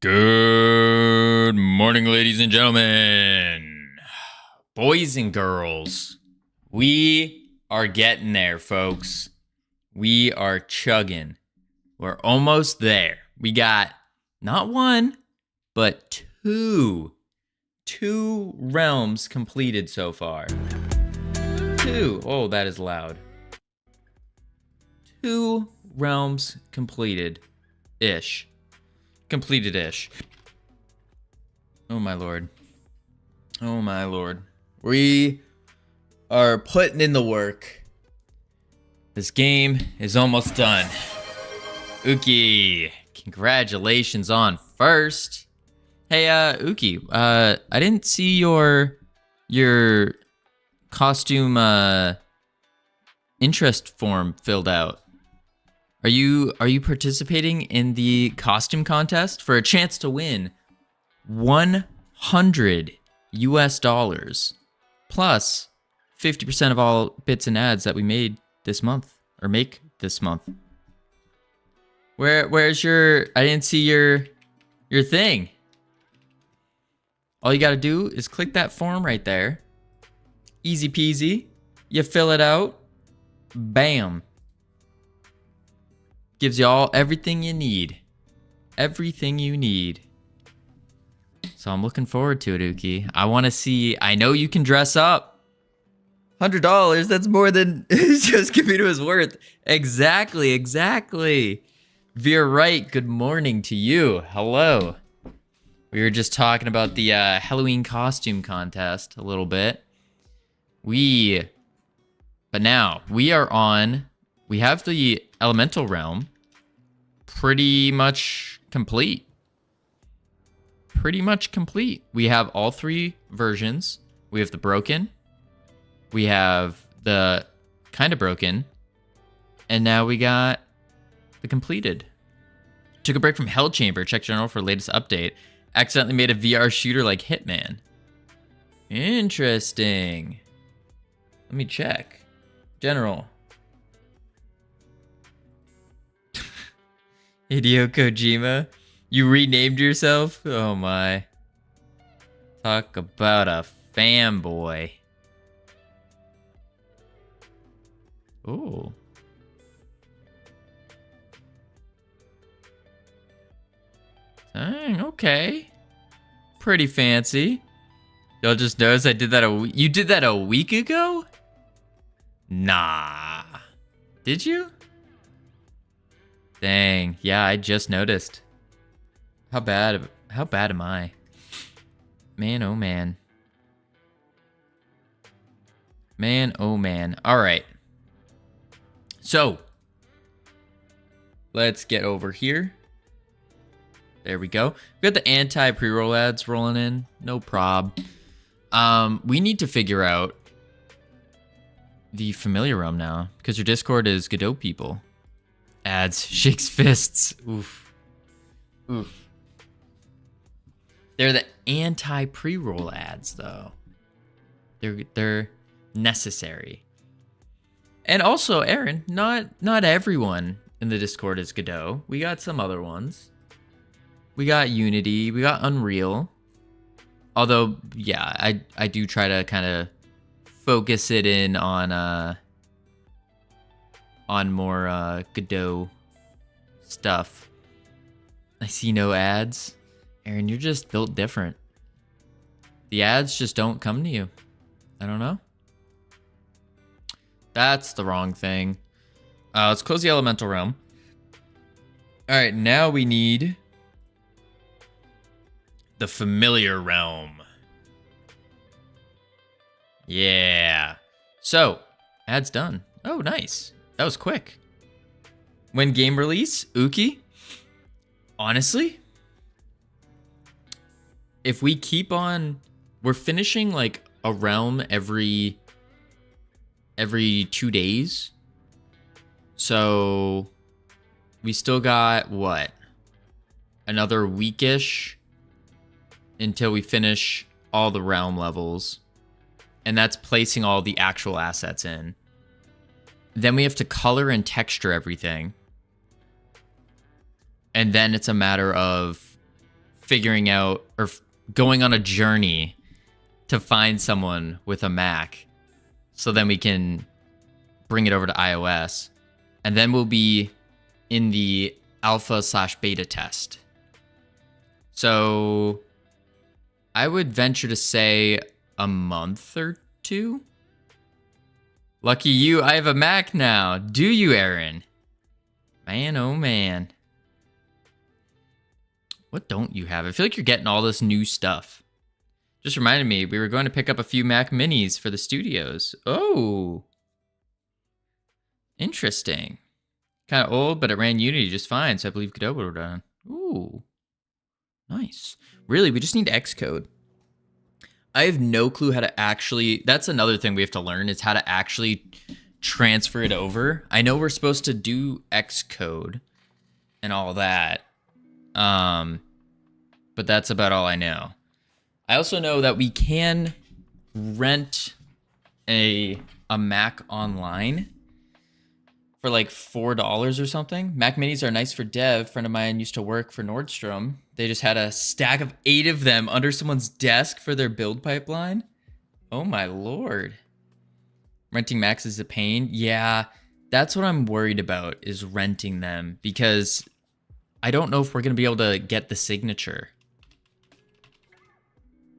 Good morning, ladies and gentlemen, boys and girls. We are getting there, folks. We are chugging. We're almost there. We got not one, but two realms completed so far. Two. Oh, that is loud. 2 realms completed-ish. Completed-ish. Oh my lord. Oh my lord. We are putting in the work. This game is almost done. Uki, congratulations on first. Hey, Uki, I didn't see your costume interest form filled out. Are you participating in the costume contest for a chance to win $100 plus 50% of all bits and ads that we made this month or make this month? Where's your? I didn't see your thing. All you gotta do is click that form right there. Easy peasy. You fill it out. Bam. Gives you everything you need. Everything you need. So I'm looking forward to it, Uki. I want to see. I know you can dress up. $100. That's more than just Covino is worth. Exactly. Veer Wright, good morning to you. Hello. We were just talking about the Halloween costume contest a little bit. But now we are on. We have the elemental realm pretty much complete. We have all 3 versions. We have the broken. We have the kind of broken. And now we got the completed. Took a break from Hell Chamber. Check general for latest update. Accidentally made a VR shooter like Hitman. Interesting. Let me check. General. Hideo Kojima. You renamed yourself? Oh my. Talk about a fanboy. Ooh. Dang, okay. Pretty fancy. You'll just notice I did that you did that a week ago? Nah. Did you? Dang, yeah, I just noticed. How bad am I? Man, oh man. Man, oh man. All right. So, let's get over here. There we go. We got the anti-pre-roll ads rolling in. No prob. We need to figure out the familiar realm now, because your Discord is Godot people. Ads, shakes fists. Oof. They're the anti-pre-roll ads, though. They're necessary. And also, Aaron, not everyone in the Discord is Godot. We got some other ones. We got Unity. We got Unreal. Although, yeah, I do try to kind of focus it in on more Godot stuff. I see no ads. Aaron, you're just built different. The ads just don't come to you. I don't know. That's the wrong thing. Let's close the elemental realm. All right, now we need the familiar realm. Yeah. So, ads done. Oh, nice. That was quick. When game release, Uki? Honestly, if we keep on, we're finishing like a realm every 2 days. So we still got what? Another weekish until we finish all the realm levels. And that's placing all the actual assets in. Then we have to color and texture everything. And then it's a matter of figuring out or going on a journey to find someone with a Mac, so then we can bring it over to iOS, and then we'll be in the alpha/beta test. So I would venture to say a month or two. Lucky you, I have a Mac now. Do you, Aaron? Man, oh man. What don't you have? I feel like you're getting all this new stuff. Just reminded me, we were going to pick up a few Mac Minis for the studios. Oh. Interesting. Kind of old, but it ran Unity just fine, so I believe Godot would have done. Ooh. Nice. Really, we just need Xcode. I have no clue how to actually... That's another thing we have to learn, is how to actually transfer it over. I know we're supposed to do Xcode and all that. But that's about all I know. I also know that we can rent a Mac online for like $4 or something. Mac Minis are nice for dev. A friend of mine used to work for Nordstrom. They just had a stack of 8 of them under someone's desk for their build pipeline. Oh my lord. Renting Macs is a pain. Yeah, that's what I'm worried about, is renting them, because I don't know if we're going to be able to get the signature.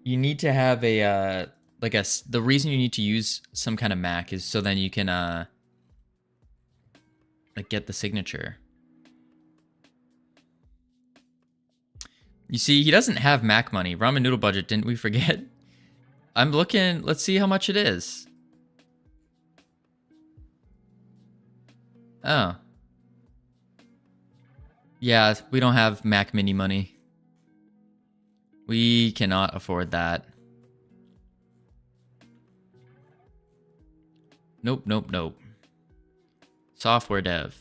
You need to have a, the reason you need to use some kind of Mac is so then you can, like, get the signature. You see, he doesn't have Mac money. Ramen noodle budget, didn't we forget? I'm looking, let's see how much it is. Oh. Yeah, we don't have Mac mini money. We cannot afford that. Nope, nope, nope. Software dev.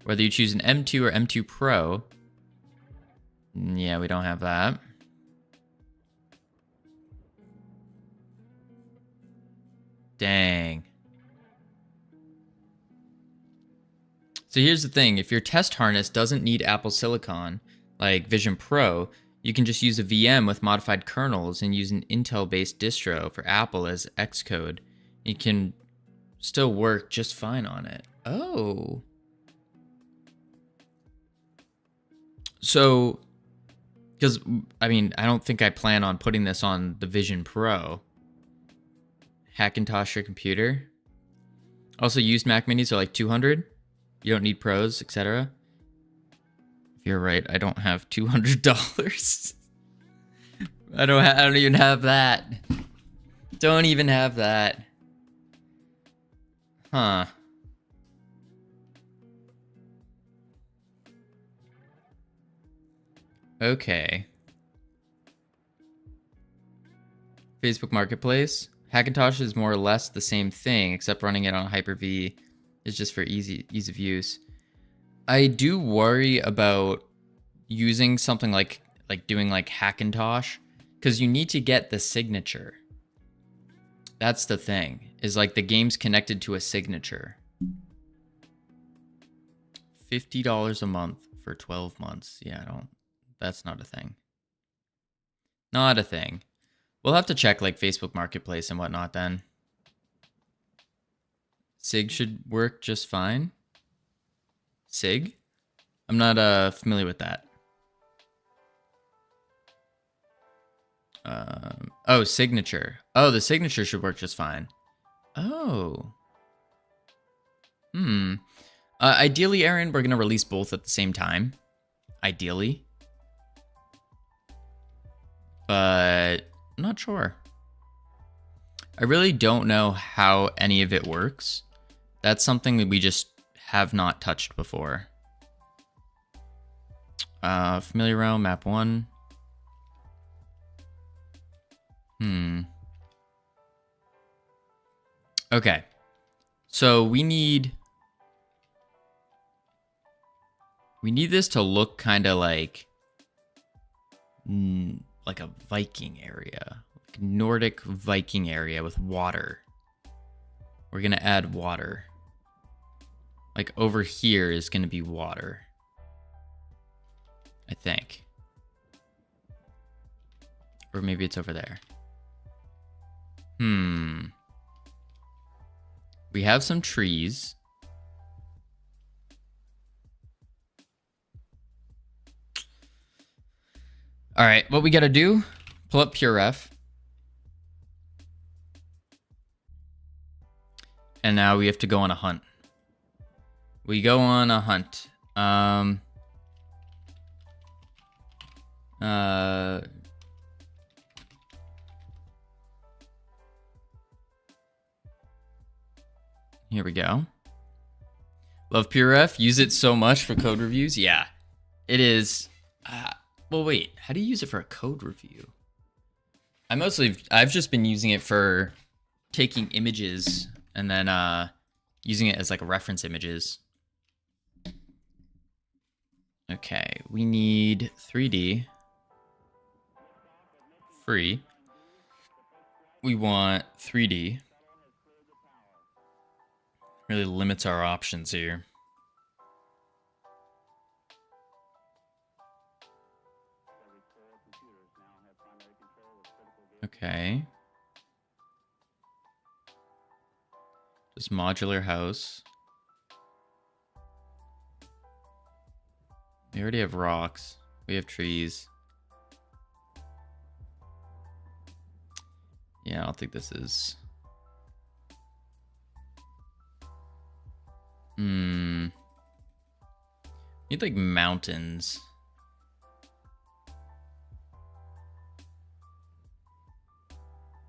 Whether you choose an M2 or M2 Pro. Yeah, we don't have that. Dang. So here's the thing. If your test harness doesn't need Apple Silicon, like Vision Pro, you can just use a VM with modified kernels and use an Intel-based distro for Apple as Xcode. You can still work just fine on it. Oh. So, because, I mean, I don't think I plan on putting this on the Vision Pro. Hackintosh your computer. Also, used Mac Minis are like 200. You don't need Pros, etc. You're right. I don't have $200. I don't even have that. Don't even have that. Huh. Okay. Facebook Marketplace. Hackintosh is more or less the same thing, except running it on Hyper-V is just for ease of use. I do worry about using something like doing like Hackintosh, because you need to get the signature. That's the thing, is like the game's connected to a signature. $50 a month for 12 months. Yeah, that's not a thing. Not a thing. We'll have to check like Facebook Marketplace and whatnot then. Sig should work just fine. Sig? I'm not familiar with that. Oh, signature. Oh, the signature should work just fine. Oh. Ideally, Aaron, we're going to release both at the same time. Ideally. But I'm not sure. I really don't know how any of it works. That's something that we just have not touched before. Familiar realm, map 1. Okay. So we need this to look kind of like a Viking area. Like Nordic Viking area with water. We're going to add water. Like over here is going to be water. I think. Or maybe it's over there. We have some trees. All right, what we got to do, pull up PureRef. And now we have to go on a hunt. We go on a hunt. Here we go. Love PureRef. Use it so much for code reviews. Yeah, it is. Well, wait. How do you use it for a code review? I've just been using it for taking images and then using it as like reference images. Okay, we need 3D. Free. We want 3D. Really limits our options here. Okay. Just modular house. We already have rocks. We have trees. Yeah, I don't think this is... Need like mountains.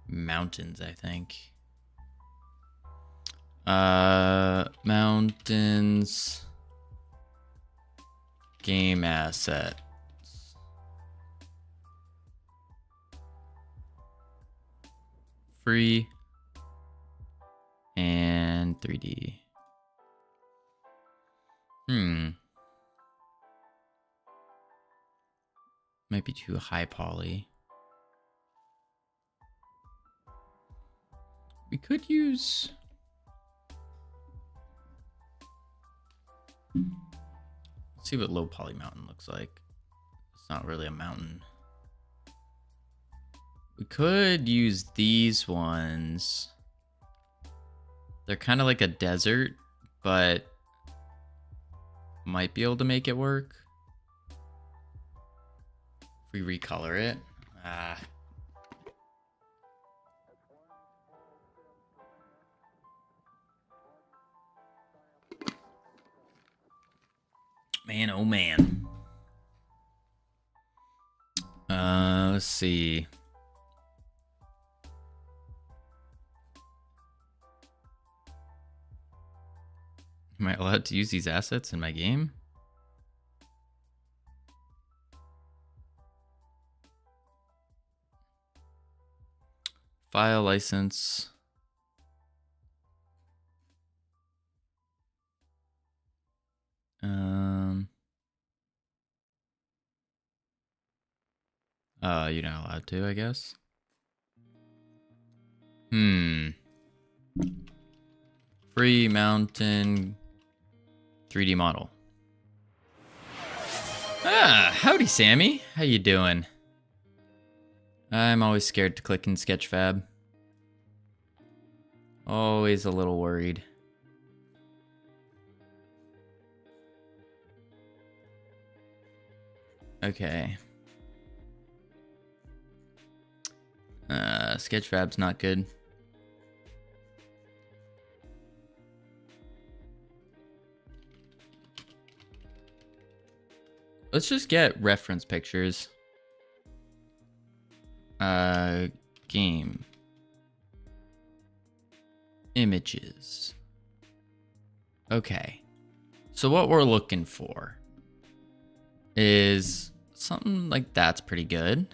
Mountains, I think. Mountains. Game asset. Free. And 3D. Might be too high poly. We could use... Let's see what low poly mountain looks like. It's not really a mountain. We could use these ones. They're kind of like a desert, but might be able to make it work. If we recolor it. Man, oh man. Let's see. Am I allowed to use these assets in my game? File license. You're not allowed to, I guess. Free mountain 3D model. Howdy, Sammy. How you doing? I'm always scared to click in Sketchfab. Always a little worried. Okay. Sketchfab's not good. Let's just get reference pictures. Game. Images. Okay. So what we're looking for is something like that's pretty good.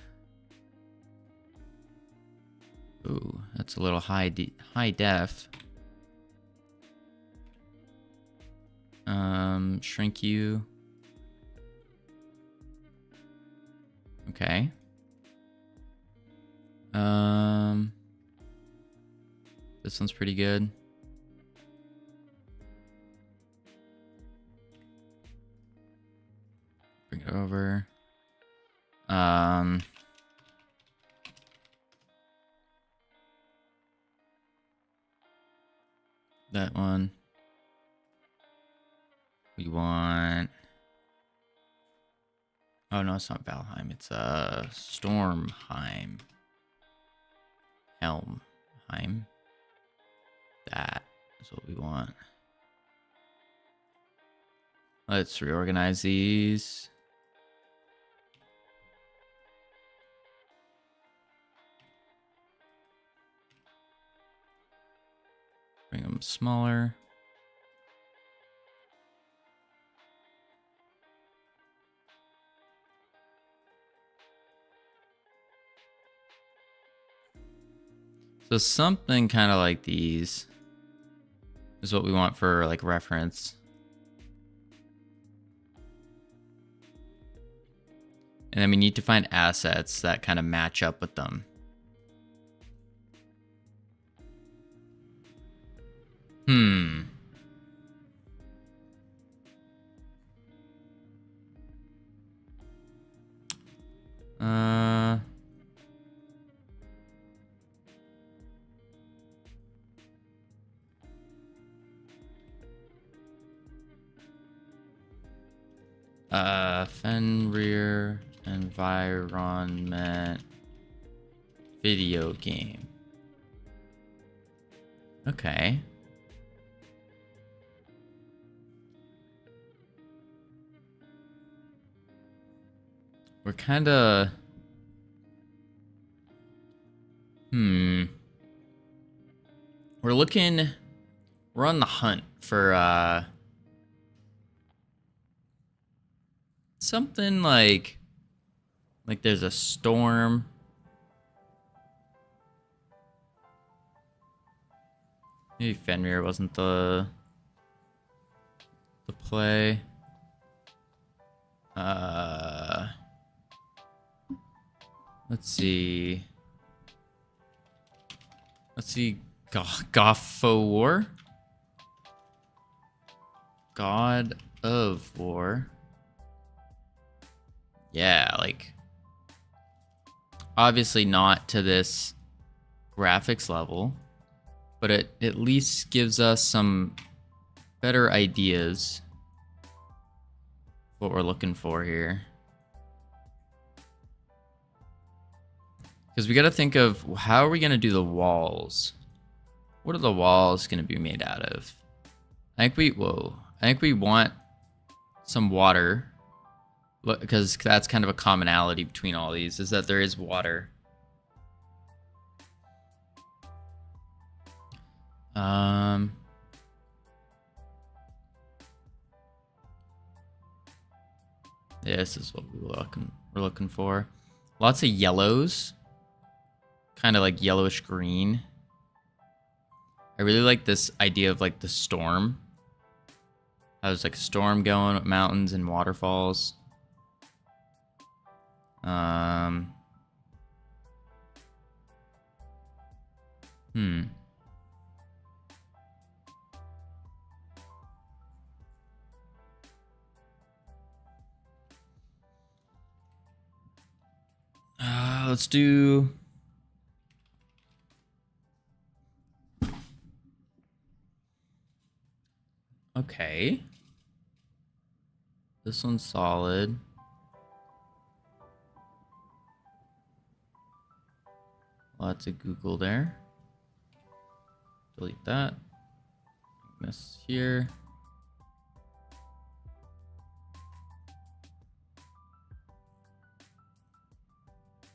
Ooh, that's a little high def. Shrink you. Okay. This one's pretty good. Bring it over. That one. We want... Oh, no, it's not Valheim. It's Stormheim. Helmheim. That is what we want. Let's reorganize these. Bring them smaller. So something kind of like these is what we want for like reference. And then we need to find assets that kind of match up with them. Fenrir environment video game. Okay. We're kind of... We're looking... We're on the hunt for, something like there's a storm. Maybe Fenrir wasn't the play. Let's see. Goffo War? God of War. Yeah, like, obviously not to this graphics level, but it at least gives us some better ideas what we're looking for here. Because we got to think of how are we going to do the walls? What are the walls going to be made out of? I think we want some water. Because that's kind of a commonality between all these, is that there is water. This is what we're looking for. Lots of yellows. Kind of like yellowish green. I really like this idea of like the storm. There's like a storm going with mountains and waterfalls. Let's do... Okay. This one's solid. Lots of Google there. Delete that. This here.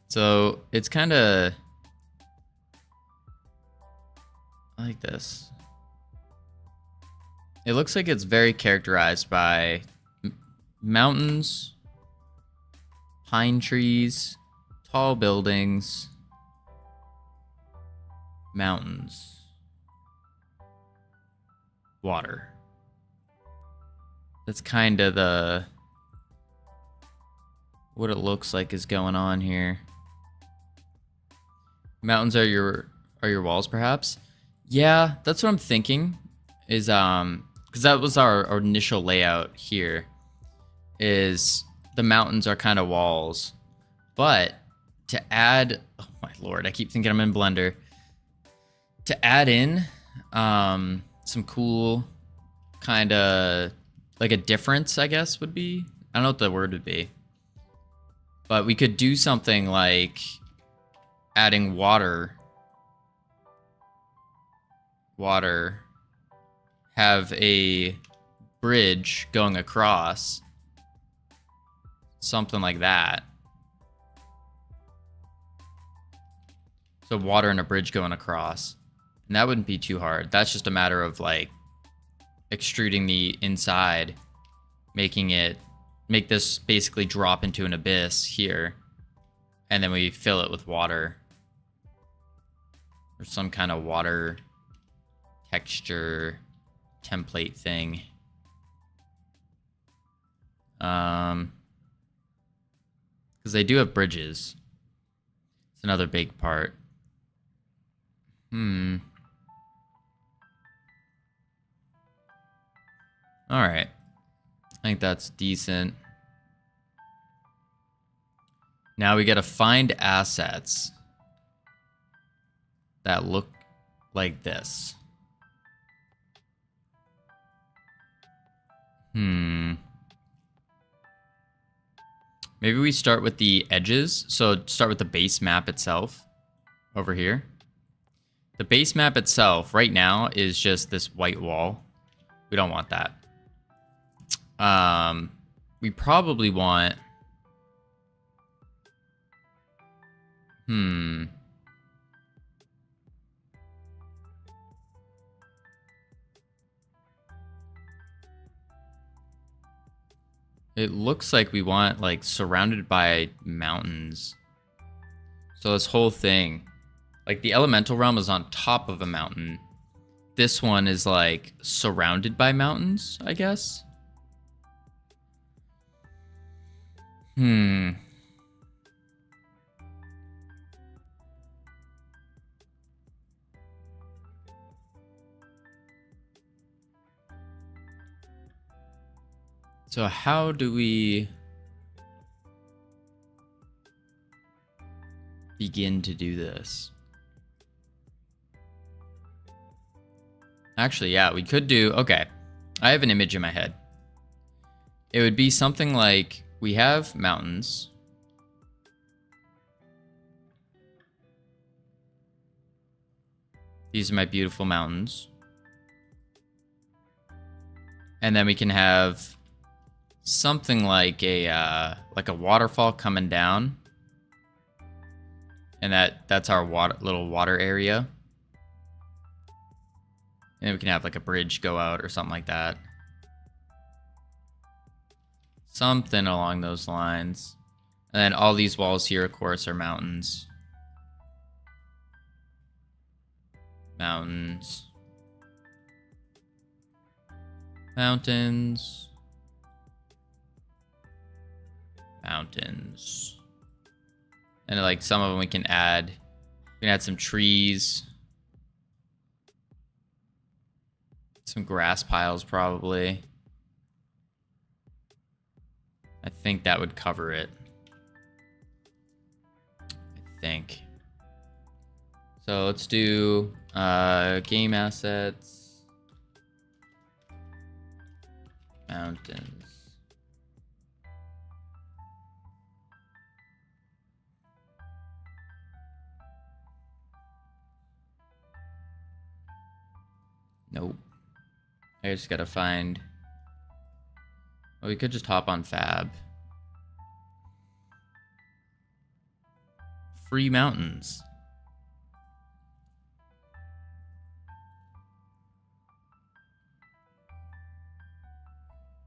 So it's kind of... I like this. It looks like it's very characterized by mountains, pine trees, tall buildings, mountains, water. That's kind of the... what it looks like is going on here. Mountains are your walls, perhaps? Yeah, that's what I'm thinking. Is because that was our initial layout here. Is the mountains are kind of walls, but to add, oh my lord, I keep thinking I'm in Blender. To add in some cool kind of like a difference, I guess would be. I don't know what the word would be. But we could do something like adding water. Have a bridge going across. Something like that. So water and a bridge going across. And that wouldn't be too hard. That's just a matter of like extruding the inside, make this basically drop into an abyss here. And then we fill it with water. Or some kind of water texture template thing. Because they do have bridges. It's another big part. Alright. I think that's decent. Now we gotta find assets that look like this. Maybe we start with the edges. So start with the base map itself over here. The base map itself right now is just this white wall. We don't want that. We probably want... It looks like we want, like, surrounded by mountains. So this whole thing, like, the elemental realm is on top of a mountain. This one is, like, surrounded by mountains, I guess. So how do we begin to do this? Actually, yeah, we could do... Okay, I have an image in my head. It would be something like we have mountains. These are my beautiful mountains. And then we can have something like a waterfall coming down. And that's our little water area. And then we can have like a bridge go out or something like that. Something along those lines. And then all these walls here, of course, are mountains. Mountains. Mountains. Mountains. And like some of them we can add some trees. Some grass piles probably. I think that would cover it. I think. So let's do game assets. Mountains. Nope. I just gotta find... Well, we could just hop on Fab. Free mountains.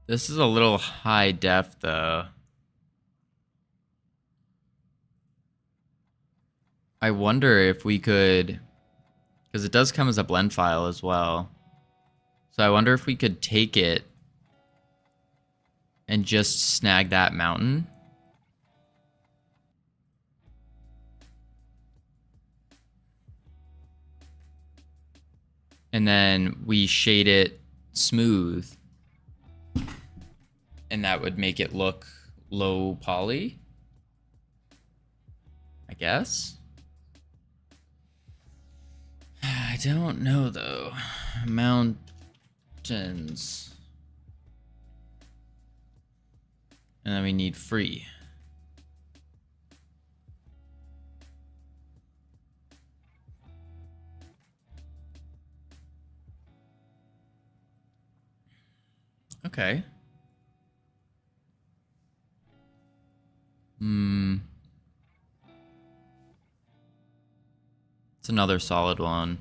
This is a little high def, though. I wonder if we could... Because it does come as a blend file as well. So I wonder if we could take it and just snag that mountain. And then we shade it smooth. And that would make it look low poly, I guess. I don't know though. Mount Questions. And then we need free. Okay. It's another solid one.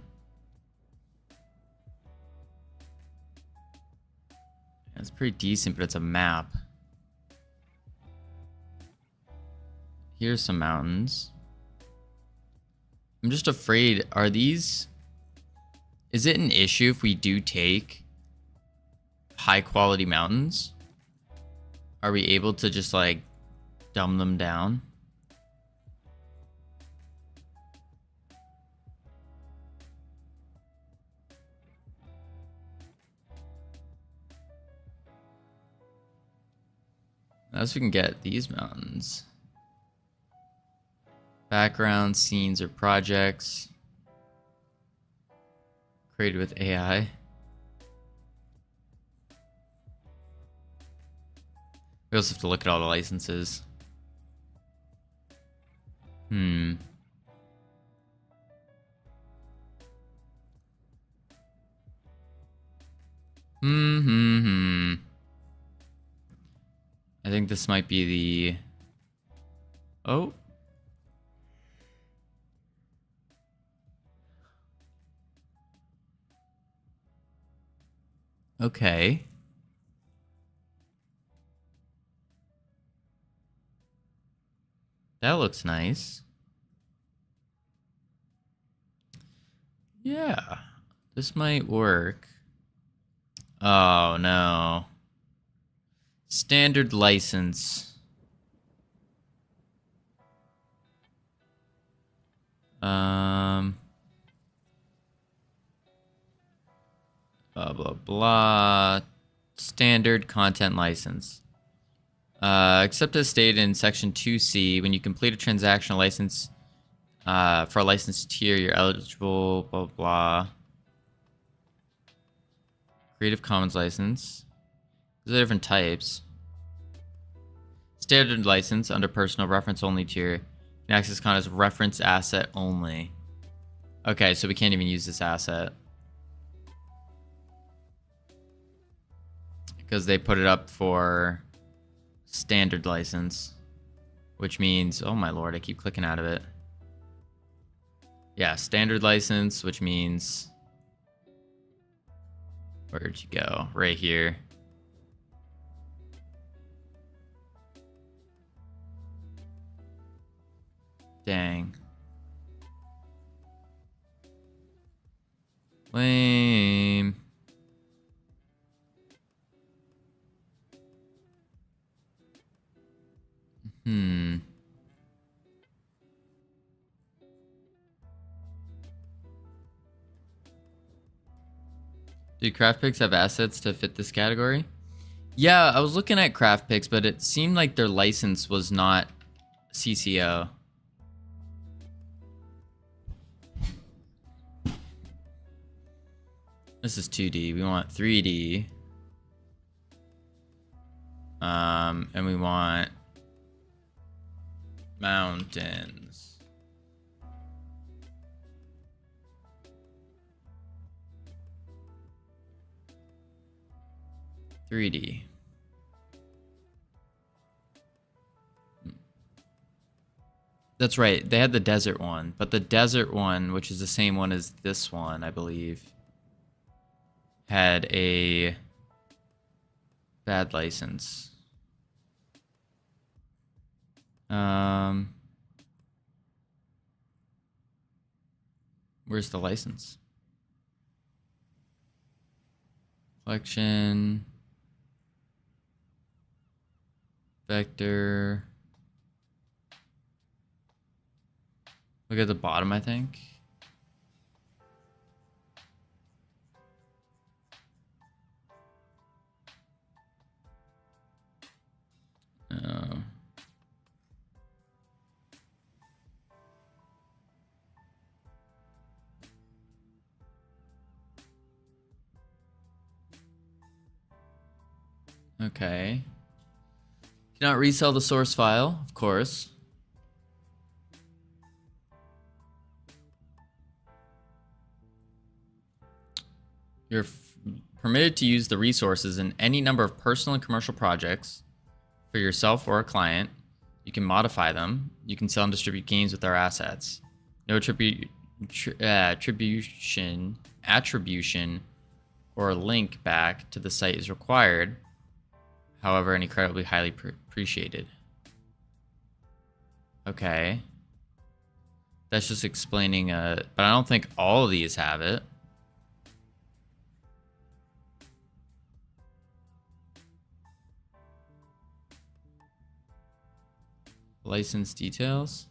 It's pretty decent, but it's a map. Here's some mountains. I'm just afraid, are these... Is it an issue if we do take high quality mountains? Are we able to just like dumb them down? Unless we can get these mountains. Background, scenes, or projects. Created with AI. We also have to look at all the licenses. I think this might be the... Oh. Okay. That looks nice. Yeah. This might work. Oh, no. Standard license. Blah, blah, blah. Standard content license. Except as stated in section 2C, when you complete a transactional license for a licensed tier, you're eligible, blah, blah. Creative Commons license. These are different types. Standard license under personal reference only tier. Can access content as reference asset only. Okay, so we can't even use this asset. Because they put it up for standard license. Which means, oh my lord, I keep clicking out of it. Yeah, standard license, which means... Where'd you go? Right here. Dang. Lame. Do craft picks have assets to fit this category? Yeah, I was looking at craft picks, but it seemed like their license was not CCO. This is 2D. We want 3D. And we want mountains. $3D. That's right. They had the desert one, but the desert one, which is the same one as this one, I believe, had a bad license. Where's the license? Collection. Vector. Look at the bottom, I think. Oh. Okay. Cannot resell the source file, of course. You're permitted to use the resources in any number of personal and commercial projects for yourself or a client. You can modify them. You can sell and distribute games with our assets. No attribution or link back to the site is required. However, an incredibly highly appreciated. Okay. That's just explaining, but I don't think all of these have it. License details.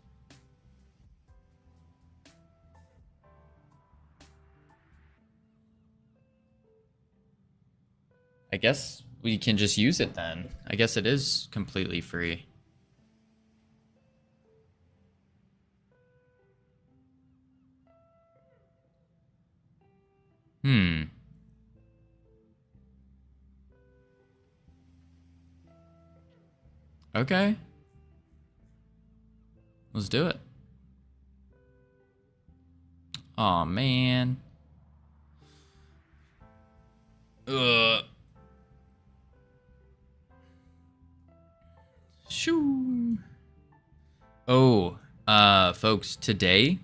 I guess we can just use it then. I guess it is completely free. Okay. Let's do it. Aw, man. Shoo. Oh, folks, today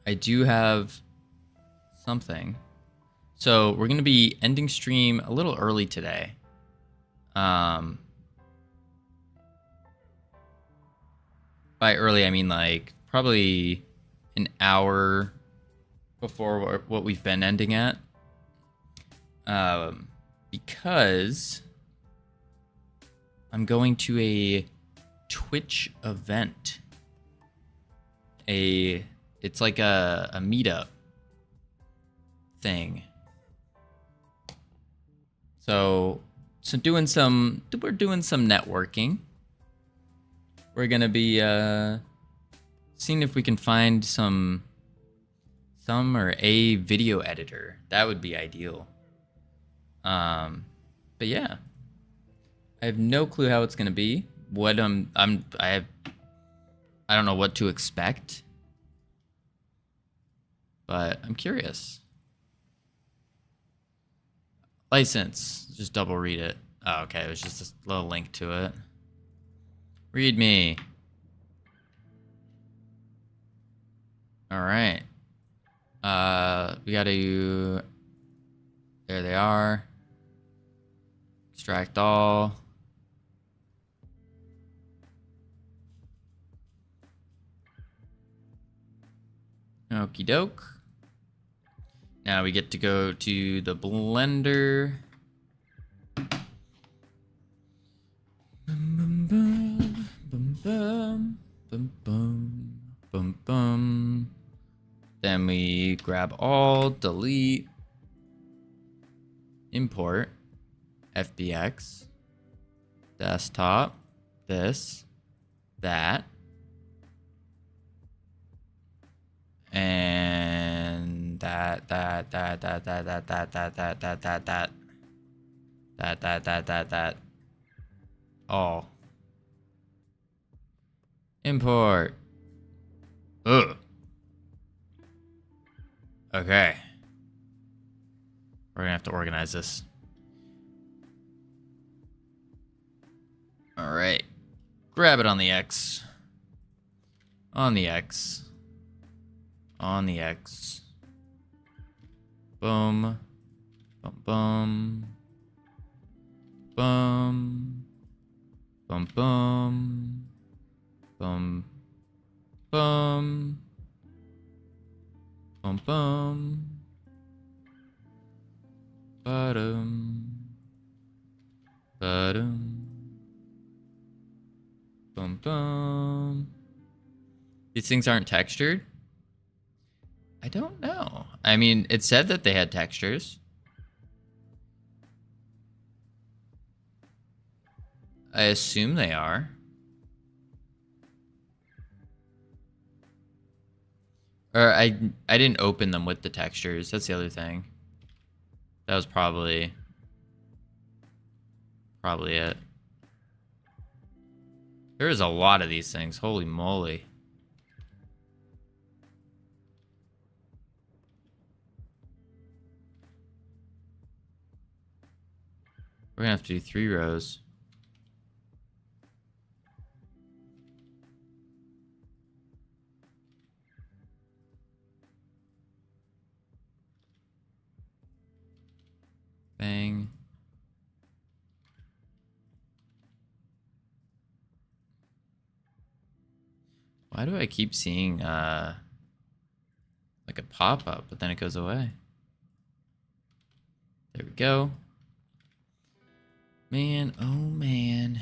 I do have something. So we're gonna be ending stream a little early today. By early, I mean like probably an hour before what we've been ending at. Because I'm going to a Twitch event. It's like a meetup thing. So we're doing some networking. We're gonna be seeing if we can find some or a video editor. That would be ideal. But yeah, I have no clue how it's gonna be. What I don't know what to expect, but I'm curious. License, just double read it. Oh, okay, it was just a little link to it. Read me. All right. We gotta. There they are. Extract all. Okie doke. Now we get to go to the Blender. Bum, bum, bum, bum, bum, bum, bum, bum. Then we grab all, delete, import, FBX, desktop, this, that, and that, all. Import. Ugh. Okay. We're gonna have to organize this. All right. Grab it on the X. On the X. On the X. Boom. Bum bum. Bum. Bum bum. Bum. Bum. Bum bum. Ba-dum. Ba-dum. Bum bum. These things aren't textured? I don't know. I mean, it said that they had textures. I assume they are. Or I didn't open them with the textures. That's the other thing. That was probably probably it. There is a lot of these things. Holy moly. We're gonna have to do 3 rows. Bang. Why do I keep seeing like a pop-up, but then it goes away? There we go. Man, oh man.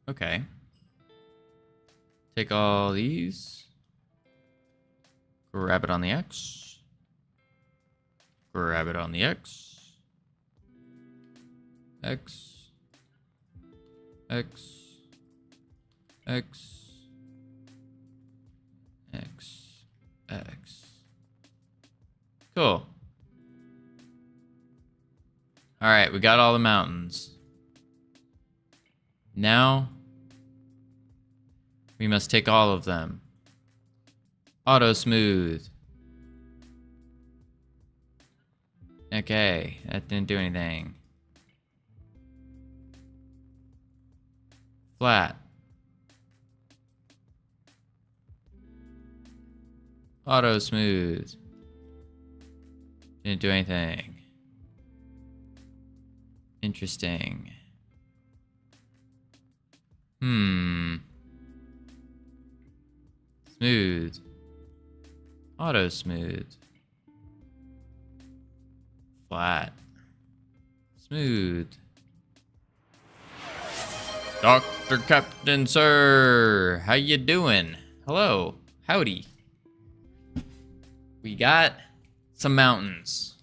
Okay. Take all these. Grab it on the X. Grab it on the X. X. X. X. X. X. Cool. Alright, we got all the mountains. Now, we must take all of them. Auto smooth. Okay, that didn't do anything. Flat. Auto smooth. Didn't do anything. Interesting. Smooth. Auto smooth. Flat. Smooth. Dr. Captain Sir, how you doing? Hello. Howdy. We got some mountains.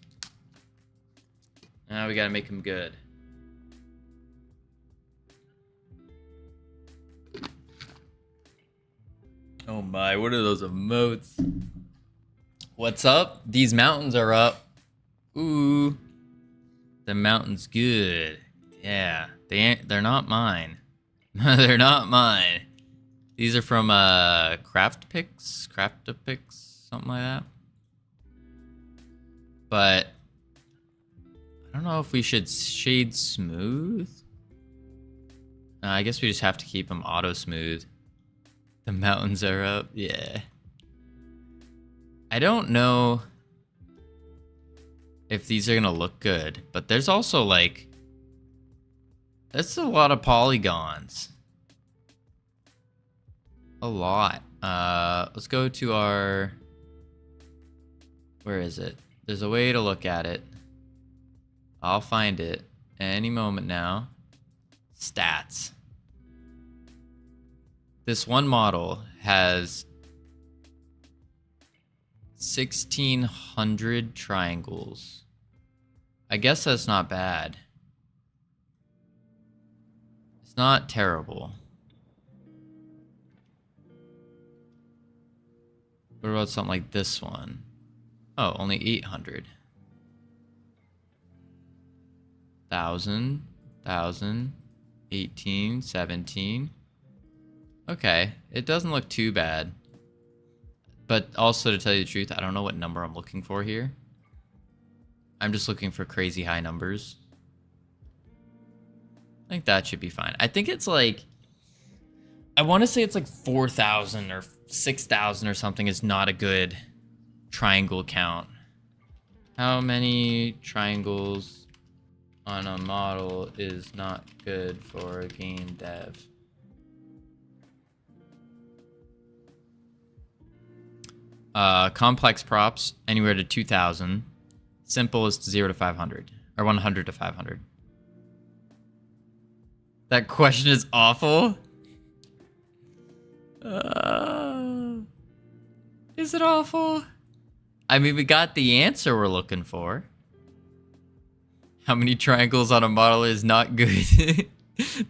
Now we gotta make them good. Oh my, what are those emotes? What's up? These mountains are up. Ooh. The mountain's good. Yeah, they're not mine. They're not mine. These are from Craftapix, something like that. But I don't know if we should shade smooth. I guess we just have to keep them auto smooth. The mountains are up, yeah. I don't know if these are gonna look good, but there's also like, that's a lot of polygons. A lot. Let's go to our, where is it? There's a way to look at it. I'll find it any moment now. Stats. This one model has 1,600 triangles. I guess that's not bad. It's not terrible. What about something like this one? Oh, only 800. 1,000, 1,000, 18, 17. Okay, it doesn't look too bad. But also, to tell you the truth, I don't know what number I'm looking for here. I'm just looking for crazy high numbers. I think that should be fine. I think it's like, I want to say it's like 4,000 or 6,000 or something is not a good triangle count. How many triangles on a model is not good for a game dev? Complex props, anywhere to 2,000. Simple is 0 to 500. Or 100 to 500. That question is awful. Is it awful? I mean, we got the answer we're looking for. How many triangles on a model is not good?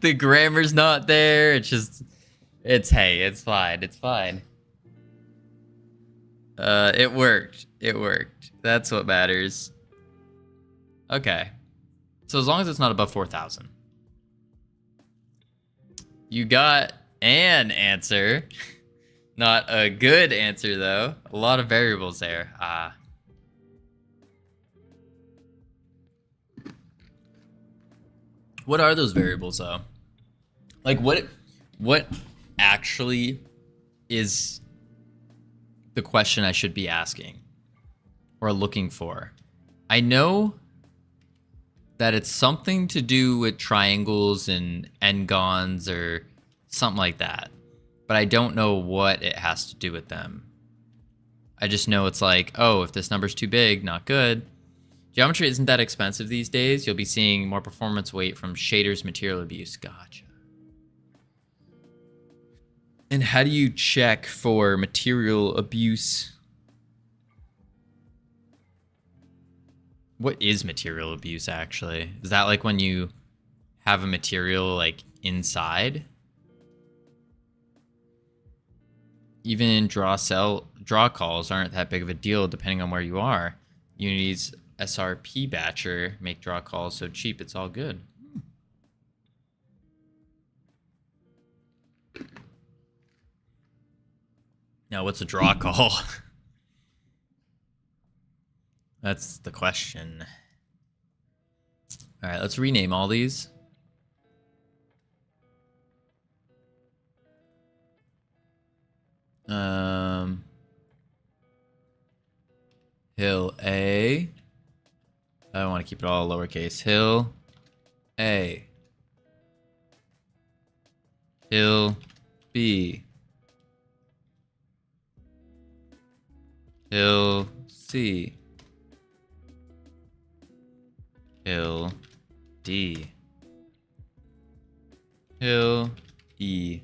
The grammar's not there. It's just It's fine. It's fine. It worked. It worked. That's what matters. Okay. So as long as it's not above 4,000. You got an answer. Not a good answer, though. A lot of variables there. What are those variables, though? Like, what actually is the question I should be asking or looking for? I know that it's something to do with triangles and n-gons or something like that, but I don't know what it has to do with them. I just know it's like, oh, if this number's too big, not good. Geometry isn't that expensive these days. You'll be seeing more performance weight from shaders, material abuse. Gotcha. And how do you check for material abuse? What is material abuse, actually? Is that like when you have a material like inside? Even draw calls aren't that big of a deal depending on where you are. Unity's SRP batcher make draw calls so cheap it's all good. Now, what's a draw call? That's the question. All right, let's rename all these. Hill A. I want to keep it all lowercase. Hill A. Hill B. Hill C. Hill D. Hill E.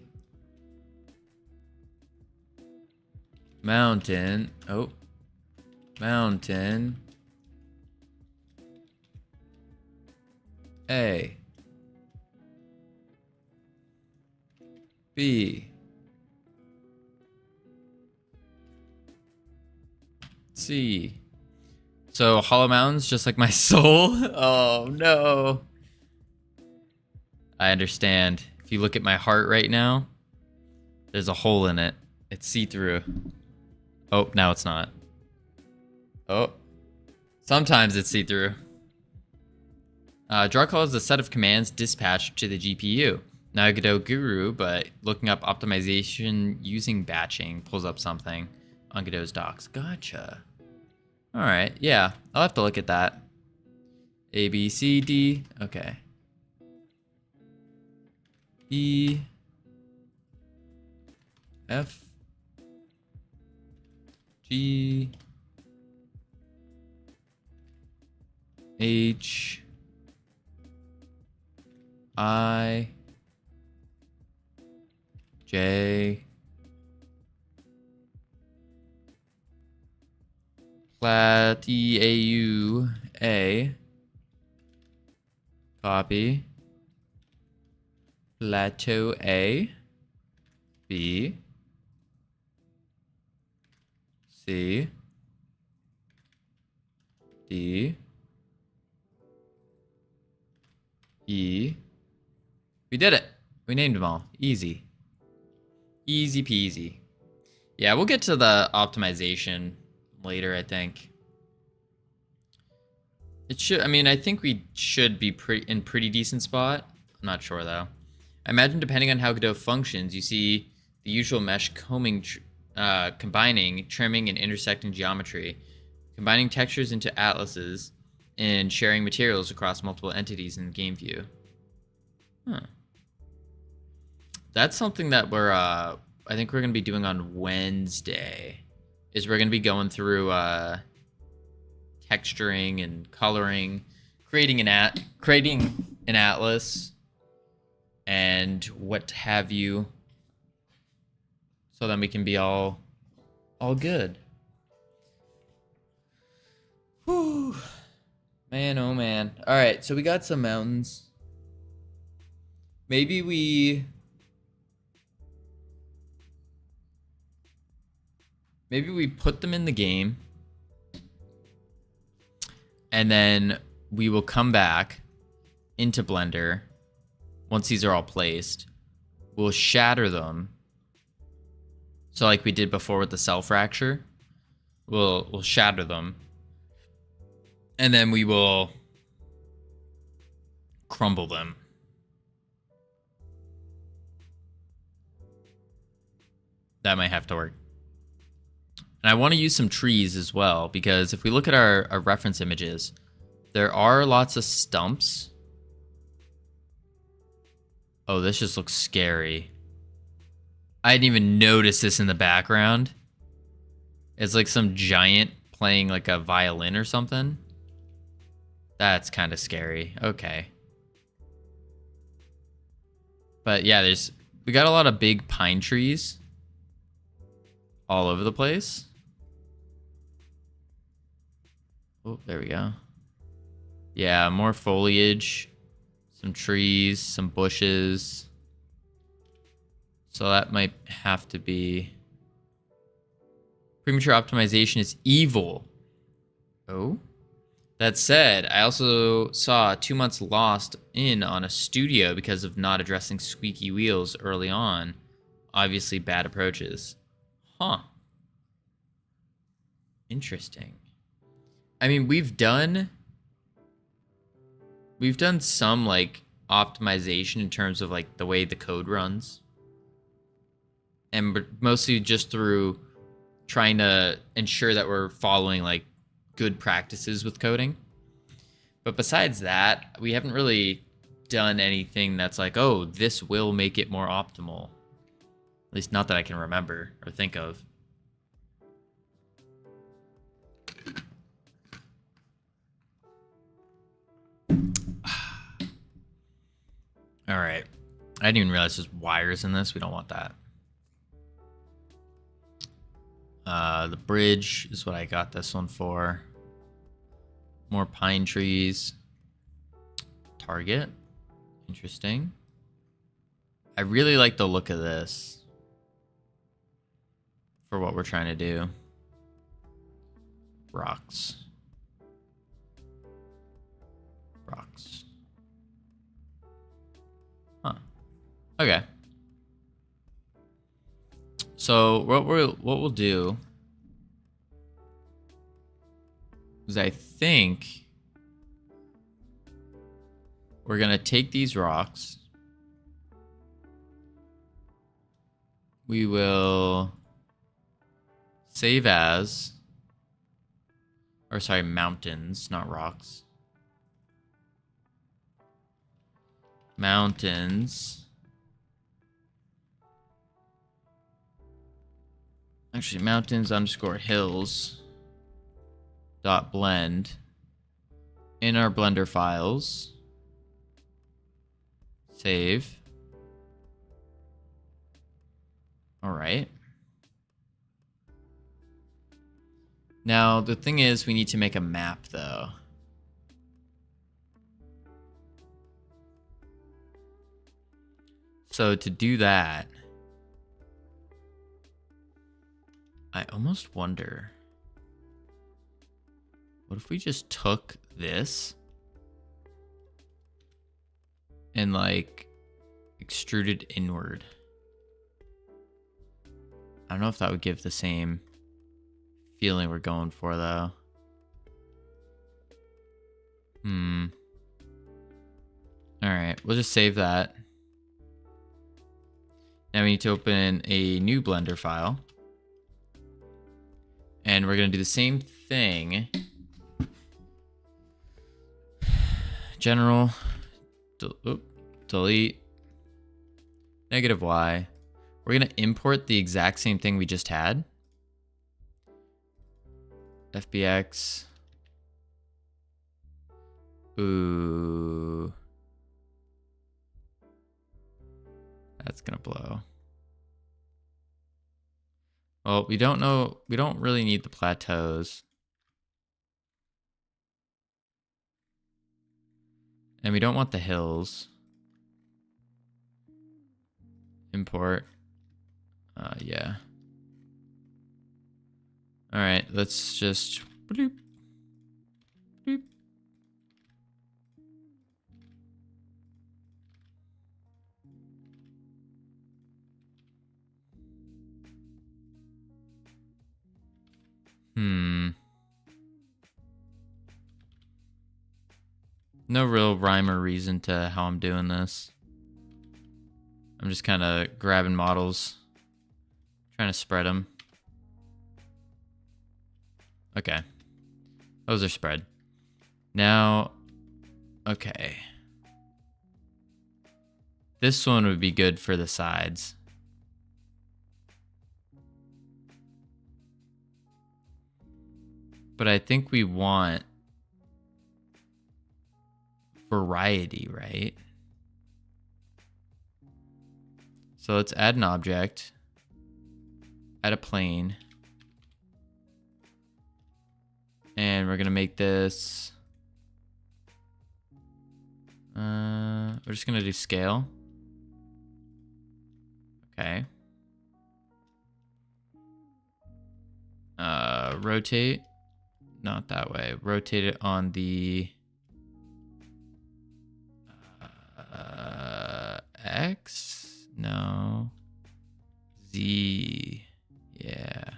Mountain. Oh. Mountain. A. B. C. So Hollow Mountain's just like my soul? Oh no. I understand. If you look at my heart right now, there's a hole in it. It's see-through. Oh, now it's not. Oh. Sometimes it's see-through. Draw call is a set of commands dispatched to the GPU. Now Godot Guru, but looking up optimization using batching pulls up something on Godot's docs. Gotcha. All right, yeah, I'll have to look at that. A, B, C, D. Okay. E, F, G, H, I, J, Plateau A, copy, Plateau A, B, C, D, E. We did it. We named them all. Easy. Easy peasy. Yeah, we'll get to the optimization later, I think. It should, I mean, I think we should be in pretty decent spot. I'm not sure though. I imagine depending on how Godot functions, you see the usual mesh combing, combining, trimming, and intersecting geometry, combining textures into atlases, and sharing materials across multiple entities in game view. Huh. That's something that we're, I think we're going to be doing on Wednesday, is we're going to be going through texturing and coloring, creating an atlas, and what have you, so then we can be all good. Whew. Man, oh man. All right, so we got some mountains. Maybe we maybe we put them in the game, and then we will come back into Blender once these are all placed. We'll shatter them. So like we did before with the cell fracture, we'll shatter them. And then we will crumble them. That might have to work. And I want to use some trees as well, because if we look at our reference images, there are lots of stumps. Oh, this just looks scary. I didn't even notice this in the background. It's like some giant playing like a violin or something. That's kind of scary. Okay. But yeah, we got a lot of big pine trees all over the place. Oh, there we go. Yeah, more foliage, some trees, some bushes. So that might have to be... Premature optimization is evil. Oh? That said, I also saw 2 months lost on a studio because of not addressing squeaky wheels early on. Obviously bad approaches. Huh. Interesting. I mean, we've done some like optimization in terms of like the way the code runs. And mostly just through trying to ensure that we're following like good practices with coding. But besides that, we haven't really done anything that's like, oh, this will make it more optimal. At least not that I can remember or think of. All right. I didn't even realize there's wires in this. We don't want that. The bridge is what I got this one for. More pine trees. Target. Interesting. I really like the look of this for what we're trying to do. Rocks. Rocks. Huh. Okay. So what we'll do is I think we're gonna take these rocks. We will save as, or sorry, mountains, not rocks. Mountains. Actually, mountains underscore hills dot blend in our Blender files. Save. All right. Now, the thing is, we need to make a map, though. So to do that, I almost wonder, what if we just took this and like extruded inward? I don't know if that would give the same feeling we're going for, though. All right, we'll just save that. Now we need to open a new Blender file. And we're going to do the same thing. General, delete, -y. We're going to import the exact same thing we just had. FBX. Ooh. That's going to blow. Well, we don't know. We don't really need the plateaus. And we don't want the hills. Import. Yeah. All right, let's just bloop, bloop. No real rhyme or reason to how I'm doing this. I'm just kind of grabbing models, trying to spread them. Okay. Those are spread. Now, okay. This one would be good for the sides. But I think we want variety, right? So let's add an object, add a plane, and we're gonna make this, we're just gonna do scale. Okay. Rotate, not that way. Rotate it on the X? No. Z. Yeah.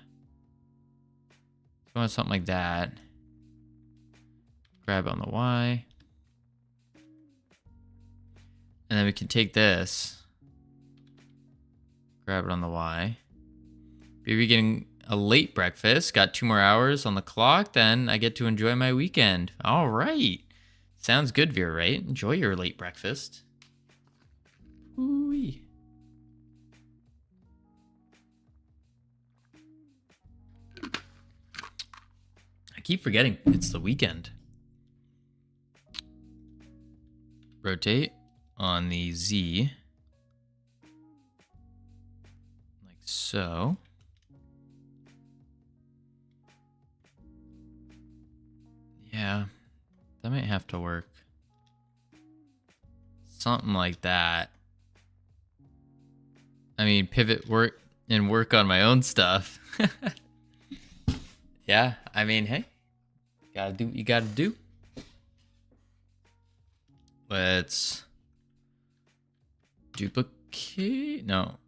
So I want something like that. Grab on the Y. And then we can take this. Grab it on the Y. Maybe getting a late breakfast. Got 2 more hours on the clock. Then I get to enjoy my weekend. All right. Sounds good, Vera, right? Enjoy your late breakfast. Ooh-wee. I keep forgetting it's the weekend. Rotate on the Z. Like so. Yeah, that might have to work. Something like that. I mean, pivot work and work on my own stuff. Yeah, I mean, hey, gotta do what you gotta do. Let's duplicate. No,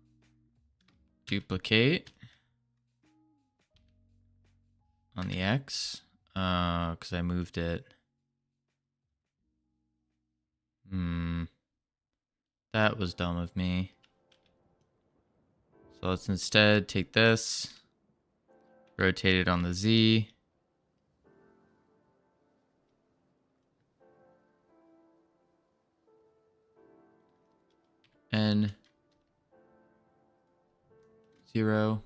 duplicate on the X. Because I moved it. That was dumb of me. So let's instead take this, rotate it on the Z. N 0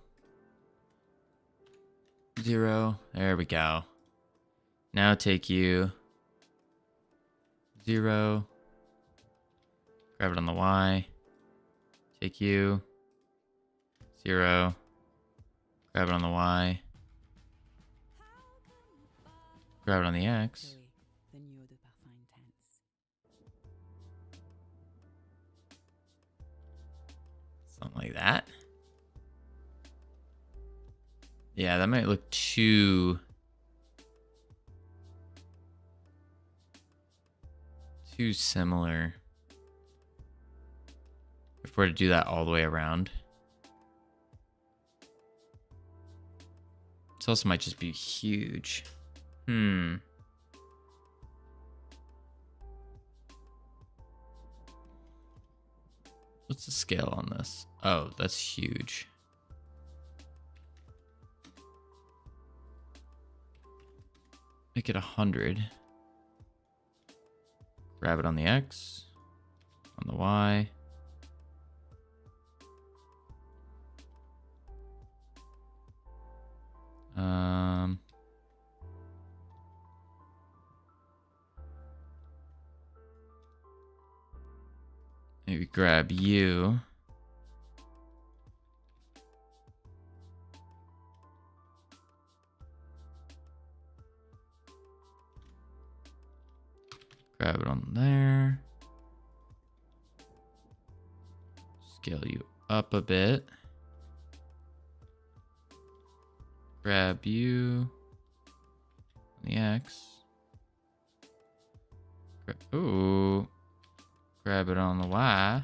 0. There we go. Now take you 0. Grab it on the Y. Take you 0. Grab it on the Y. Grab it on the X. Something like that. Yeah, that might look too similar if we're to do that all the way around. This also might just be huge. What's the scale on this? Oh, that's huge. Make it 100. Grab it on the X, on the Y. Maybe grab you. Grab it on there. Scale you up a bit. Grab you on the X. Ooh. Grab it on the Y.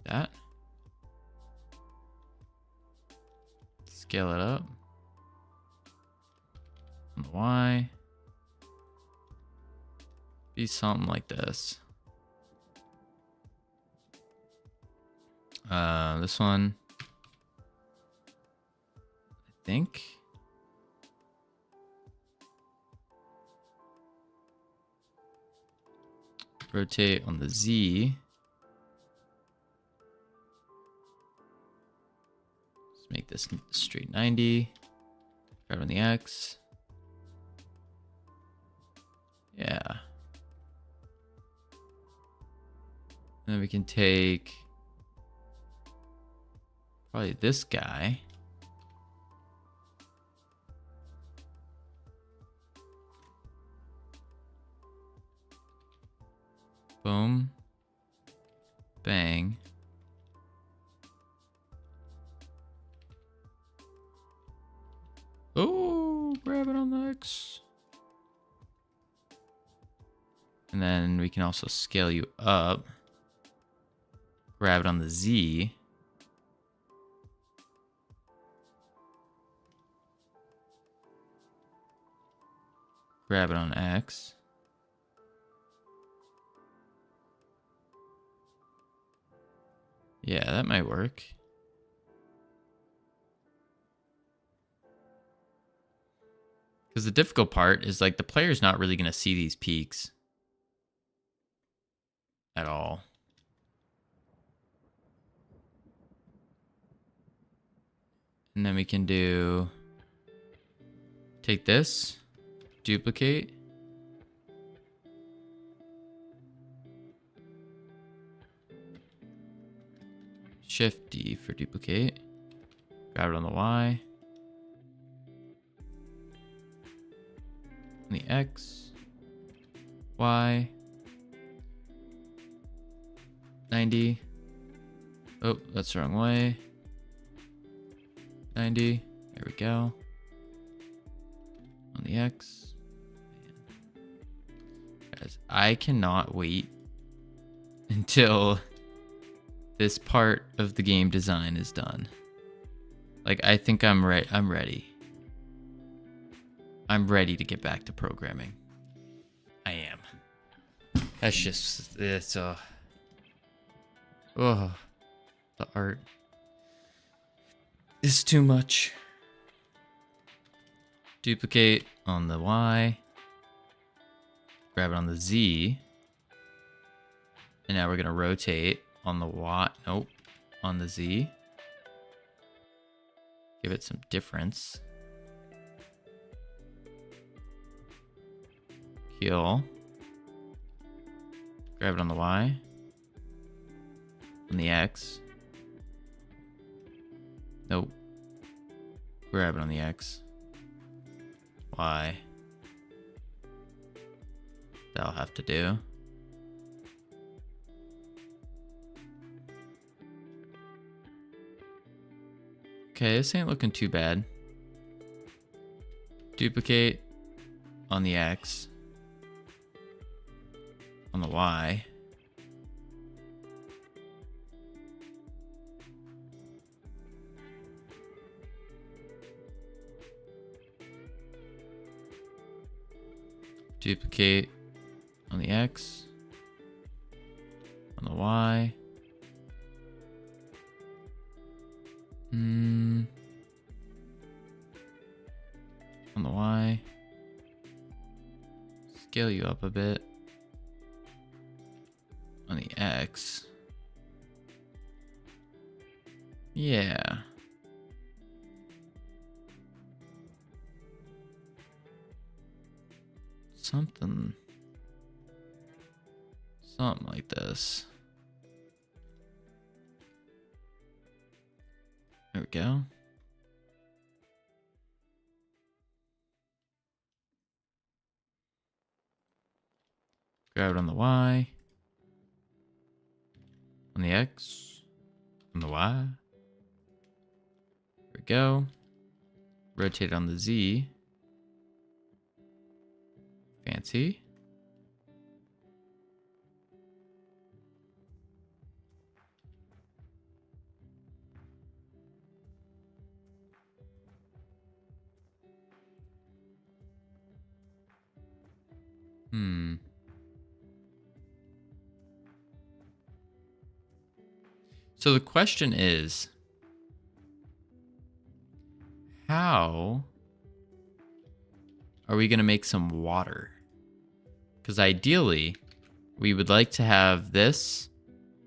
That. Scale it up. On the Y. Be something like this. This one, I think. Rotate on the Z. Let's make this straight 90. Grab on the X. Yeah. And then we can take probably this guy. Boom. Bang. Oh, grab it on the X. And then we can also scale you up. Grab it on the Z. Grab it on X. Yeah, that might work. Because the difficult part is like the player's not really going to see these peaks at all. And then we can take this, duplicate. Shift D for duplicate. Grab it on the Y. On the X. Y. 90. Oh, that's the wrong way. 90. There we go. On the X. Guys, I cannot wait until this part of the game design is done. Like, I think I'm ready. I'm ready to get back to programming. I am. That's just, oh, the art is too much. Duplicate on the Y. Grab it on the Z. And now we're gonna rotate on the Y. Nope. On the Z. Give it some difference. Kill. Grab it on the Y. On the X. Nope. Grab it on the X. Y. That'll have to do. Okay, this ain't looking too bad. Duplicate on the X. On the Y. Duplicate on the X. On the Y. On the Y. Scale you up a bit. On the X. Yeah. Something like this. There we go. Grab it on the Y. On the X. On the Y. we go. Rotate on the Z. Fancy. So the question is, how are we going to make some water? Because ideally, we would like to have this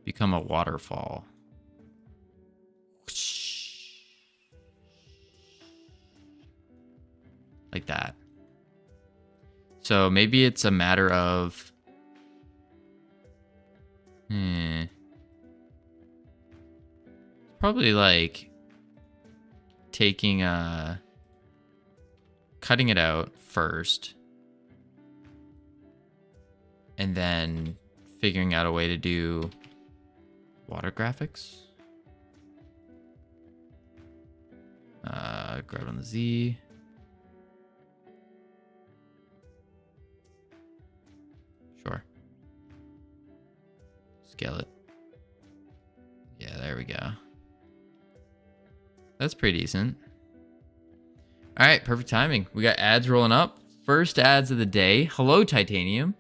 become a waterfall. Like that. So maybe it's a matter of... Probably like taking cutting it out first and then figuring out a way to do water graphics. Grab on the Z. Sure. Scale it. Yeah, there we go. That's pretty decent. All right, perfect timing. We got ads rolling up. First ads of the day. Hello, Titanium.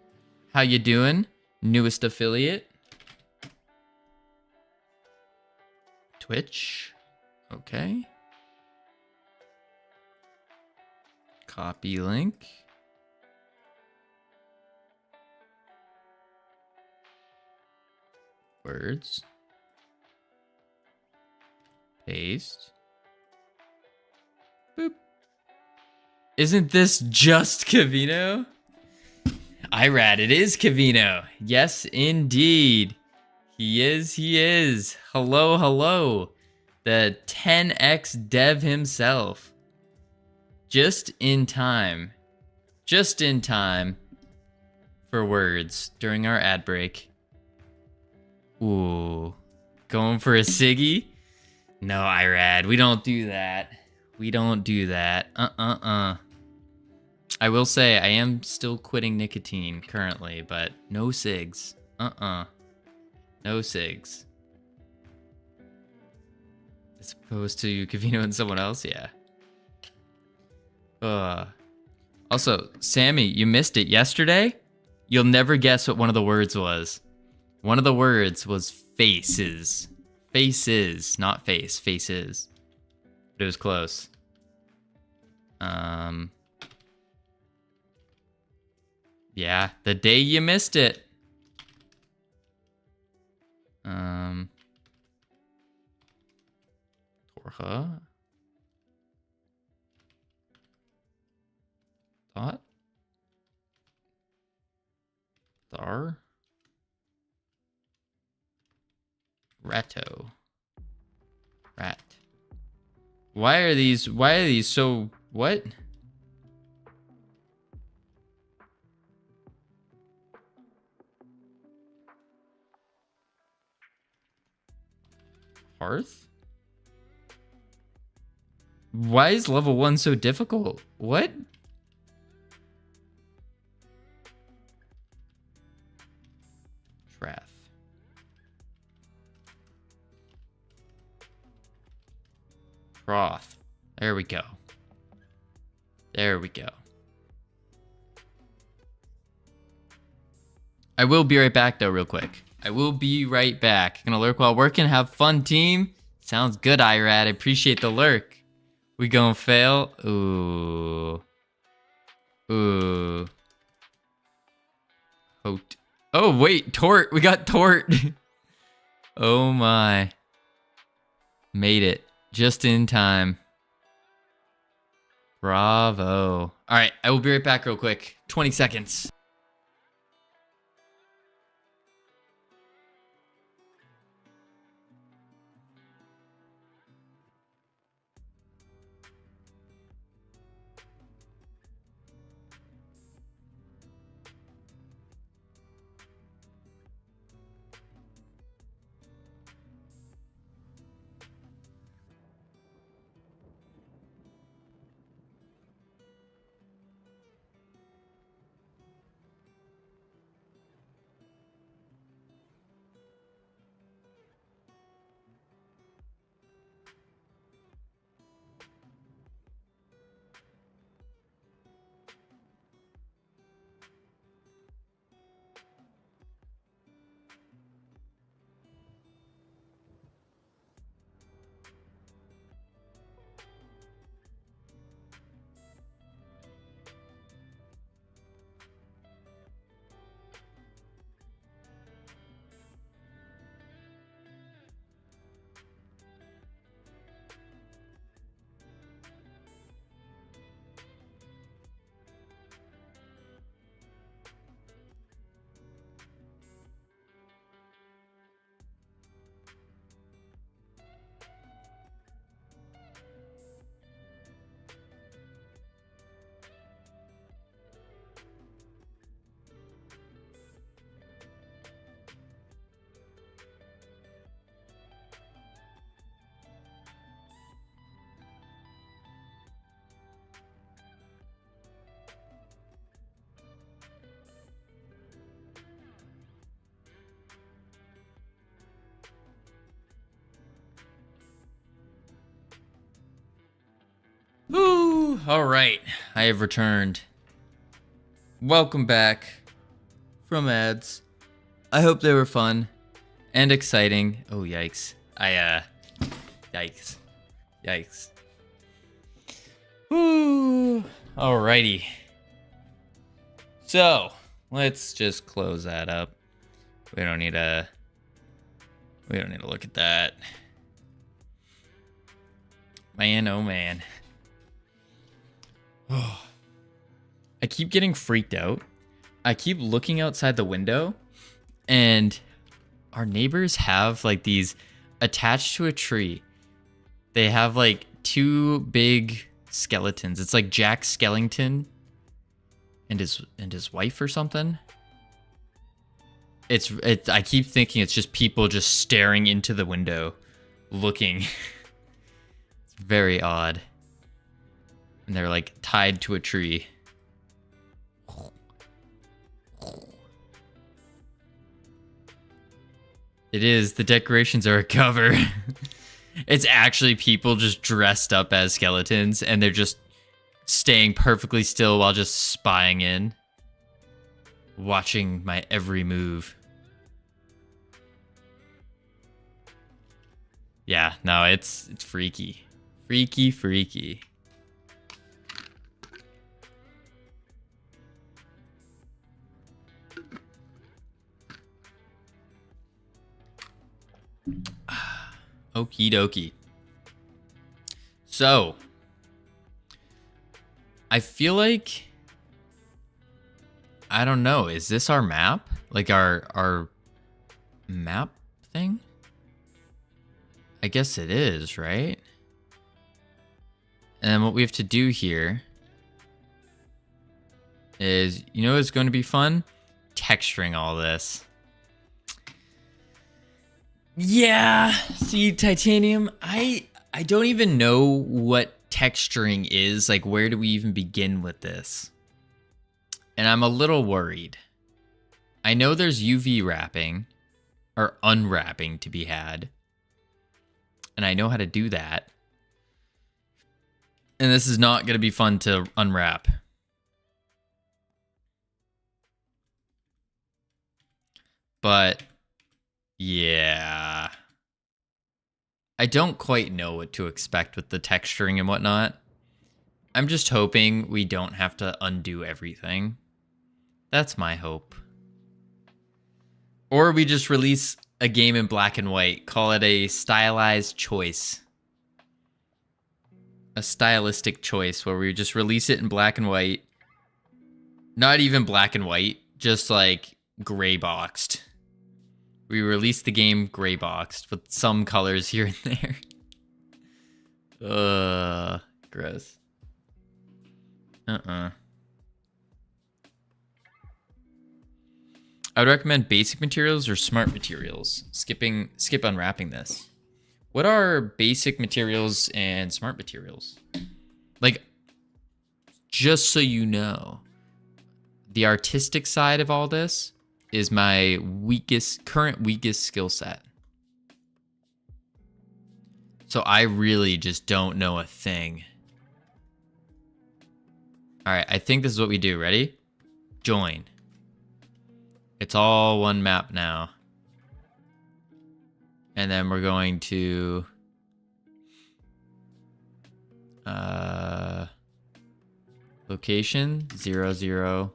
How you doing? Newest affiliate. Twitch. Okay. Copy link. Words. Paste. Boop. Isn't this just Covino? Irad, it is Covino. Yes, indeed. He is. Hello, hello. The 10x dev himself. Just in time. Just in time for words during our ad break. Ooh. Going for a Siggy? No, Irad, we don't do that. We don't do that. I will say I am still quitting nicotine currently, but no cigs. No cigs. As opposed to Covino and someone else, yeah. Also, Sammy, you missed it yesterday. You'll never guess what one of the words was. One of the words was faces. Faces, not face. Faces. But it was close. Yeah, the day you missed it. Torha. Thought. Thar. Ratto. Rat. Why are these so what? Hearth? Why is level 1 so difficult? What? Trath. Troth. There we go. There we go. I will be right back though, real quick. I will be right back. Gonna lurk while working. Have fun, team. Sounds good, Irad. I appreciate the lurk. We gonna fail? Ooh. Ooh. Hote. Oh, wait. Tort. We got Tort. Oh, my. Made it. Just in time. Bravo. All right. I will be right back real quick. 20 seconds. Woo! All right, I have returned. Welcome back from ads. I hope they were fun and exciting. Oh, yikes. Yikes. Woo! Alrighty. So, let's just close that up. We don't need to look at that. Man, oh man. Oh. I keep getting freaked out. I keep looking outside the window, and our neighbors have like these attached to a tree. They have like two big skeletons. It's like Jack Skellington and his wife or something. I keep thinking it's just people just staring into the window, looking. It's very odd. And they're like tied to a tree. It is. The decorations are a cover. It's actually people just dressed up as skeletons, and they're just staying perfectly still while just spying in. Watching my every move. Yeah, no, it's freaky. Freaky. Okie dokie. So, I feel like, I don't know, is this our map? Like our map thing? I guess it is, right? And then what we have to do here is, you know what's going to be fun? Texturing all this. Yeah, see, titanium, I don't even know what texturing is. Like, where do we even begin with this? And I'm a little worried. I know there's UV wrapping or unwrapping to be had. And I know how to do that. And this is not going to be fun to unwrap. But yeah, I don't quite know what to expect with the texturing and whatnot. I'm just hoping we don't have to undo everything. That's my hope. Or we just release a game in black and white. Call it a stylized choice. A stylistic choice where we just release it in black and white. Not even black and white, just like gray boxed. We released the game gray boxed with some colors here and there. Gross. I would recommend basic materials or smart materials. Skip unwrapping this. What are basic materials and smart materials? Like, just so you know, the artistic side of all this is my current weakest skill set. So I really just don't know a thing. All right, I think this is what we do. Ready? Join. It's all one map now. And then we're going to location 0, 0.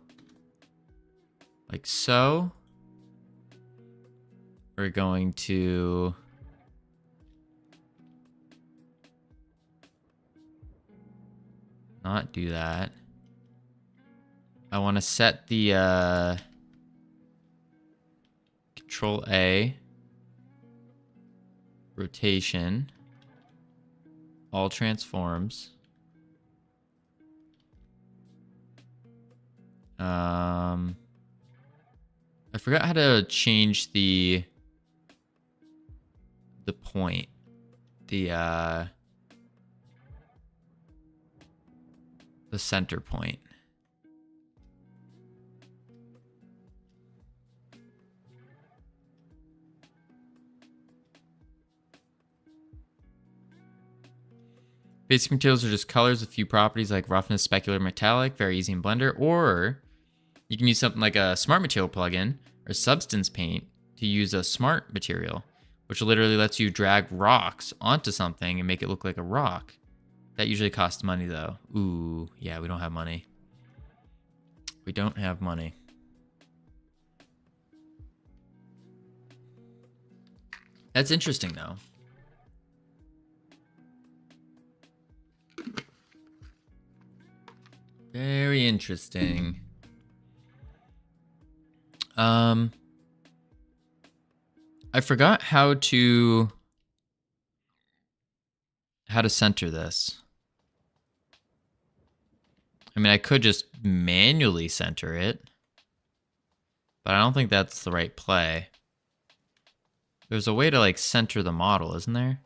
Like so. We're going to not do that. I want to set the Control A, rotation, all transforms. I forgot how to change the point. The center point. Basic materials are just colors with few properties like roughness, specular, metallic, very easy in Blender. Or you can use something like a smart material plugin or substance paint to use a smart material, which literally lets you drag rocks onto something and make it look like a rock. That usually costs money though. Ooh, yeah, we don't have money. We don't have money. That's interesting though. Very interesting. I forgot how to center this. I mean, I could just manually center it, but I don't think that's the right play. There's a way to like center the model, isn't there?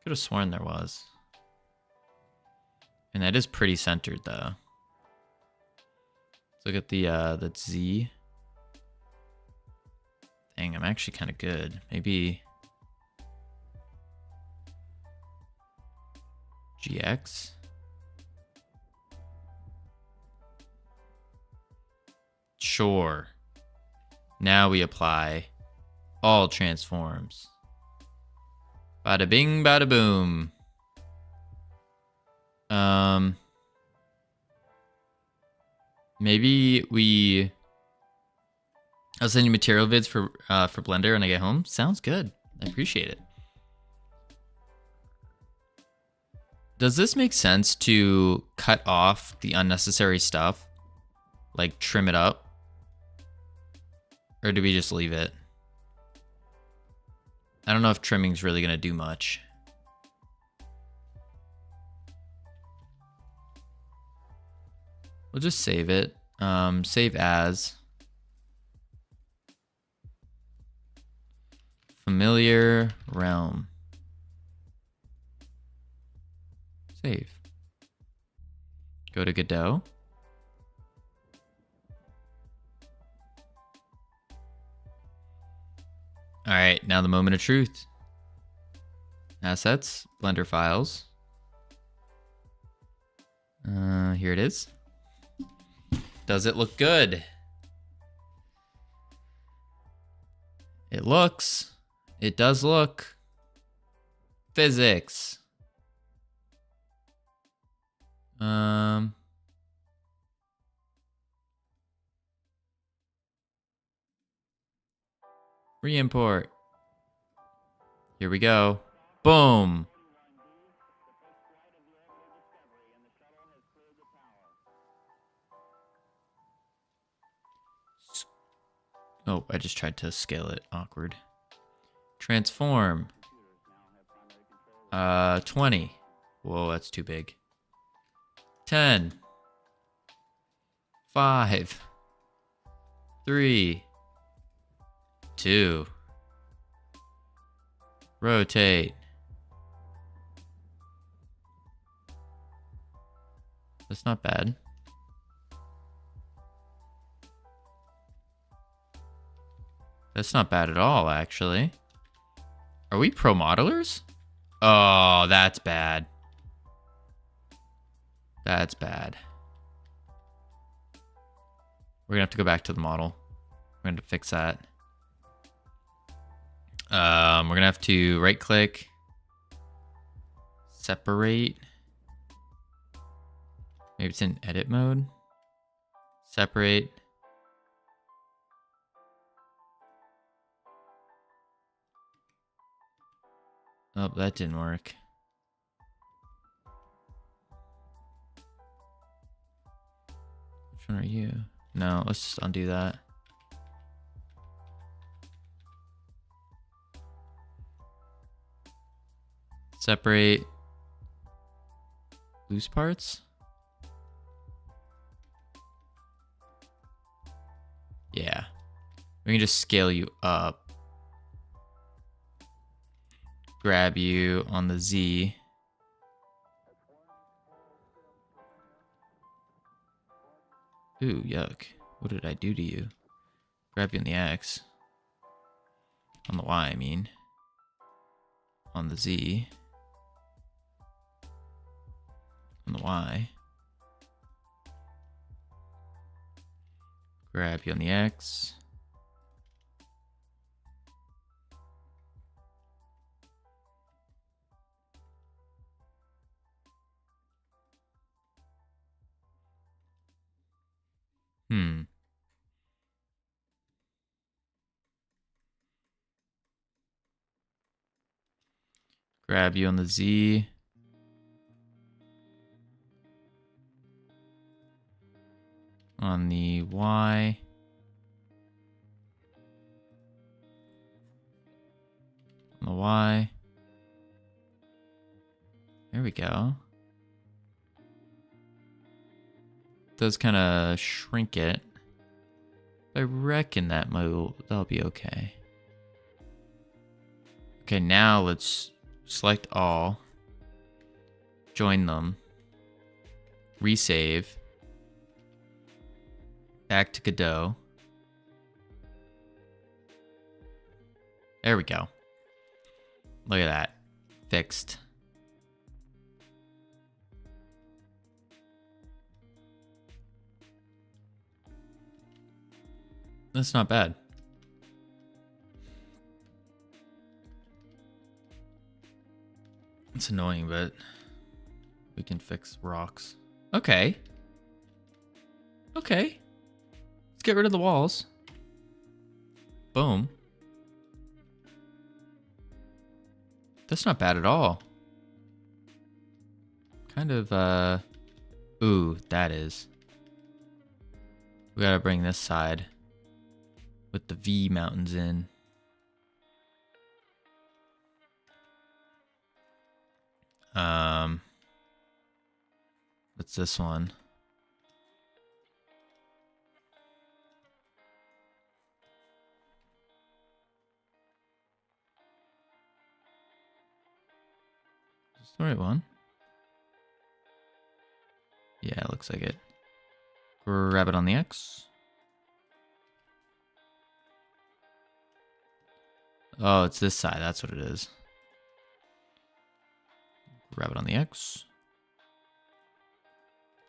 Could have sworn there was. And that is pretty centered though. Let's look at the Z. Dang, I'm actually kind of good. Maybe GX. Sure. Now we apply all transforms. Bada bing, bada boom. Maybe I'll send you material vids for Blender when I get home. Sounds good. I appreciate it. Does this make sense to cut off the unnecessary stuff? Like trim it up? Or do we just leave it? I don't know if trimming's really gonna do much. We'll just save it. Save as. Familiar realm. Save. Go to Godot. All right, now the moment of truth. Assets, Blender files. Here it is. Does it look good? It looks. It does look. Physics. Re-import. Here we go. Boom. Oh, I just tried to scale it. Awkward. Transform. 20. Whoa, that's too big. 10. 5. 3. 2. Rotate. That's not bad. That's not bad at all, actually. Are we pro modelers? Oh, that's bad. That's bad. We're gonna have to go back to the model. We're gonna have to fix that. We're gonna have to right click, separate. Maybe it's in edit mode. Separate. Oh, that didn't work. Which one are you? No, let's just undo that. Separate loose parts. Yeah. We can just scale you up. Grab you on the Z. Ooh, yuck. What did I do to you? Grab you on the X. On the Y, I mean. On the Z. On the Y. Grab you on the X. Grab you on the Z. On the Y. On the Y. There we go. Does kind of shrink it. I reckon that'll be okay. Okay, now let's select all. Join them. Resave. Back to Godot. There we go. Look at that. Fixed. That's not bad. It's annoying, but we can fix rocks. Okay. Okay. Let's get rid of the walls. Boom. That's not bad at all. Kind of, ooh, that is. We gotta bring this side with the V mountains in. What's this one? Is this the right one? Yeah, it looks like it. Grab it on the X. Oh, it's this side. That's what it is. Grab it on the X.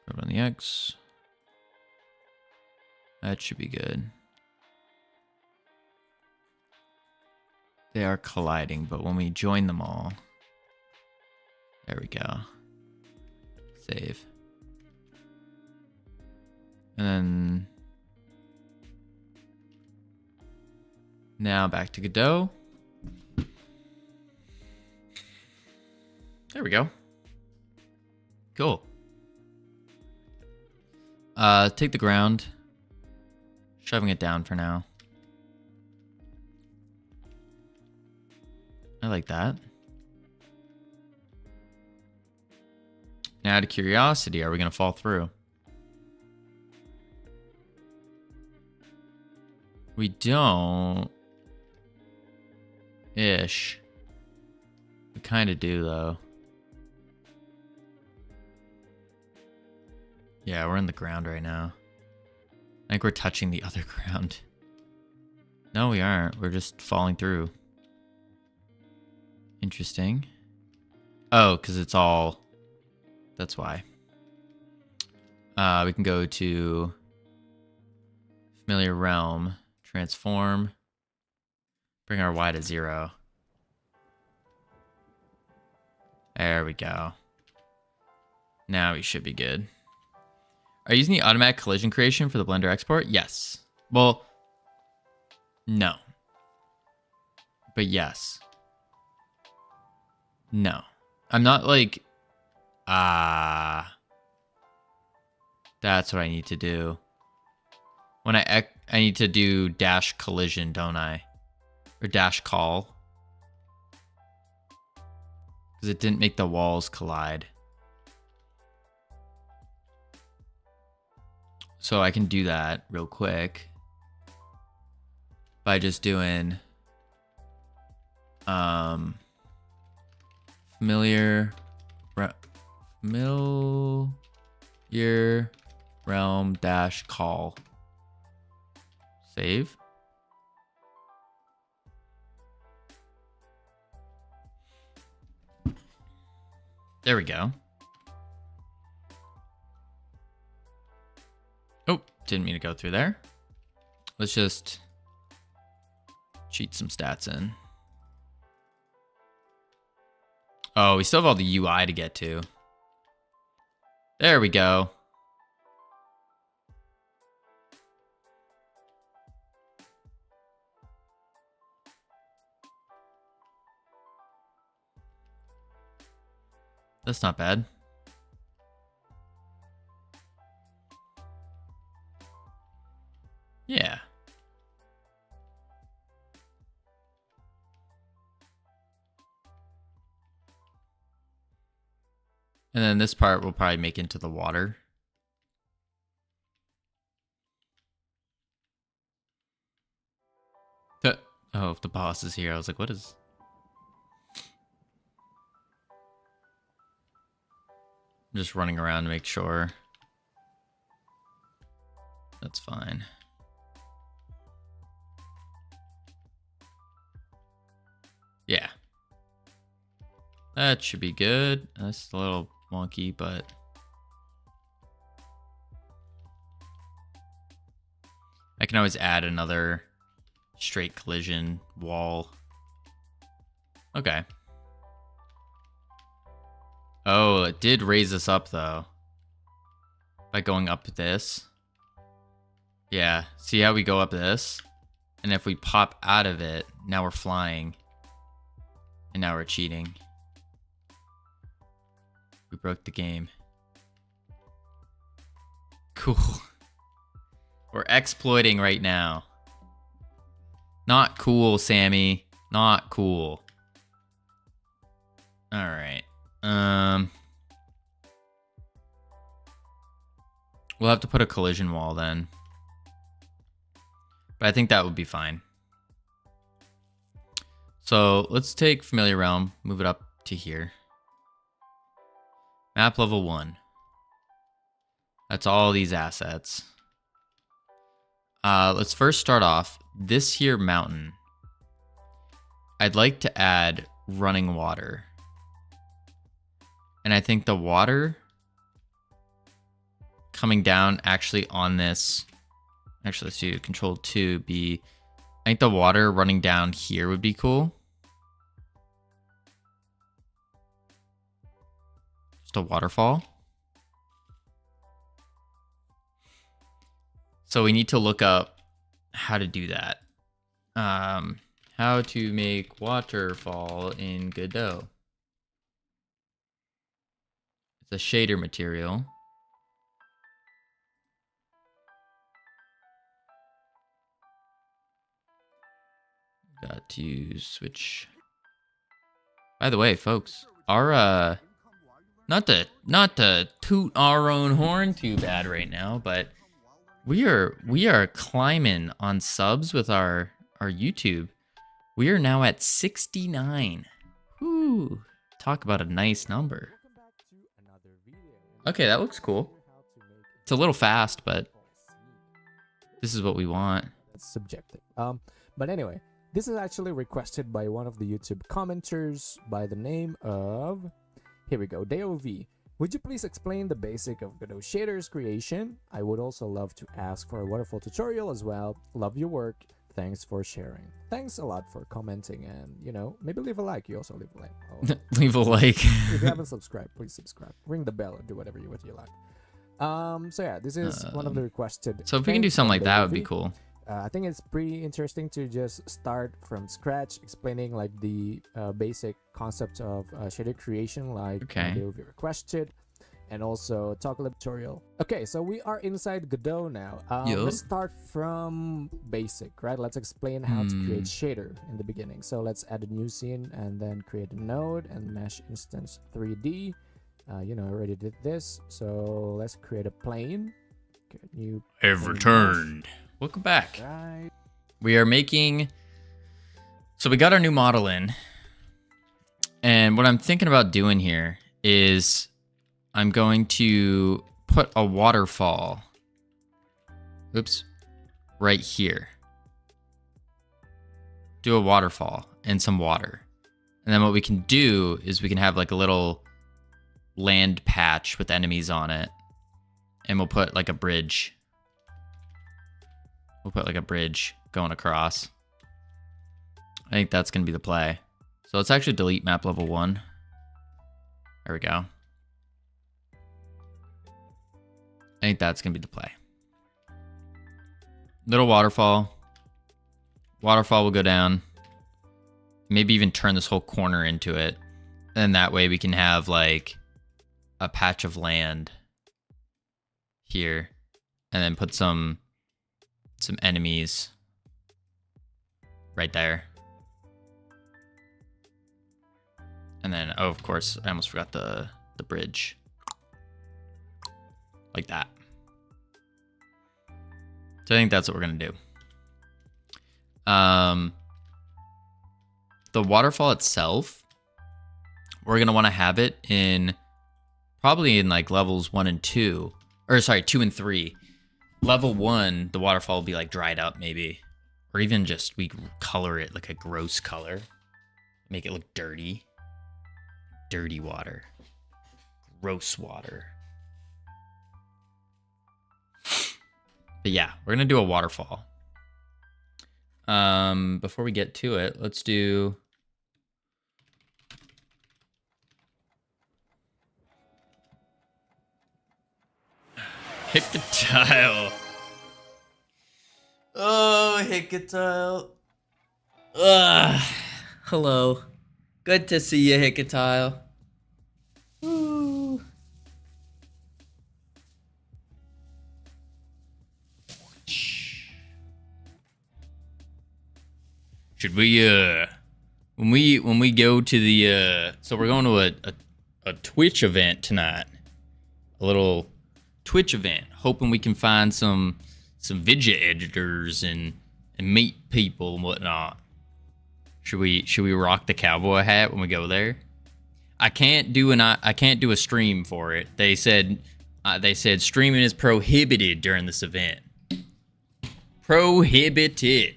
Grab it on the X. That should be good. They are colliding, but when we join them all... There we go. Save. And then... Now back to Godot. There we go. Cool. Take the ground. Shoving it down for now. I like that. Now, out of curiosity, are we going to fall through? We don't. Ish. We kind of do, though. Yeah, we're in the ground right now. I think we're touching the other ground. No, we aren't. We're just falling through. Interesting. Oh, because it's all... That's why. We can go to Familiar Realm, Transform, bring our Y to 0. There we go. Now we should be good. Are you using the automatic collision creation for the Blender export? Yes. Well, no. But yes. No. I'm not like... That's what I need to do. When I need to do dash collision, don't I? Or dash call. Because it didn't make the walls collide. So I can do that real quick. By just doing... Familiar realm dash call. Save. There we go. didn't mean to go through there. Let's just cheat some stats in. Oh, we still have all the UI to get to. There we go. That's not bad. Yeah. And then this part we'll probably make into the water. Oh, if the boss is here, I was like, what is... I'm just running around to make sure. That's fine. Yeah. That should be good. That's a little wonky, but... I can always add another straight collision wall. Okay. Oh, it did raise us up, though. By going up this. Yeah, see how we go up this? And if we pop out of it, now we're flying. And now we're cheating. We broke the game. Cool. We're exploiting right now. Not cool, Sammy. Not cool. Alright. We'll have to put a collision wall then. But I think that would be fine. So let's take Familiar Realm, move it up to here. Map level 1. That's all these assets. Let's first start off this here mountain. I'd like to add running water. And I think the water coming down actually on this. Actually, let's do Control 2 B. I think the water running down here would be cool. Just a waterfall. So we need to look up how to do that. How to make waterfall in Godot. It's a shader material. Got to switch. By the way, folks, our not to toot our own horn too bad right now, but we are climbing on subs with our YouTube. We are now at 69. Whoo! Talk about a nice number. Okay, that looks cool. It's a little fast, but this is what we want. It's subjective. But anyway, this is actually requested by one of the YouTube commenters by the name of, here we go, Dov. Would you please explain the basic of Godot shaders creation? I would also love to ask for a waterfall tutorial as well. Love your work. Thanks for sharing. Thanks a lot for commenting, and you know, maybe leave a like. You also leave a like. Oh. Leave a like. If you haven't subscribed, please subscribe. Ring the bell or do whatever you like. So yeah, this is one of the requested. So if we can do something like that, would be cool. I think it's pretty interesting to just start from scratch, explaining like the basic concepts of shader creation, like they will be requested, and also talk a little tutorial. Okay, so we are inside Godot now. Let's start from basic, right? Let's explain how to create shader in the beginning. So let's add a new scene and then create a node and mesh instance 3D. You know, I already did this. So let's create a plane. New. I've returned. Welcome back. Right. We are making... So we got our new model in. And what I'm thinking about doing here is I'm going to put a waterfall. Oops. Right here. Do a waterfall and some water. And then what we can do is we can have like a little land patch with enemies on it. And we'll put like a bridge We'll put like a bridge going across. I think that's going to be the play. So let's actually delete map level 1. There we go. I think that's going to be the play. Little waterfall. Waterfall will go down. Maybe even turn this whole corner into it. And that way we can have like a patch of land here. And then put some enemies right there. And then, oh, of course, I almost forgot the bridge. Like that. So I think that's what we're going to do. The waterfall itself, we're going to want to have it in, probably in like levels 1 and 2. Or sorry, 2 and 3. Level 1, the waterfall will be like dried up maybe. Or even just we color it like a gross color. Make it look dirty. Dirty water. Gross water. But yeah, we're going to do a waterfall. Before we get to it, let's do... Hit the tile. Oh, hit the tile. Hello. Good to see you, Hickatile. Ooh. Should we when we go to the so we're going to a Twitch event tonight. A little Twitch event, hoping we can find some video editors and meet people and whatnot. Should we rock the cowboy hat when we go there? I can't do a stream for it. They said streaming is prohibited during this event. Prohibited.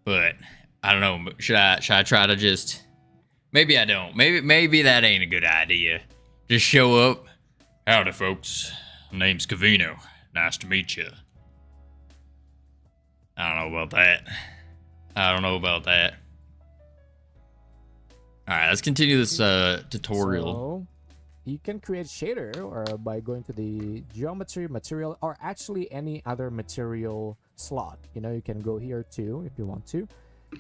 But I don't know. Should I try to just? Maybe I don't. Maybe that ain't a good idea. Just show up. Howdy, folks. My name's Covino. Nice to meet you. I don't know about that. Alright, let's continue this tutorial. So, you can create shader or by going to the geometry material or actually any other material slot. You know, you can go here too if you want to.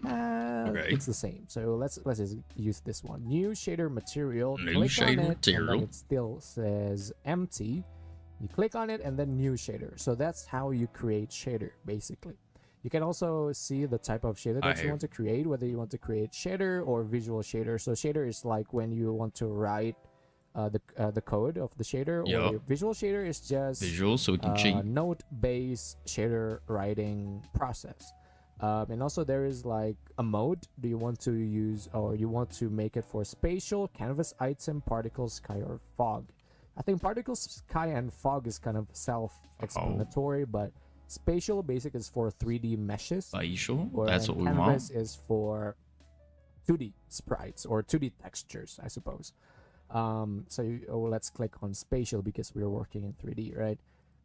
Okay. It's the same. So let's just use this one. New shader material. New shader material. And then it still says empty. You click on it and then new shader. So that's how you create shader basically. You can also see the type of shader that you want to create, whether you want to create shader or visual shader. So shader is like when you want to write the code of the shader, or visual shader is just visual, so we can cheat. Node-based shader writing process. And also there is like a mode. Do you want to use, or you want to make it for spatial, canvas, item, particles, sky, or fog? I think particles, sky, and fog is kind of self-explanatory, but spatial basic is for 3D meshes. Spatial? That's what we want. Canvas is for 2D sprites or 2D textures, I suppose. Let's click on spatial because we're working in 3D, right?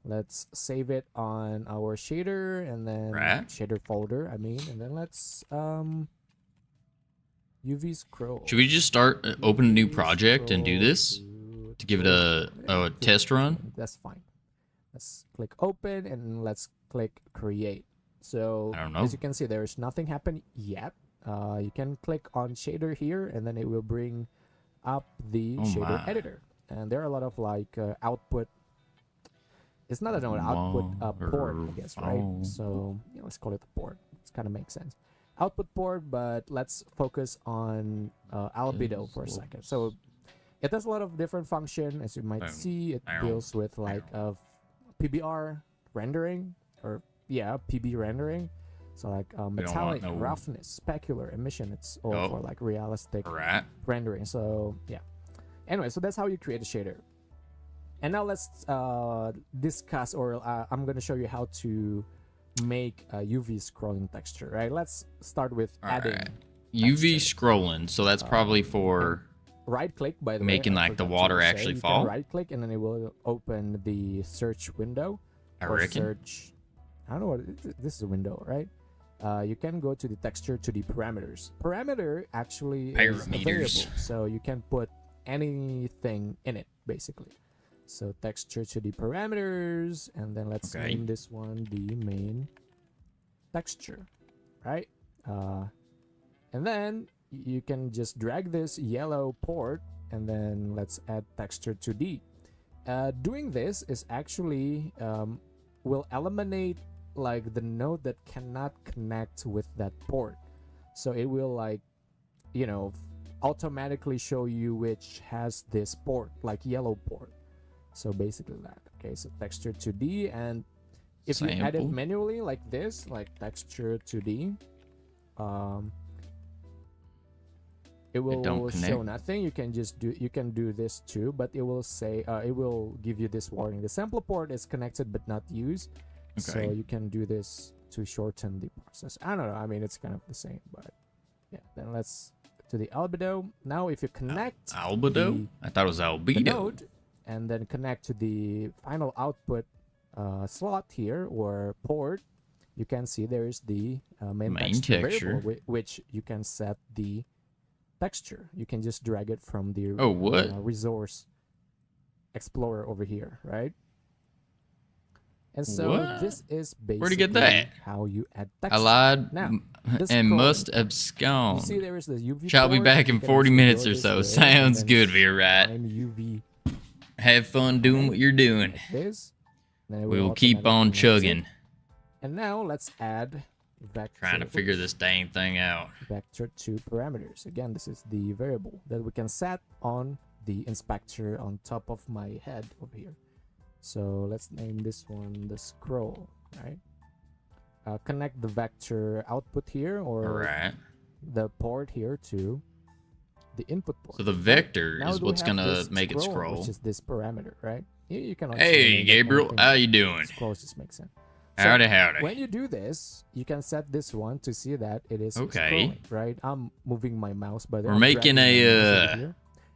Let's save it on our shader and then shader folder, and then let's UV scroll. Should we just open a new project and do this to give it a test run? That's fine. Let's click open and let's click create. So I don't know. As you can see, there is nothing happened yet. You can click on shader here and then it will bring up the shader editor. And there are a lot of like output. It's not an output port, I guess, right? So yeah, let's call it a port. It kind of makes sense. Output port, but let's focus on albedo for a second. So it has a lot of different function, as you might see. It deals with like PBR rendering, or PB rendering. So like metallic, roughness, specular, emission. It's all for like realistic rendering. So yeah. Anyway, so that's how you create a shader. And now let's discuss, or I'm going to show you how to make a UV scrolling texture, right? Let's start with adding UV scrolling. So that's probably for right click, by the making way, like the water actually fall. Right click and then it will open the search window. I reckon. Search I don't know what this is a window, right? You can go to the texture to the parameters. Parameter actually is a variable, so you can put anything in it basically. So texture to the parameters, and then let's name this one the main texture, right? And then you can just drag this yellow port, and then let's add texture 2D. Doing this is actually will eliminate like the node that cannot connect with that port, so it will like, you know, automatically show you which has this port, like yellow port. So basically that. Okay, so texture 2D, and if you add it manually like this, like texture 2D, it will show nothing. You can just do this too, but it will say it will give you this warning: the sample port is connected but not used. So you can do this to shorten the process. I don't know, I mean, it's kind of the same, but yeah. Then let's to the albedo. Now if you connect albedo, I thought it was albedo, node, and then connect to the final output slot here or port, you can see there is the main texture variable, which you can set the texture. You can just drag it from the resource explorer over here, right? And so this is basically how you add texture. I lied now, and must abscond. You see there is the UV Shall be back in 40 minutes or so. Sounds good, Virat. Have fun doing what you're doing. We will keep on chugging. And now let's add vector. Trying to figure this dang thing out. Vector 2 parameters. Again, this is the variable that we can set on the inspector on top of my head over here. So let's name this one the scroll, right? Connect the vector output here or the port here to the input port. So the vector is what's gonna make it scroll, which is this parameter, right? You can. Hey, Gabriel, how you doing? Scrolls just makes sense. So howdy. When you do this, you can set this one to see that it is scrolling, right? I'm moving my mouse, but we're making a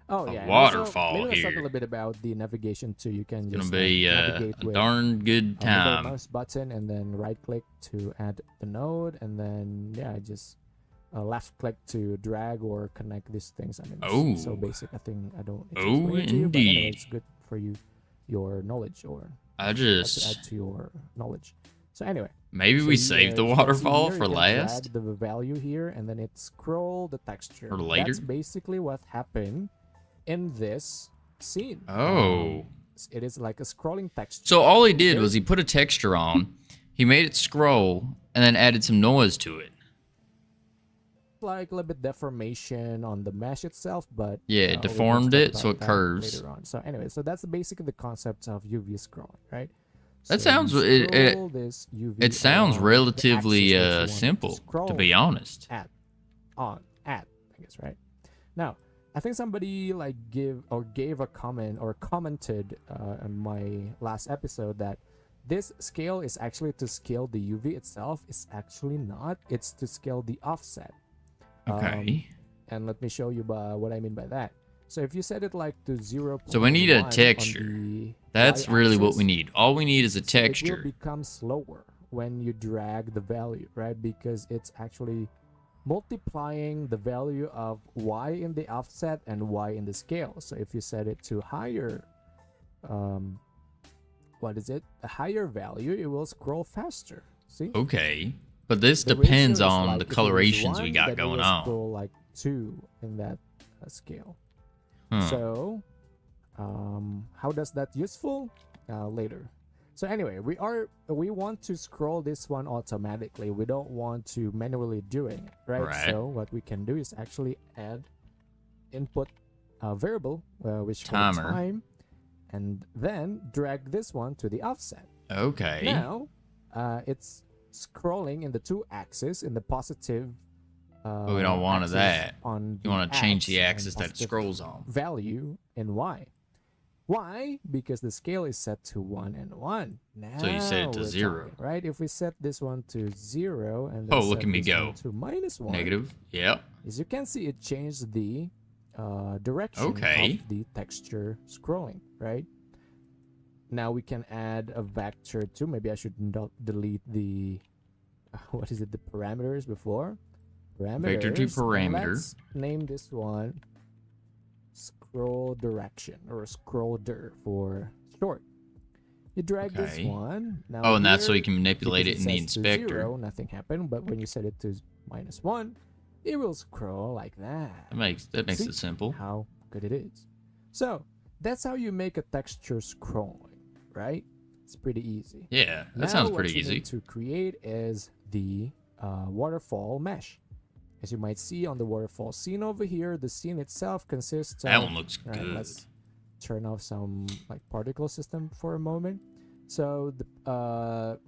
waterfall here. Let's talk a little bit about the navigation too. You can just navigate with darn good time. The mouse button and then right click to add the node, and then just left click to drag or connect these things. I mean, it's so basic. I think I don't. Indeed. It's good for you, your knowledge, or I just to add to your knowledge. So anyway, maybe we save the waterfall for last. Drag the value here, and then it scroll the texture. Or later. That's basically what happened in this scene. It is like a scrolling texture. So all he did was he put a texture on, he made it scroll, and then added some noise to it. Like a little bit deformation on the mesh itself, but it deformed it so it curves. Later on. So anyway, so that's basically the concept of UV scrolling, right? That sounds it sounds relatively simple, to be honest. Add, I guess, right? Now, I think somebody like gave a comment or commented on my last episode that this scale is actually to scale the UV itself. It's actually not. It's to scale the offset. Okay. And let me show you what I mean by that. So if you set it like to 0. So we need a texture. That's really what we need. All we need is a texture. It will become slower when you drag the value, right? Because it's actually multiplying the value of y in the offset and y in the scale. So if you set it to higher, a higher value, it will scroll faster. See? Okay. But this depends on the colorations we got going on. Scroll like 2 in that scale. So, how does that useful? Later. So anyway, we want to scroll this one automatically. We don't want to manually doing it, right? So what we can do is actually add input variable, which timer, time, and then drag this one to the offset. Okay. Now, it's scrolling in the 2 axes in the positive. But we don't want that. You want to change the axis that it scrolls on. Value in y. Why? Because the scale is set to 1 and 1. Now so you set it to 0. Talking, right? If we set this one to 0 and then look at me go. To -1. Negative. Yep. As you can see, it changed the direction of the texture scrolling, right? now we can add a vector too. Maybe I should not delete the what is it, the parameters before. Vector to parameter. Let's name this one scroll direction, or scroller for short. You drag this one. Now oh, and that's so you can manipulate it in the inspector. 0, nothing happened, but when you set it to -1, it will scroll like that. That makes it simple. How good it is. So that's how you make a texture scrolling, right? It's pretty easy. Yeah, that sounds pretty easy. What you need to create is the waterfall mesh. As you might see on the waterfall scene over here, the scene itself consists of... That one looks good. Let's turn off some like particle system for a moment. So the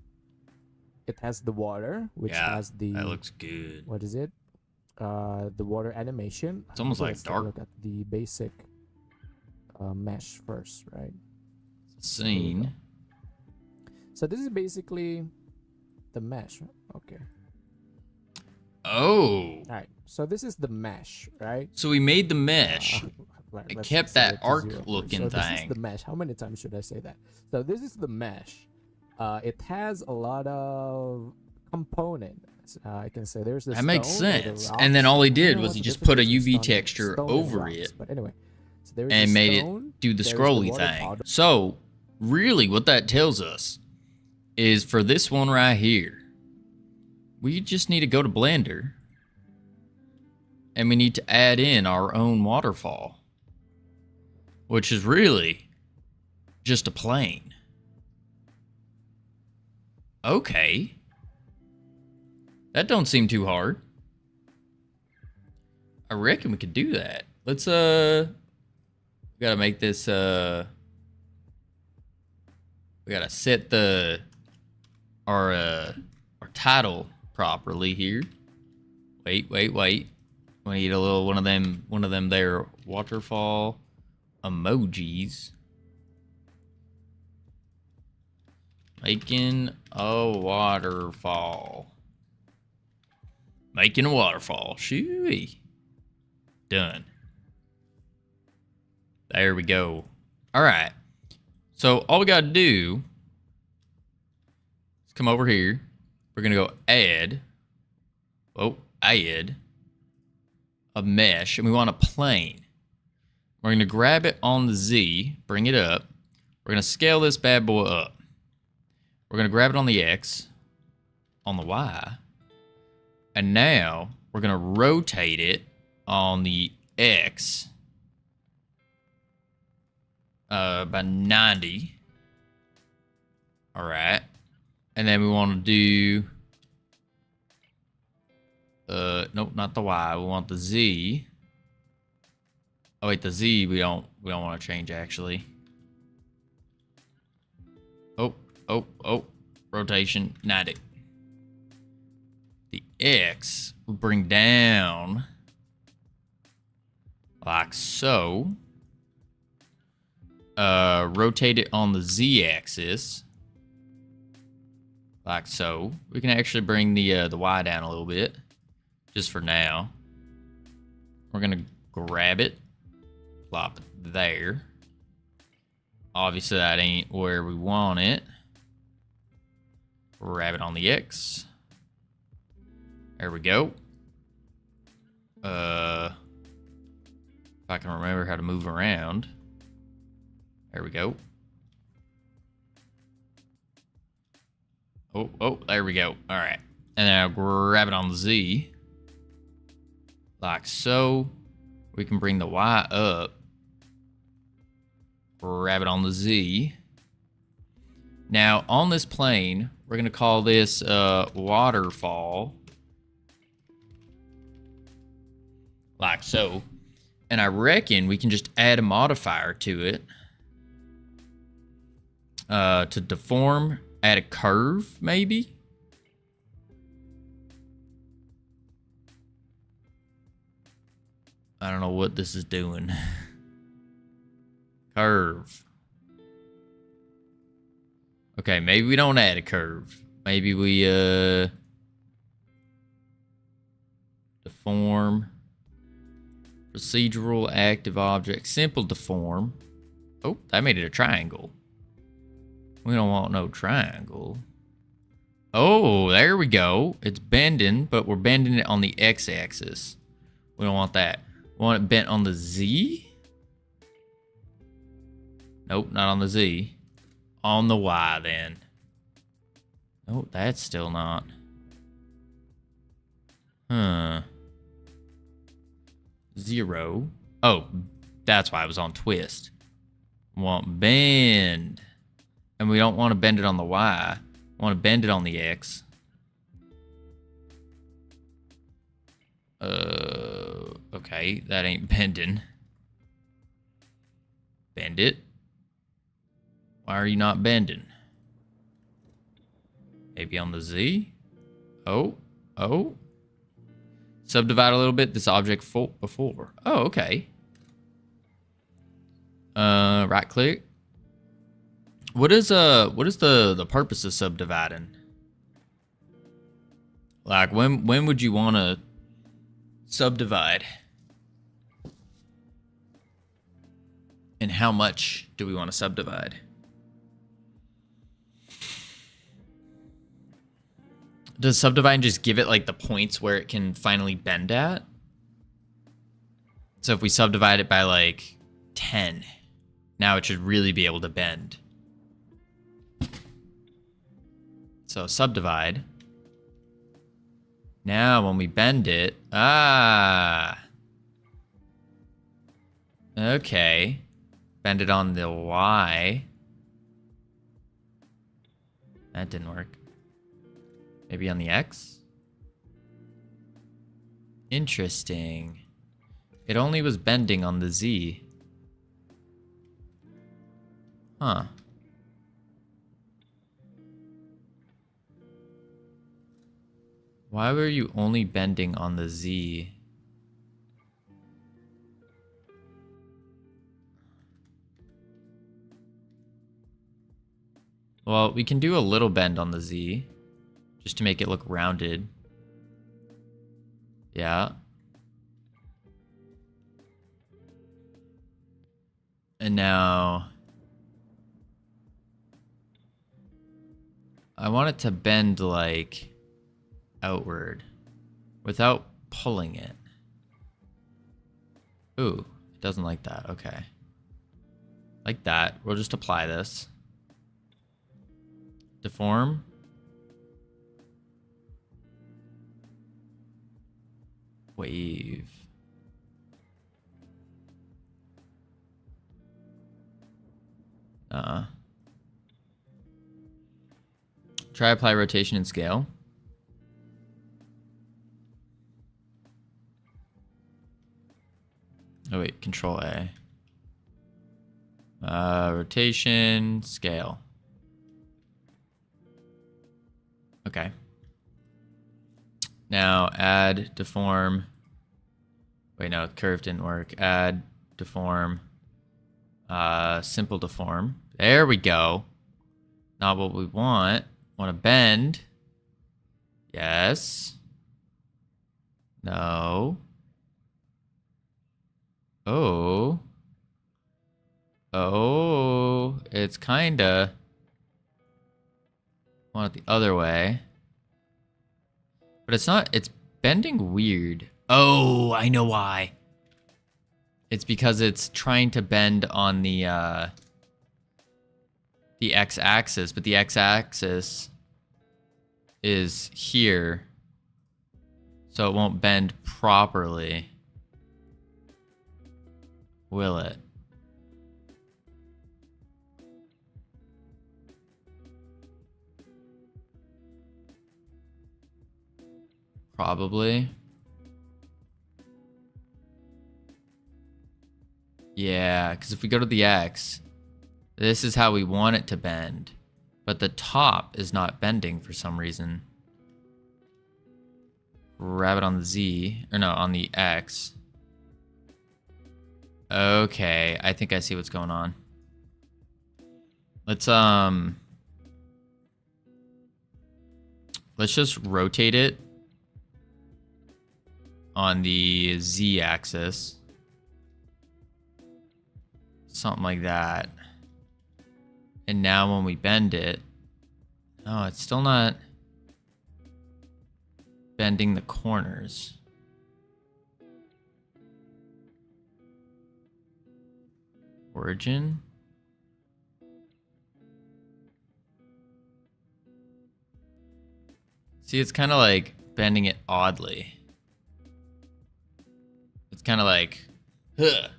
it has the water, which has the... that looks good. What is it? The water animation. It's almost like dark. Look at the basic mesh first, right? Scene. So this is basically the mesh. Okay. Oh. All right. So this is the mesh, right? So we made the mesh. It kept that arc looking thing. This is the mesh. How many times should I say that? So this is the mesh. It has a lot of components. I can say there's the that makes sense. And then all he did was he just put a UV texture over it. But anyway, so and made it do the scrolly thing. So really what that tells us is for this one right here, we just need to go to Blender and we need to add in our own waterfall, which is really just a plane. Okay. That don't seem too hard. I reckon we could do that. Let's, we gotta make this, we gotta set our title properly here. Wait. We need a little one of them there waterfall emojis. Making a waterfall. Making a waterfall. Shooey. Done. There we go. All right. So all we got to do is come over here. We're going to go add. Oh, add a mesh. And we want a plane. We're going to grab it on the Z. Bring it up. We're going to scale this bad boy up. We're going to grab it on the X. On the Y. And now we're going to rotate it on the X by 90. All right. And then we want to do nope, not the Y. We want the Z. Oh wait, the Z we don't want to change actually. Oh, rotation 90. The X we bring down like so. Rotate it on the Z axis like so. We can actually bring the Y down a little bit just for now. We're gonna grab it, plop it there. Obviously that ain't where we want it. Grab it on the X. There we go. If I can remember how to move around. There we go. Oh, there we go. All right. And now grab it on the Z. Like so. We can bring the Y up. Grab it on the Z. Now, on this plane, we're going to call this waterfall. Like so. And I reckon we can just add a modifier to it. To deform, add a curve, maybe? I don't know what this is doing. Curve. Okay, maybe we don't add a curve. Maybe we, deform. Procedural active object. Simple deform. Oh, that made it a triangle. We don't want no triangle. Oh, there we go. It's bending, but we're bending it on the x-axis. We don't want that. We want it bent on the z? Nope, not on the z. On the y, then. Oh, that's still not. Huh. 0. Oh, that's why I was on twist. We want bend. And we don't want to bend it on the y. We want to bend it on the x. Okay, that ain't bending. Bend it. Why are you not bending? Maybe on the z? Oh. Subdivide a little bit this object before. Oh, okay. Right click. What is the purpose of subdividing? Like when would you want to subdivide? And how much do we want to subdivide? Does subdividing just give it like the points where it can finally bend at? So if we subdivide it by like 10, now it should really be able to bend. So subdivide. Now when we bend it, okay. Bend it on the Y. That didn't work. Maybe on the X? Interesting. It only was bending on the Z. Huh. Why were you only bending on the Z? Well, we can do a little bend on the Z, just to make it look rounded. Yeah. And now I want it to bend like outward without pulling it. Ooh, it doesn't like that. Okay. Like that. We'll just apply this. Deform. Wave. Try apply rotation and scale. Oh wait, Control A. Rotation, scale. Okay. Now add deform. Wait, no, curve didn't work. Add deform. Simple deform. There we go. Not what we want. Want to bend. Yes. No. Oh. Oh. It's kinda. Want it the other way. But it's not. It's bending weird. Oh, I know why. It's because it's trying to bend on the x-axis, but the x-axis is here, so it won't bend properly. Will it? Probably. Yeah, because if we go to the X, this is how we want it to bend. But the top is not bending for some reason. Grab it on the Z, or no, on the X. Okay, I think I see what's going on. Let's just rotate it on the Z axis. Something like that. And now when we bend it, oh, it's still not bending the corners. Origin. See, it's kind of like bending it oddly. It's kind of like, huh.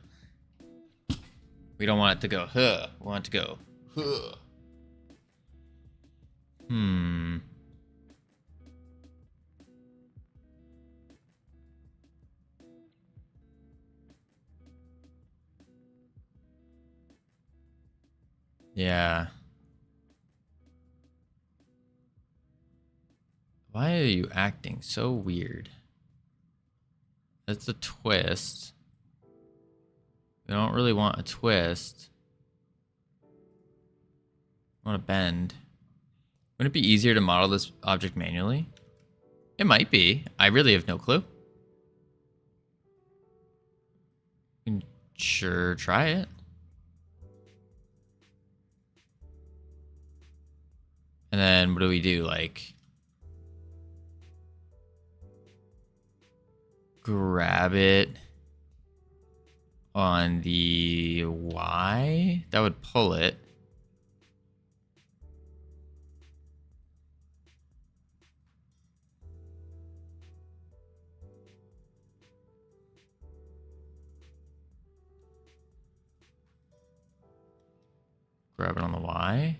We don't want it to go, huh. We want it to go, huh. Yeah. Why are you acting so weird? That's a twist. We don't really want a twist. I want to bend. Wouldn't it be easier to model this object manually? It might be. I really have no clue. You can sure try it. And then what do we do? Like, grab it on the Y? That would pull it. Grab it on the Y.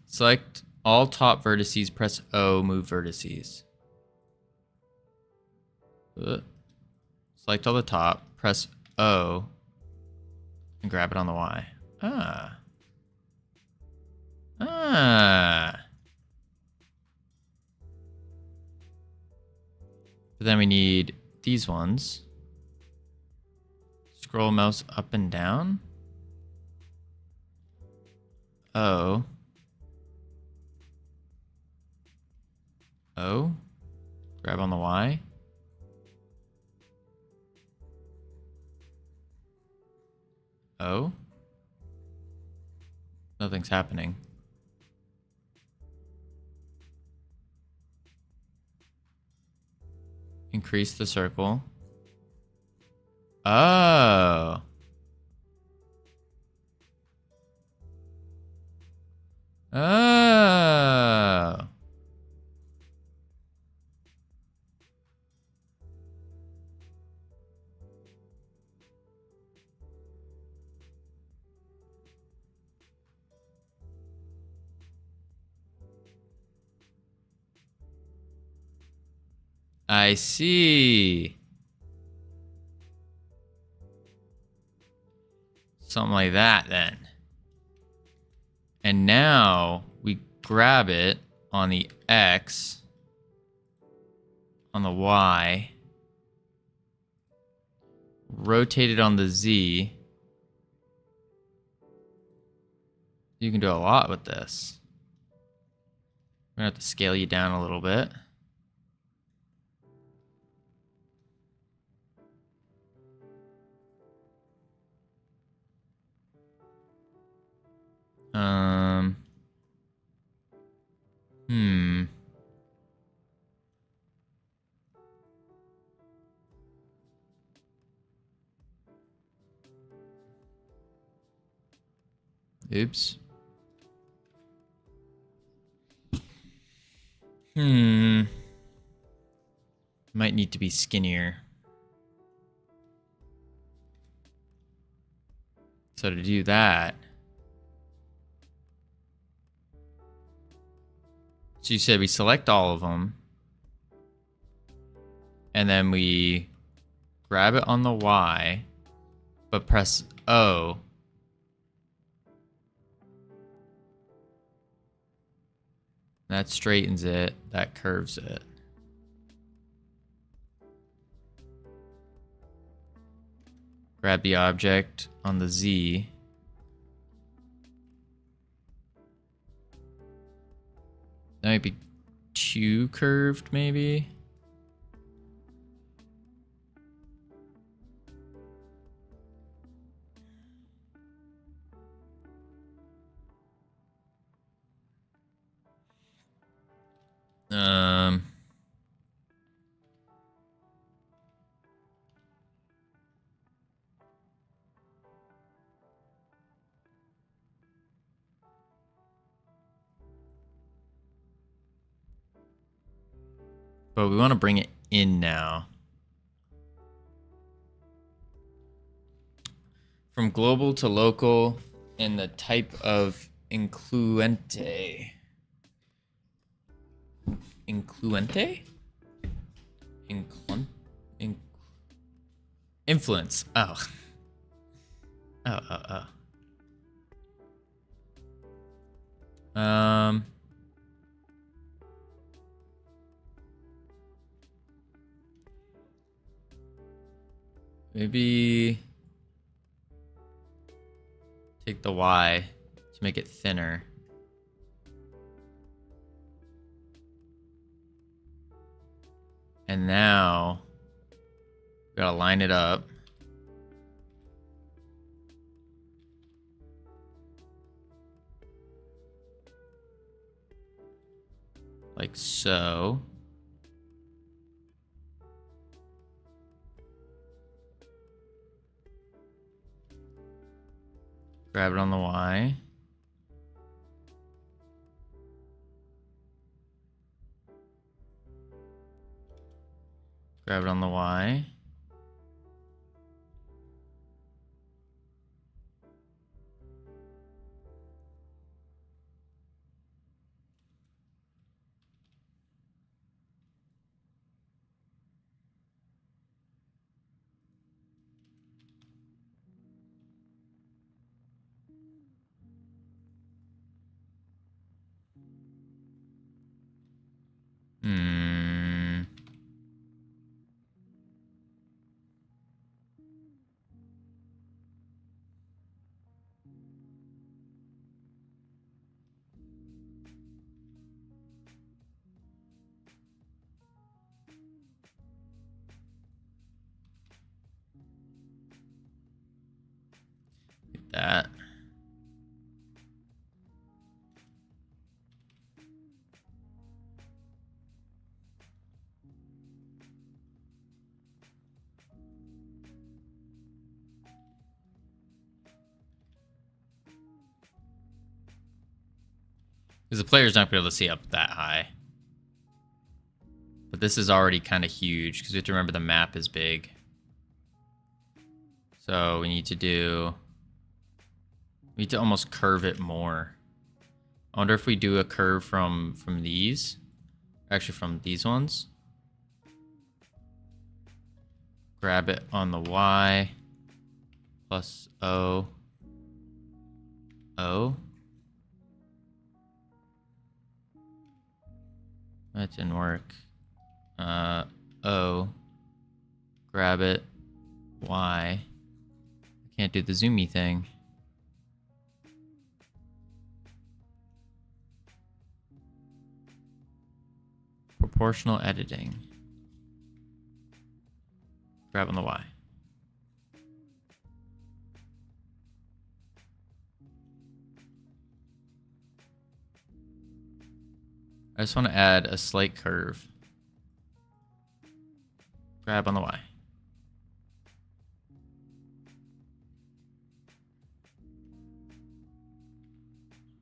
Select all top vertices, press O, move vertices. Select all the top, press O, and grab it on the Y. Ah. But then we need these ones. Scroll mouse up and down. O. O. Grab on the Y. O. Nothing's happening. Increase the circle. Oh. Oh. I see. Something like that then. And now we grab it on the X, on the Y, rotate it on the Z. You can do a lot with this. We're gonna have to scale you down a little bit. Oops. Might need to be skinnier. So to do that, so you said we select all of them, and then we grab it on the Y, but press O. That straightens it, that curves it. Grab the object on the Z. That might be too curved, maybe. But we want to bring it in now. From global to local in the type of incluente. Incluente? Influence. Oh. Maybe take the Y to make it thinner. And now we gotta line it up. Like so. Grab it on the Y. Grab it on the Y. Like that. Because the player's not going to be able to see up that high. But this is already kind of huge because we have to remember the map is big. So we need to almost curve it more. I wonder if we do a curve from these. Actually from these ones. Grab it on the Y. Plus O. O. That didn't work. O. Grab it. Y. I can't do the zoomy thing. Proportional editing. Grab on the Y. I just want to add a slight curve. Grab on the Y.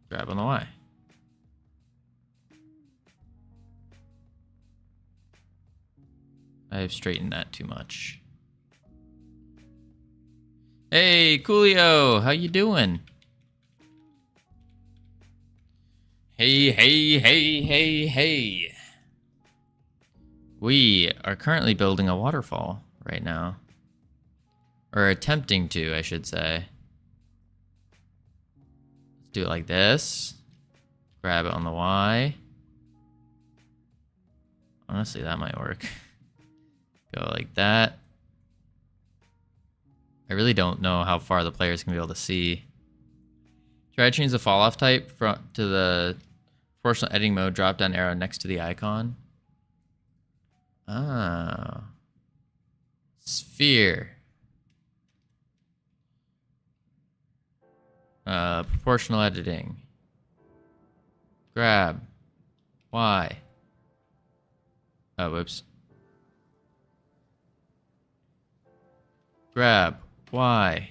Grab on the Y. I have straightened that too much. Hey, Coolio, how you doing? Hey. We are currently building a waterfall right now. Or attempting to, I should say. Let's do it like this. Grab it on the Y. Honestly, that might work. Go like that. I really don't know how far the player's gonna be able to see. Try to change the fall off type to the proportional editing mode drop down arrow next to the icon. Ah. Sphere. Proportional editing. Grab. Y. Oh, whoops. Grab. Y.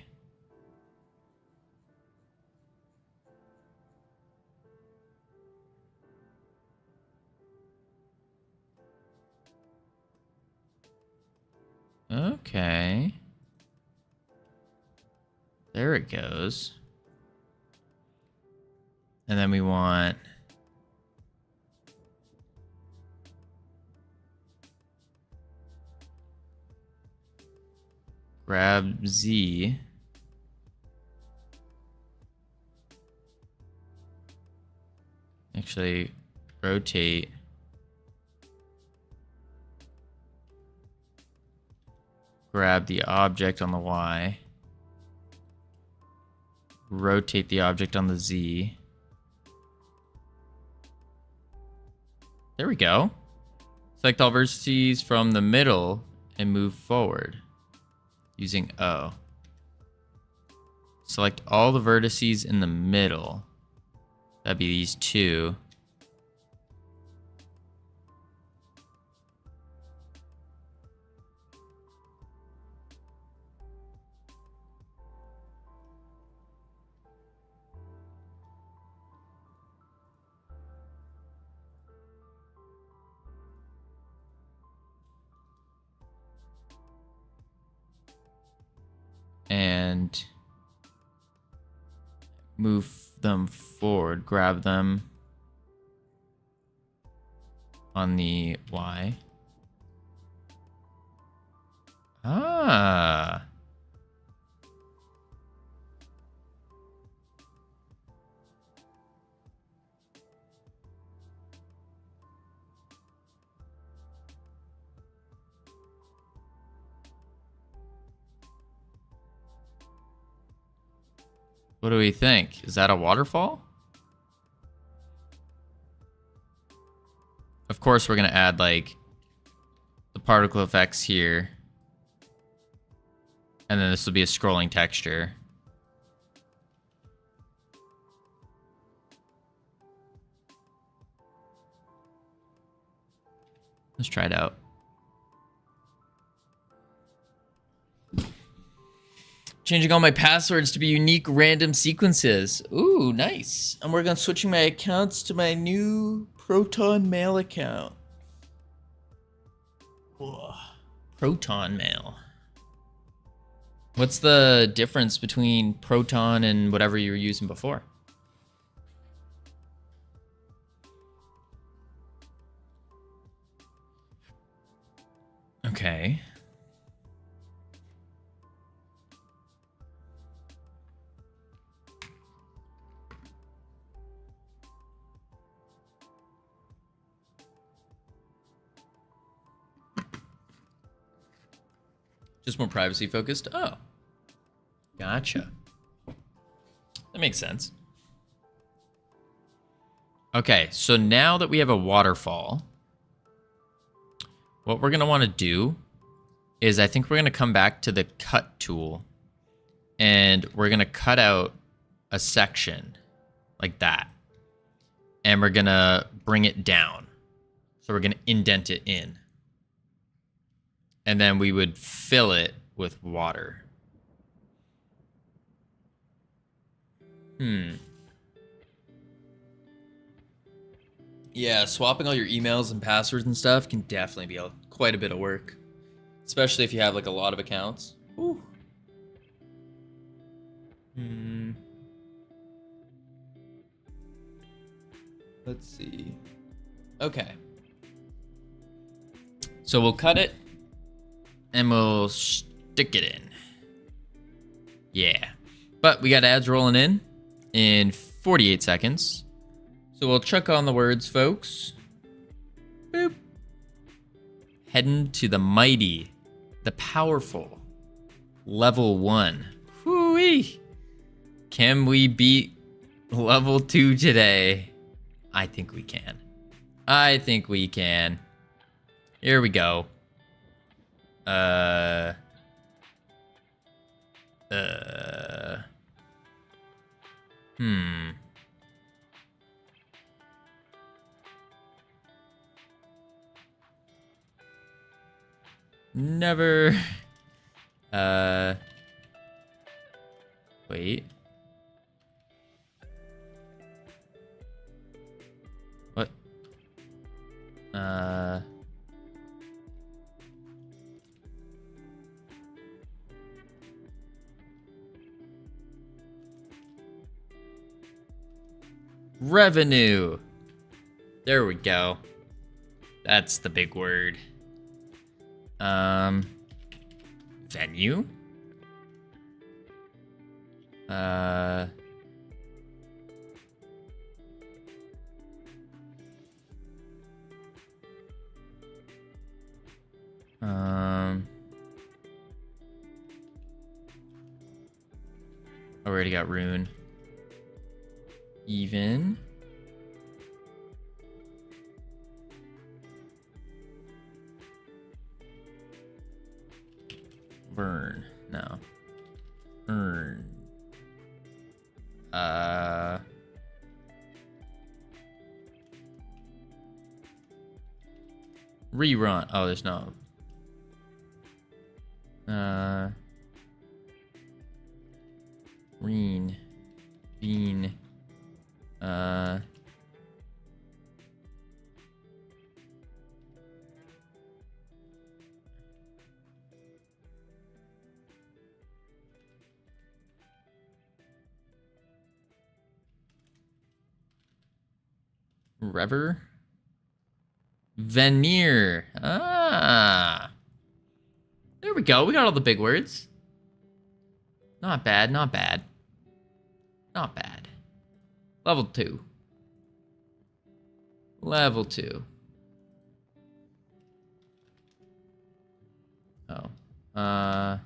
Okay. There it goes. And then we want... grab Z. Actually, rotate. Grab the object on the Y. Rotate the object on the Z. There we go. Select all vertices from the middle and move forward using O. Select all the vertices in the middle. That'd be these two. And move them forward, grab them on the Y. Ah. What do we think? Is that a waterfall? Of course, we're going to add like the particle effects here. And then this will be a scrolling texture. Let's try it out. Changing all my passwords to be unique random sequences. Ooh, nice. I'm working on switching my accounts to my new Proton Mail account. Whoa. Proton Mail. What's the difference between Proton and whatever you were using before? Okay. Just more privacy focused? Oh. Gotcha. That makes sense. Okay, so now that we have a waterfall, what we're going to want to do is I think we're going to come back to the cut tool and we're going to cut out a section like that. And we're going to bring it down. So we're going to indent it in. And then we would fill it with water. Yeah, swapping all your emails and passwords and stuff can definitely be quite a bit of work. Especially if you have like a lot of accounts. Ooh. Let's see. Okay. So we'll cut it. And we'll stick it in. Yeah. But we got ads rolling in 48 seconds. So we'll chuck on the words, folks. Boop. Heading to the mighty, the powerful, level 1. Whoo-wee. Can we beat level 2 today? I think we can. I think we can. Here we go. Never. Wait. What? Revenue. There we go. That's the big word. Venue. Already got rune. Even. Burn. No. Earn. Rerun. Oh, there's no. Reen. Bean. Rever. Veneer. Ah. There we go. We got all the big words. Not bad, not bad. Not bad. Level 2. Level 2. Oh. I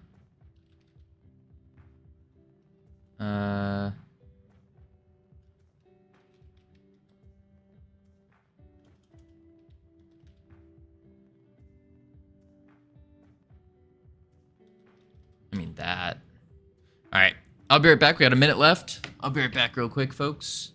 mean that. All right. I'll be right back. We got a minute left. I'll be right back real quick, folks.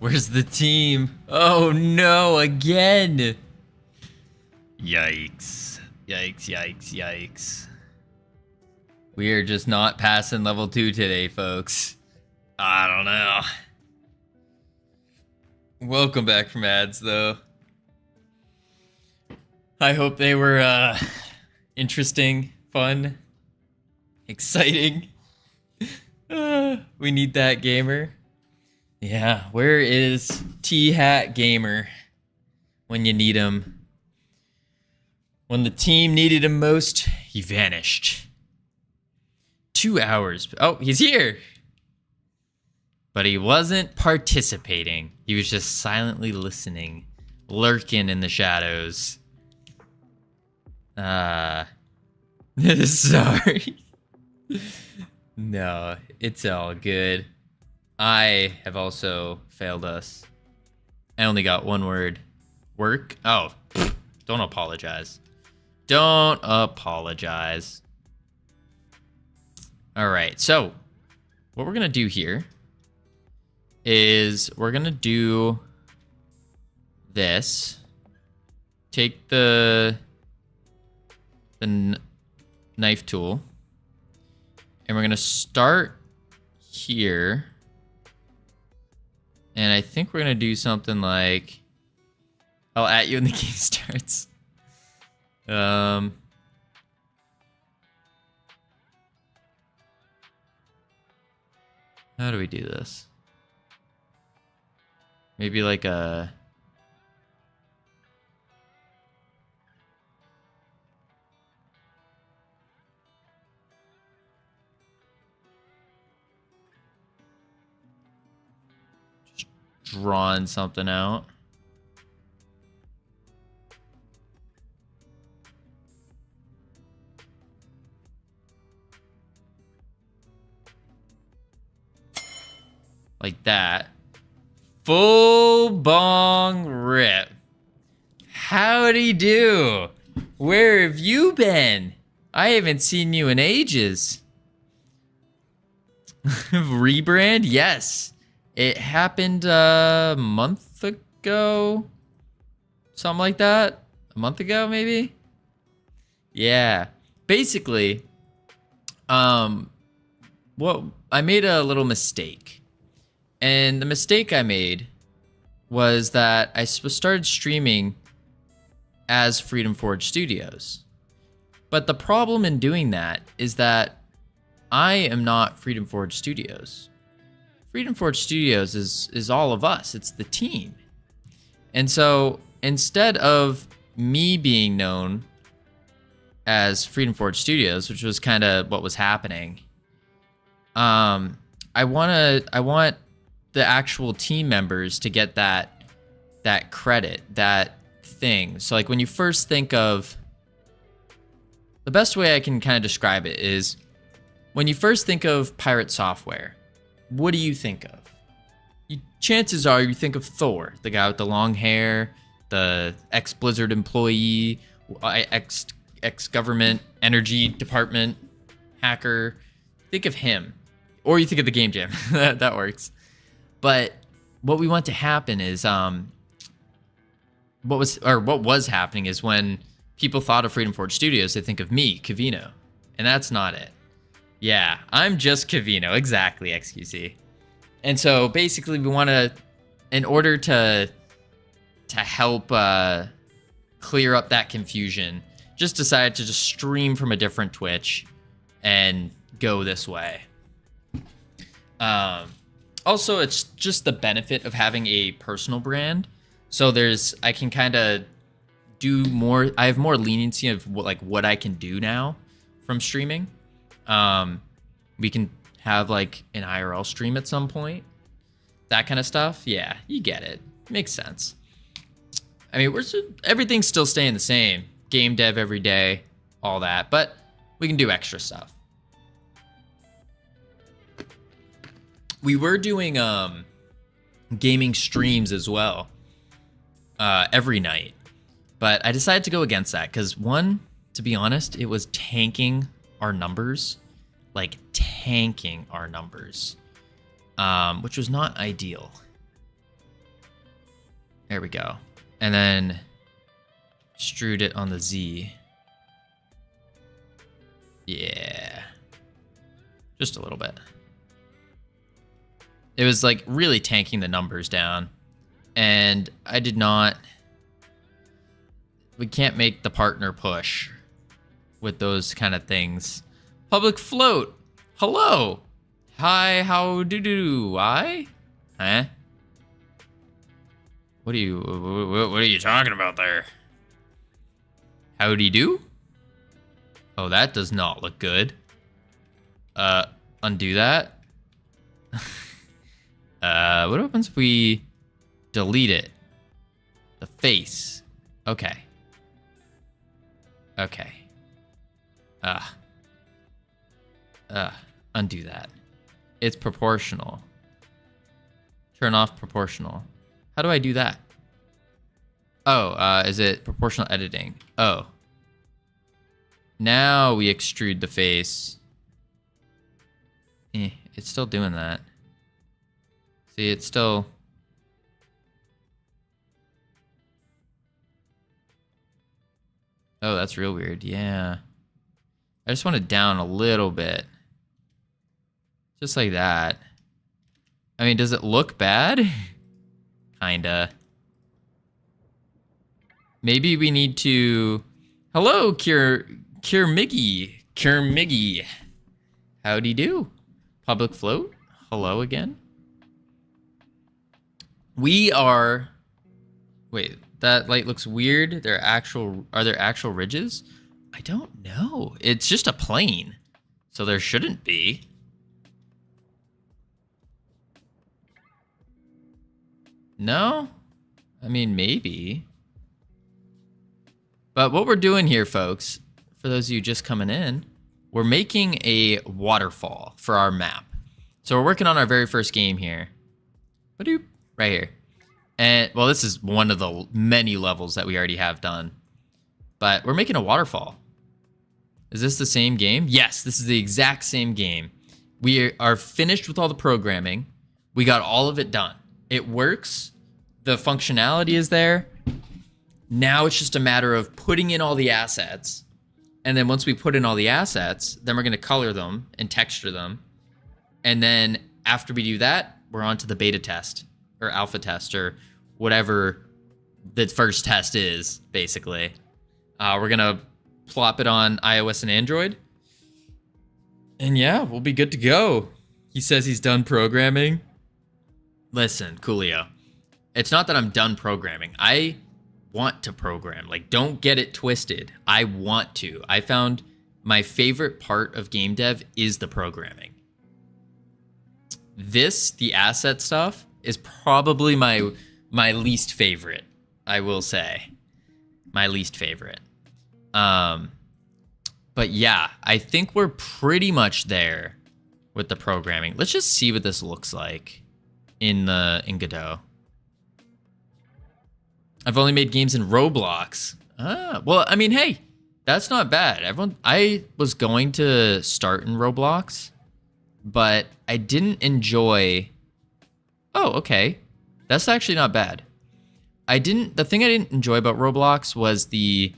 Where's the team? Oh no, again! Yikes. Yikes, yikes, yikes. We are just not passing level 2 today, folks. I don't know. Welcome back from ads, though. I hope they were interesting, fun, exciting. We need that, gamer. Yeah, where is T-Hat Gamer when you need him? When the team needed him most, he vanished. 2 hours. Oh, he's here. But he wasn't participating. He was just silently listening, lurking in the shadows. Uh, sorry. No, it's all good. I have also failed us. I only got one word. Work? Oh, don't apologize. Don't apologize. All right, so what we're gonna do here is we're gonna do this. Take the knife tool, and we're gonna start here. And I think we're gonna do something like, I'll at you when the game starts. How do we do this? Maybe like a... Just drawing something out. Like that. Full bong rip. Howdy do. Where have you been? I haven't seen you in ages. Rebrand? Yes. It happened a month ago. Something like that. A month ago, maybe? Yeah. Basically, well, I made a little mistake. And the mistake I made was that I started streaming as Freedom Forge Studios. But the problem in doing that is that I am not Freedom Forge Studios. Freedom Forge Studios is all of us. It's the team. And so instead of me being known as Freedom Forge Studios, which was kind of what was happening, I want the actual team members to get that credit, that thing. So like when you first think of, the best way I can kind of describe it is when you first think of pirate software, what do you think of? Chances are you think of Thor, the guy with the long hair, the ex-Blizzard employee, ex-government energy department hacker. Think of him. Or you think of the Game Jam. that works. But what we want to happen is what was happening is when people thought of Freedom Forge Studios, they think of me, Covino. And that's not it. Yeah, I'm just Covino. Exactly, XQC. And so basically we want to, in order to help clear up that confusion, just decided to just stream from a different Twitch and go this way. Also, it's just the benefit of having a personal brand. So I can kind of do more. I have more leniency of what I can do now from streaming. We can have like an IRL stream at some point. That kind of stuff. Yeah, you get it. Makes sense. I mean, everything's still staying the same. Game dev every day, all that. But we can do extra stuff. We were doing gaming streams as well every night, but I decided to go against that because, one, to be honest, it was tanking our numbers, which was not ideal. There we go. And then strewed it on the Z. Yeah, just a little bit. It was like really tanking the numbers down, and we can't make the partner push with those kind of things. Public float. Hello. Hi, how do I? Huh? What are you talking about there? Howdy do? Oh, that does not look good. Undo that. What happens if we delete it? The face. Okay. Okay. Undo that. It's proportional. Turn off proportional. How do I do that? Oh, is it proportional editing? Oh. Now we extrude the face. It's still doing that. See, it's still... Oh, that's real weird. Yeah. I just want it down a little bit. Just like that. I mean, does it look bad? Kinda. Maybe we need to... Hello, Miggy. Howdy do. Public float. Hello again. We are... Wait, that light looks weird. Are there actual ridges? I don't know. It's just a plane. So there shouldn't be. No? I mean, maybe. But what we're doing here, folks, for those of you just coming in, we're making a waterfall for our map. So we're working on our very first game here. Right here. And, well, this is one of the many levels that we already have done. But we're making a waterfall. Is this the same game? Yes, this is the exact same game. We are finished with all the programming. We got all of it done. It works. The functionality is there. Now it's just a matter of putting in all the assets. And then once we put in all the assets, then we're going to color them and texture them. And then after we do that, we're on to the beta test or alpha test or whatever the first test is, basically. We're going to plop it on iOS and Android. And yeah, we'll be good to go. He says he's done programming. Listen, Coolio. It's not that I'm done programming. I want to program. Like, don't get it twisted. I want to. I found my favorite part of game dev is the programming. The asset stuff, is probably my least favorite, I will say. My least favorite. But yeah, I think we're pretty much there with the programming. Let's just see what this looks like in Godot. I've only made games in Roblox. Well, I mean, hey, that's not bad. I was going to start in Roblox, but I didn't enjoy... Oh, okay. That's actually not bad. The thing I didn't enjoy about Roblox was the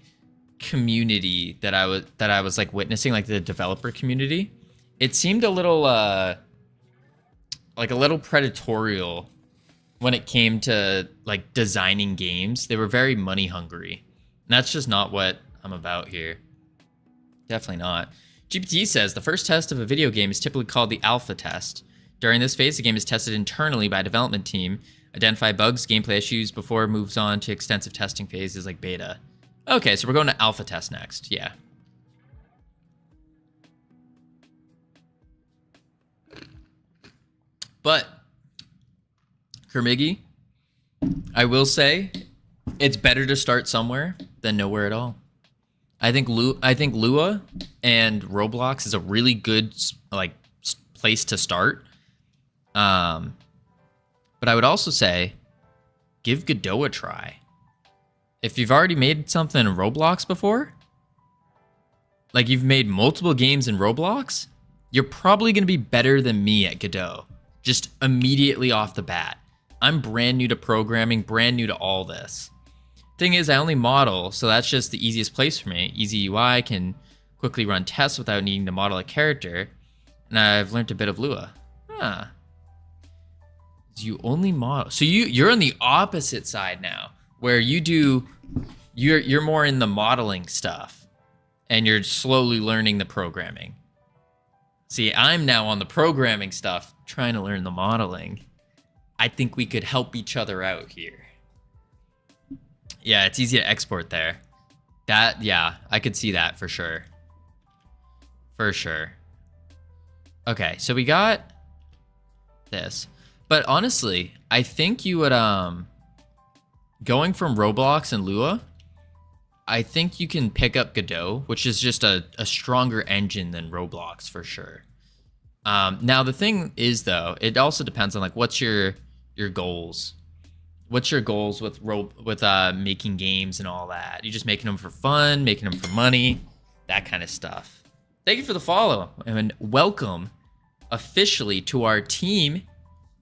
community that I was like witnessing, like the developer community. It seemed a little predatorial when it came to like designing games. They were very money hungry. And that's just not what I'm about here. Definitely not. GPT says the first test of a video game is typically called the alpha test. During this phase, the game is tested internally by a development team, identify bugs, gameplay issues before it moves on to extensive testing phases like beta. Okay, so we're going to alpha test next. Yeah. But Kermiggy, I will say it's better to start somewhere than nowhere at all. I think Lua and Roblox is a really good like place to start. But I would also say give Godot a try. If you've already made something in Roblox before, like you've made multiple games in Roblox, you're probably going to be better than me at Godot. Just immediately off the bat. I'm brand new to programming, brand new to all this. Thing is, I only model, so that's just the easiest place for me. Easy UI, can quickly run tests without needing to model a character. And I've learned a bit of Lua. Huh. You only model. So you're on the opposite side now, where you're more in the modeling stuff, and you're slowly learning the programming. See, I'm now on the programming stuff, trying to learn the modeling. I think we could help each other out here. Yeah, it's easy to export there. Yeah, I could see that for sure. For sure. Okay, so we got this. But honestly, I think you would, going from Roblox and Lua, I think you can pick up Godot, which is just a stronger engine than Roblox for sure. Now the thing is though, it also depends on like what's your goals. What's your goals with making games and all that? You just making them for fun, making them for money, that kind of stuff. Thank you for the follow and welcome officially to our team.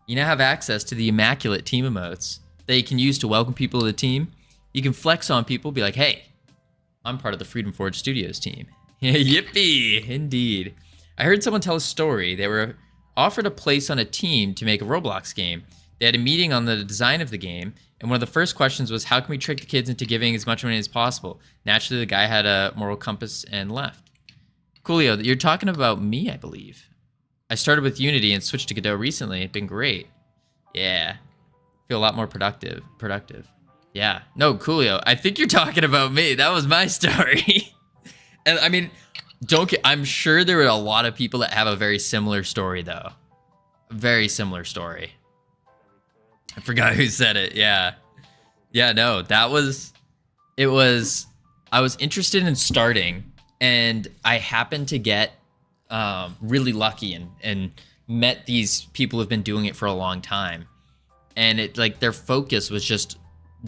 You now have access to the immaculate team emotes that you can use to welcome people to the team. You can flex on people, be like, hey, I'm part of the Freedom Forge Studios team. Yippee, indeed. I heard someone tell a story. They were offered a place on a team to make a Roblox game. They had a meeting on the design of the game, and one of the first questions was, how can we trick the kids into giving as much money as possible? Naturally, the guy had a moral compass and left. Coolio, you're talking about me, I believe. I started with Unity and switched to Godot recently. It's been great. Yeah. Feel a lot more productive. Yeah. No, Coolio, I think you're talking about me. That was my story. And I mean, I'm sure there are a lot of people that have a very similar story, though. Very similar story. I forgot who said it. Yeah. Yeah, no, I was interested in starting, and I happened to get really lucky and met these people who've been doing it for a long time. And it like their focus was just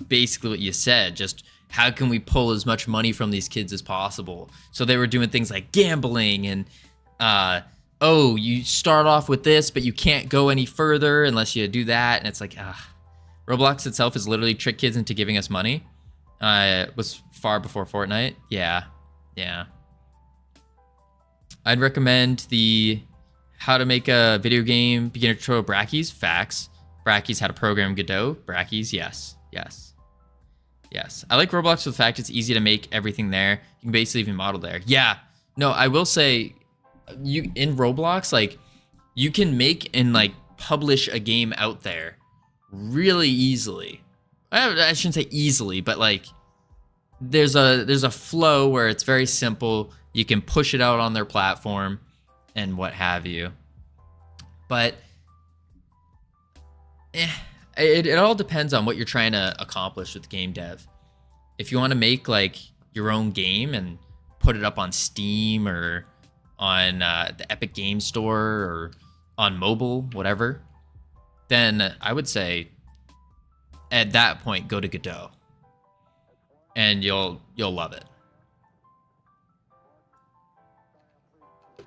basically what you said, just how can we pull as much money from these kids as possible? So they were doing things like gambling and oh, you start off with this, but you can't go any further unless you do that. And it's like, Roblox itself is literally trick kids into giving us money. It was far before Fortnite. Yeah. I'd recommend the how to make a video game beginner tutorial Brackeys. Facts. Brackeys how to program Godot. Brackeys, yes. I like Roblox for the fact it's easy to make everything there. You can basically even model there. Yeah. No, I will say, you in Roblox, like you can make and like publish a game out there really easily. I shouldn't say easily, but like there's a flow where it's very simple. You can push it out on their platform and what have you. But it all depends on what you're trying to accomplish with game dev. If you want to make like your own game and put it up on Steam or on the Epic Game Store or on mobile, whatever, then I would say at that point go to Godot, and you'll love it.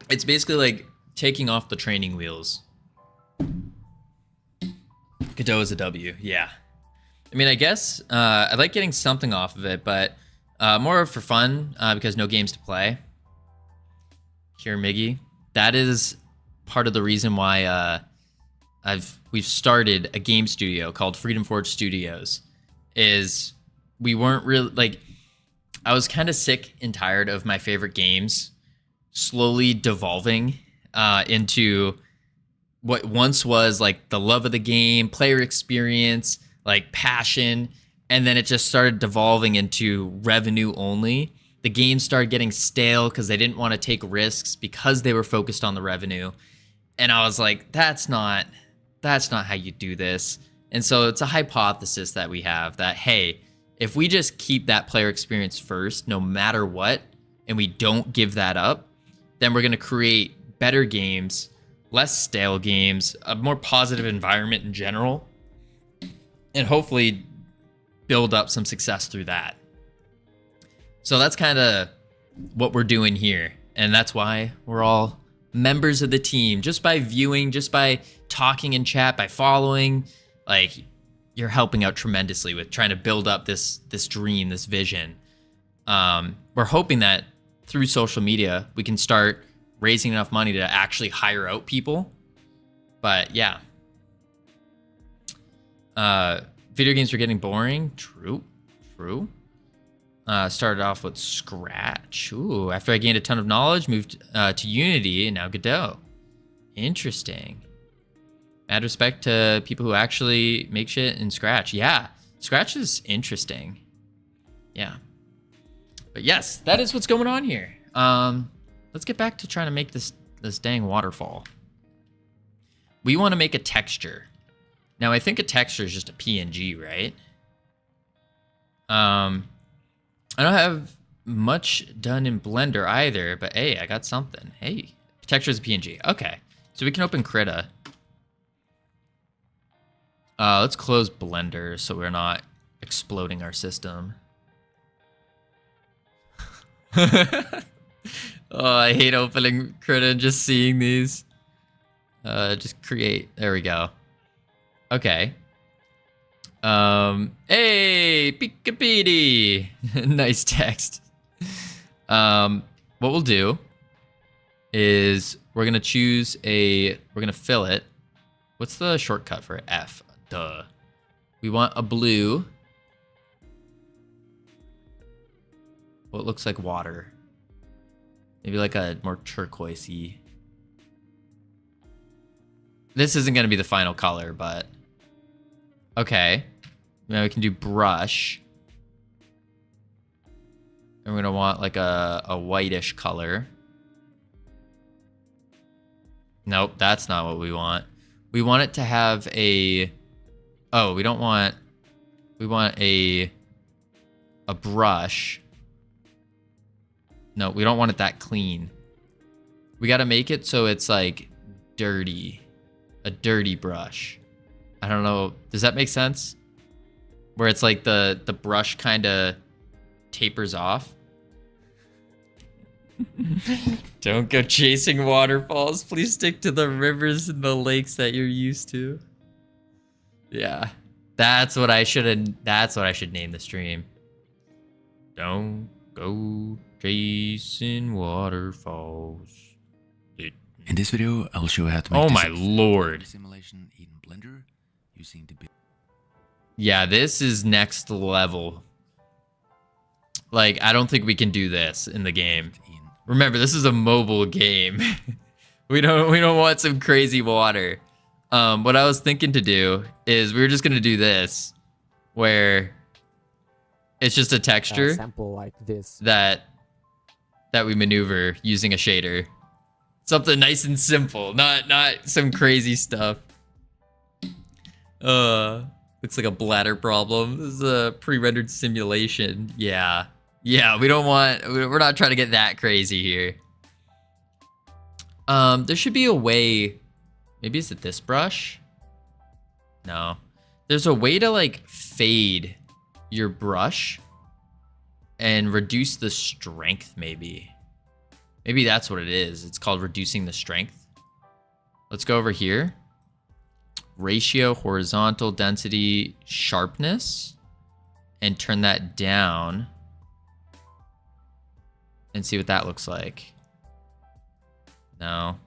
It's basically like taking off the training wheels. Godot is a W, yeah. I mean, I guess I like getting something off of it, but more for fun because no games to play. Here, Miggy. That is part of the reason why we've started a game studio called Freedom Forge Studios. Is we weren't really like, I was kind of sick and tired of my favorite games slowly devolving into what once was like the love of the game, player experience, like passion, and then it just started devolving into revenue only. The game started getting stale because they didn't want to take risks because they were focused on the revenue. And I was like, that's not how you do this. And so it's a hypothesis that we have that, hey, if we just keep that player experience first, no matter what, and we don't give that up, then we're going to create better games, less stale games, a more positive environment in general, and hopefully build up some success through that. So that's kind of what we're doing here. And that's why we're all members of the team. Just by viewing, just by talking in chat, by following, like you're helping out tremendously with trying to build up this dream, this vision. We're hoping that through social media, we can start raising enough money to actually hire out people. But yeah. Video games are getting boring. True. Started off with Scratch. Ooh, after I gained a ton of knowledge, moved to Unity, and now Godot. Interesting. Mad respect to people who actually make shit in Scratch. Yeah, Scratch is interesting. Yeah. But yes, that is what's going on here. Let's get back to trying to make this dang waterfall. We want to make a texture. Now, I think a texture is just a PNG, right? I don't have much done in Blender either, but hey, I got something. Hey, texture is PNG. Okay, so we can open Krita. Let's close Blender so we're not exploding our system. Oh, I hate opening Krita and just seeing these. Just create. There we go. Okay. Hey, Pikapidi. Nice text. What we'll do is we're gonna choose we're gonna fill it. What's the shortcut for F? Duh. We want a blue. What looks like water. Maybe like a more turquoisey. This isn't gonna be the final color, but okay. Now we can do brush. And we're gonna want like a whitish color. Nope, that's not what we want. We want it to have a, oh, we want a brush. No, we don't want it that clean. We gotta make it so it's like dirty. A dirty brush. I don't know, does that make sense? Where it's like the brush kind of tapers off. Don't go chasing waterfalls. Please stick to the rivers and the lakes that you're used to. Yeah. That's what I should name the stream. Don't go chasing waterfalls. In this video, I'll show you how to make oh my lord. simulation in Blender using the yeah, this is next level. Like, I don't think we can do this in the game. Remember, this is a mobile game. we don't want some crazy water. What I was thinking to do is we were just gonna do this, where it's just a texture sample like this that we maneuver using a shader. Something nice and simple, not some crazy stuff. Looks like a bladder problem. This is a pre-rendered simulation. Yeah. Yeah, we're not trying to get that crazy here. There should be a way, maybe is it this brush? No. There's a way to like fade your brush and reduce the strength maybe. Maybe that's what it is. It's called reducing the strength. Let's go over here. Ratio, horizontal, density, sharpness, and turn that down and see what that looks like. No.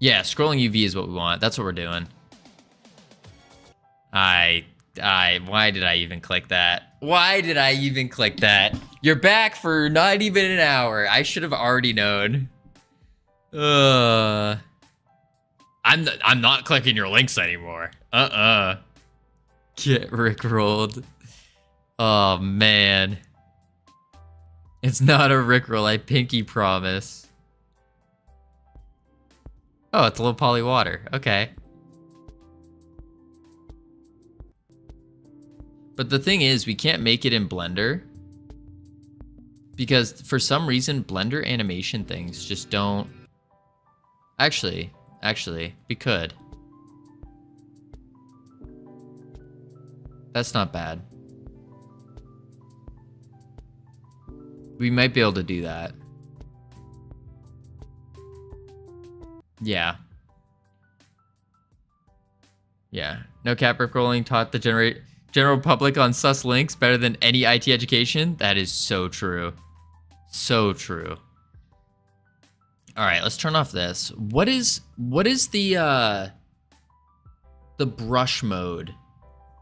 Yeah, scrolling UV is what we want. That's what we're doing. Why did I even click that? Why did I even click that? You're back for not even an hour. I should have already known. I'm not clicking your links anymore. Get rickrolled. Oh man. It's not a rickroll, I pinky promise. Oh, it's low poly water. Okay. But the thing is, we can't make it in Blender because for some reason, Blender animation things just don't. Actually, we could. That's not bad. We might be able to do that. Yeah. Yeah. No cap rickrolling taught the general public on sus links better than any IT education. That is so true. So true. All right, let's turn off this. What is the brush mode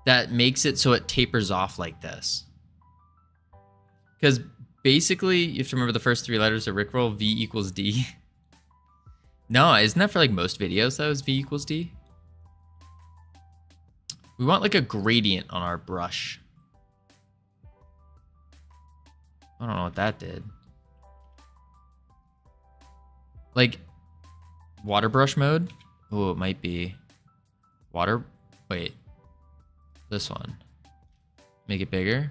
that makes it so it tapers off like this? Because basically, you have to remember the first three letters of rickroll, V equals D. No, isn't that for like most videos that was V equals D? We want like a gradient on our brush. I don't know what that did. Like water brush mode? Oh, it might be water. Wait, this one. Make it bigger.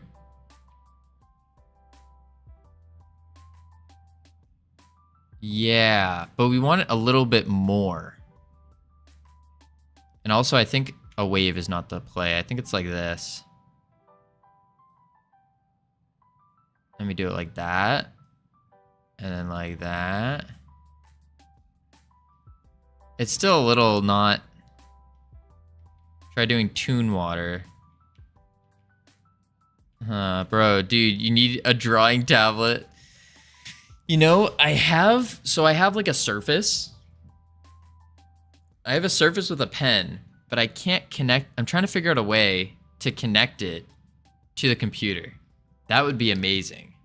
Yeah, but we want it a little bit more. And also, I think a wave is not the play. I think it's like this. Let me do it like that. And then like that. It's still a little not... Try doing Toon Water. Bro, dude, you need a drawing tablet. You know, I have like a Surface. I have a Surface with a pen, but I can't connect. I'm trying to figure out a way to connect it to the computer. That would be amazing.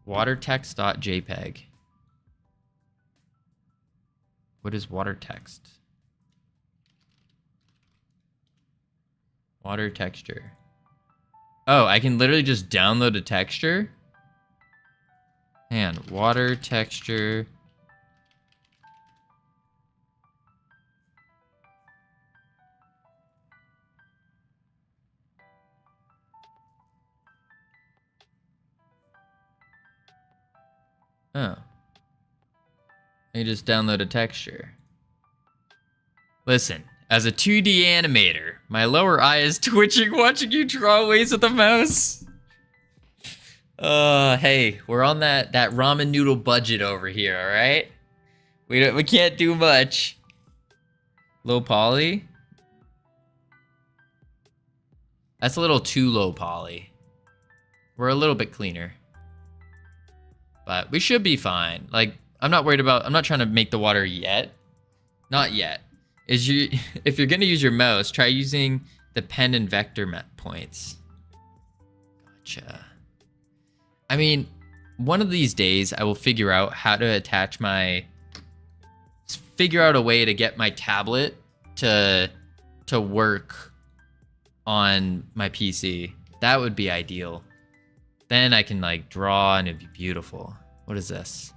Watertext.jpg. What is watertext? Water texture. Oh, I can literally just download a texture. And water texture. Oh. You just download a texture. Listen, as a 2D animator, my lower eye is twitching watching you draw waves with the mouse. Hey, we're on that ramen noodle budget over here, all right? We can't do much. Low poly? That's a little too low poly. We're a little bit cleaner. But we should be fine. Like, I'm not worried about, I'm not trying to make the water yet. Not yet. If you're gonna use your mouse, try using the pen and vector points. Gotcha. I mean, one of these days I will figure out how to attach figure out a way to get my tablet to work on my PC. That would be ideal. Then I can like draw and it'd be beautiful. What is this?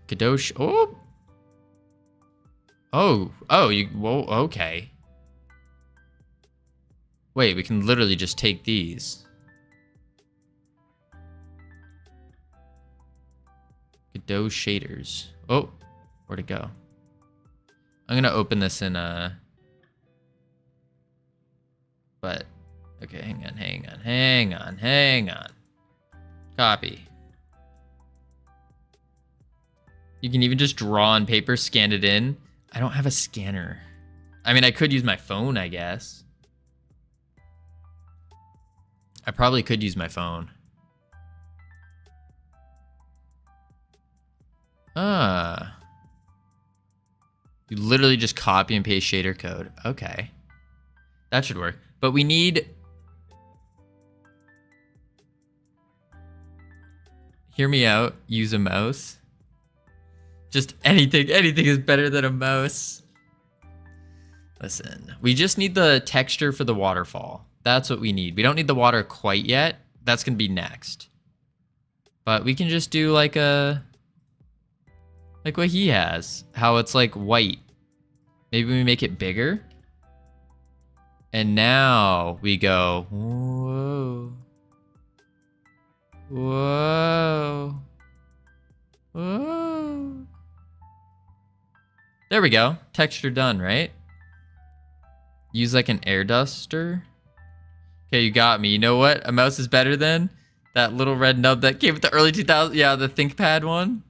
Godot. Oh, whoa, okay. Wait, we can literally just take these. Godot shaders. Oh, where'd it go? I'm gonna open this in but, okay, hang on. Copy. You can even just draw on paper, scan it in. I don't have a scanner. I mean, I could use my phone, I guess. I probably could use my phone. You literally just copy and paste shader code. Okay. That should work. But we need... Hear me out. Use a mouse. Just anything is better than a mouse. Listen, we just need the texture for the waterfall. That's what we need. We don't need the water quite yet. That's gonna be next. But we can just do like what he has. How it's like white. Maybe we make it bigger. And now we go, whoa. Whoa. Whoa. There we go. Texture done, right? Use like an air duster. Okay, you got me. You know what? A mouse is better than that little red nub that came with the early 2000s. Yeah, the ThinkPad one.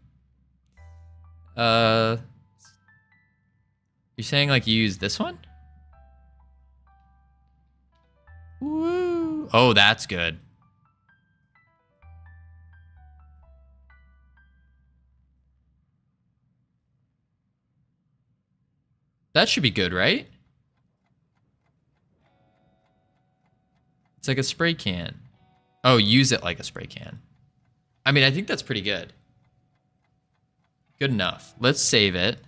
You're saying like you use this one? Woo. Oh, that's good. That should be good, right? It's like a spray can. Oh, use it like a spray can. I mean, I think that's pretty good. Good enough. Let's save it.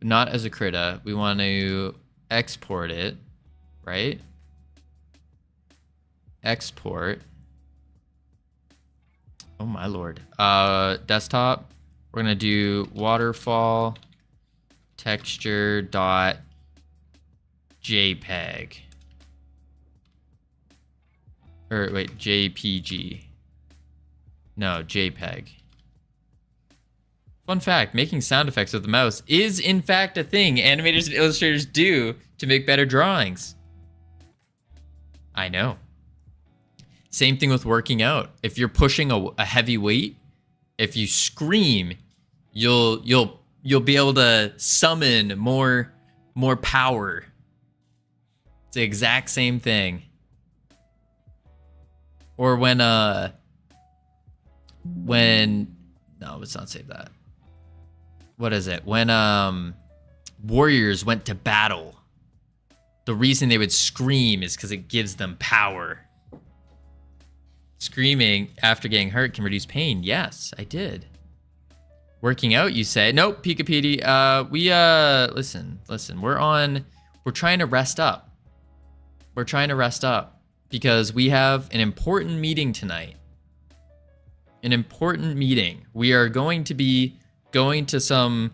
Not as a Krita. We want to export it, right? Export. Oh my lord. Desktop. We're gonna do waterfall texture dot JPEG. Or wait, JPG. No, JPEG. Fun fact, making sound effects with the mouse is in fact a thing animators and illustrators do to make better drawings. I know. Same thing with working out. If you're pushing a heavy weight, if you scream, you'll be able to summon more power. It's the exact same thing. Or when no, let's not say that. What is it? When warriors went to battle, the reason they would scream is because it gives them power. Screaming after getting hurt can reduce pain. Yes, I did. Working out, you say? Nope, Pika Petey. Listen. We're trying to rest up. We're trying to rest up because we have an important meeting tonight. An important meeting. We are going to be going to some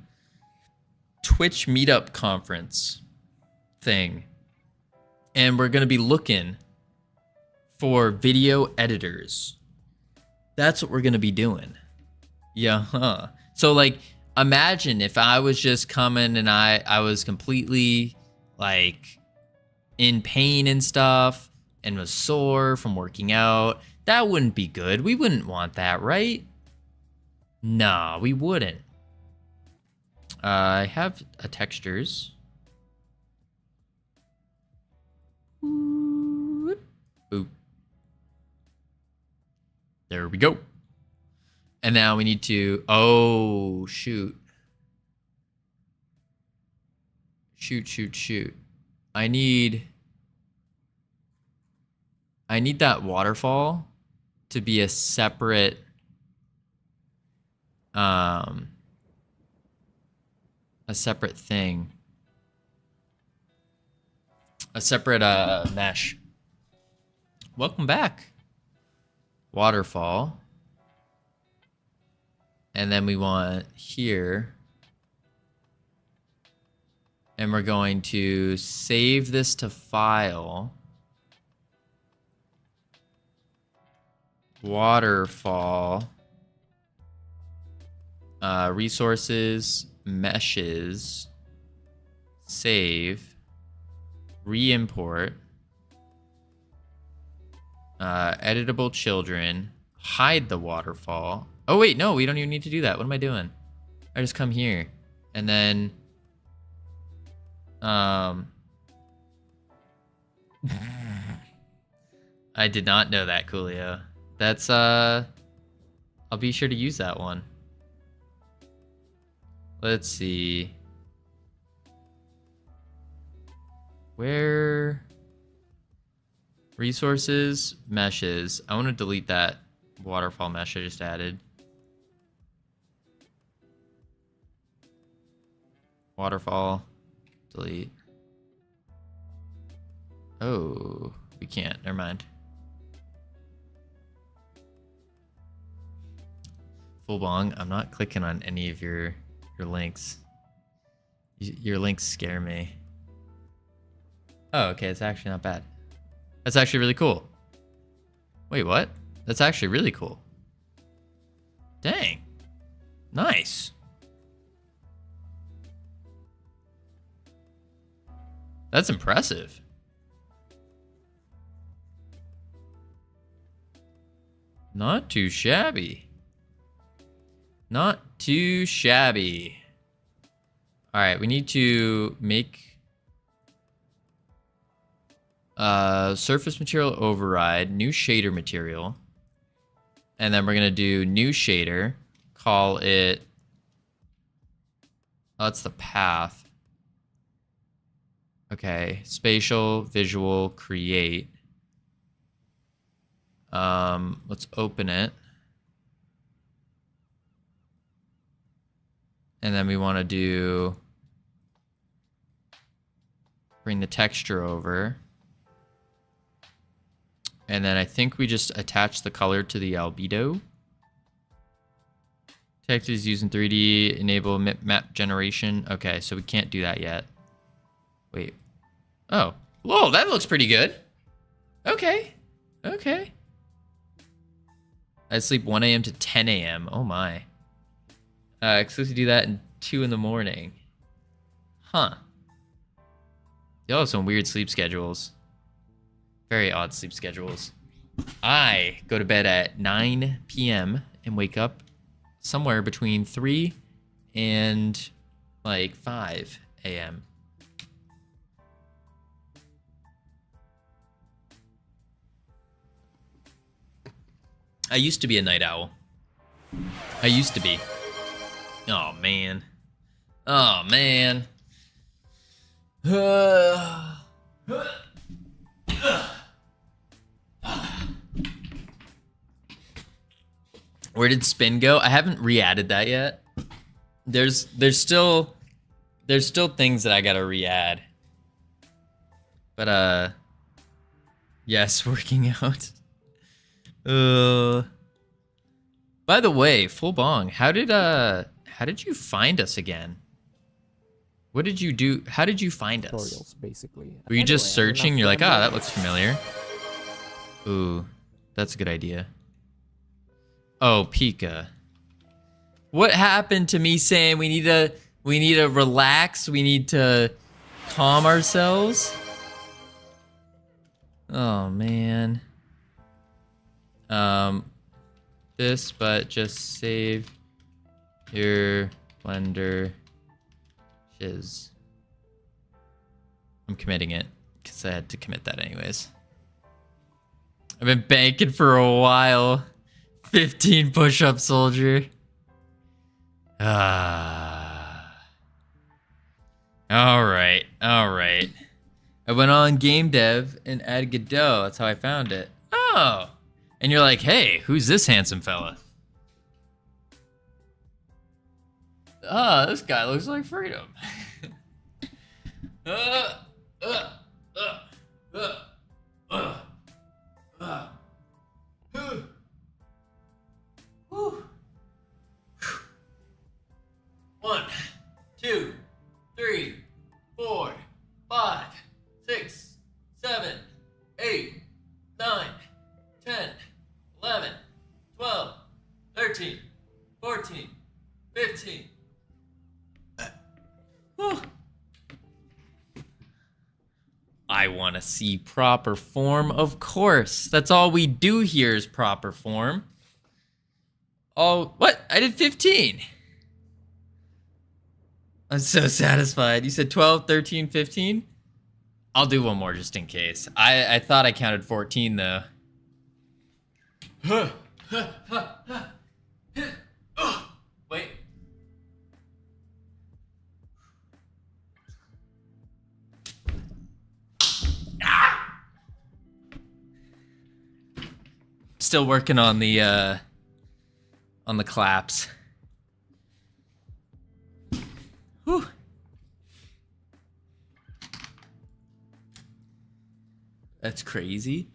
Twitch meetup conference thing. And we're going to be looking for video editors. That's what we're going to be doing. Yeah, huh. So like, imagine if I was just coming and I was completely like in pain and stuff and was sore from working out. That wouldn't be good. We wouldn't want that, right? Nah, we wouldn't. I have textures. Boop. There we go. And now we need to, oh, shoot. Shoot. I need that waterfall to be a separate, thing. A separate, mesh. Welcome back. Waterfall. And then we want here. And we're going to save this to file. Waterfall. Resources, meshes, save, re-import, editable children, hide the waterfall. Oh wait, no, we don't even need to do that. What am I doing? I just come here and then I did not know that, Coolio. That's I'll be sure to use that one. Let's see. Where? Resources, meshes. I want to delete that waterfall mesh I just added. Waterfall, delete. Oh, we can't. Never mind. Full bong. I'm not clicking on any of your links. Your links scare me. Oh, okay. It's actually not bad. That's actually really cool. Wait, what? That's actually really cool. Dang. Nice. That's impressive. Not too shabby. Not too shabby. All right, we need to make surface material override, new shader material. And then we're going to do new shader, call it, oh, that's the path. Okay, spatial, visual, create. Let's open it. And then we want to do, bring the texture over. And then I think we just attach the color to the albedo. Text is using 3D, enable map generation. Okay, so we can't do that yet. Wait. Oh, whoa, that looks pretty good. Okay. Okay. I sleep 1 a.m. to 10 a.m. Oh my. Exclusively do that in 2 in the morning. Huh. Y'all have some weird sleep schedules. Very odd sleep schedules. I go to bed at 9 p.m. and wake up somewhere between 3 and like 5 a.m. I used to be a night owl. I used to be. Oh, man. Oh, man. Where did spin go? I haven't re-added that yet. There's still things that I gotta re-add. But yes, working out. By the way, Full Bong, how did you find us again? What did you do? How did you find us? Tutorials, basically. Were you just searching? You're like, ah, that looks familiar. Ooh, that's a good idea. Oh, Pika. What happened to me saying we need to relax, we need to calm ourselves? Oh man. This, but just save your blender shiz. I'm committing it because I had to commit that anyways. I've been banking for a while. 15 push-up, soldier. All right. I went on game dev and added Godot. That's how I found it. Oh. And you're like, hey, who's this handsome fella? Ah, this guy looks like freedom. Whew. 1, 2, 3, 4, 5, 6, 7, 8, 9, 10, 11, 12, 13, 14, 15. I want to see proper form, of course. That's all we do here is proper form. Oh, what? I did 15. I'm so satisfied. You said 12, 13, 15? I'll do one more just in case. I thought I counted 14 though. Wait. Still working on the claps. Whew. That's crazy.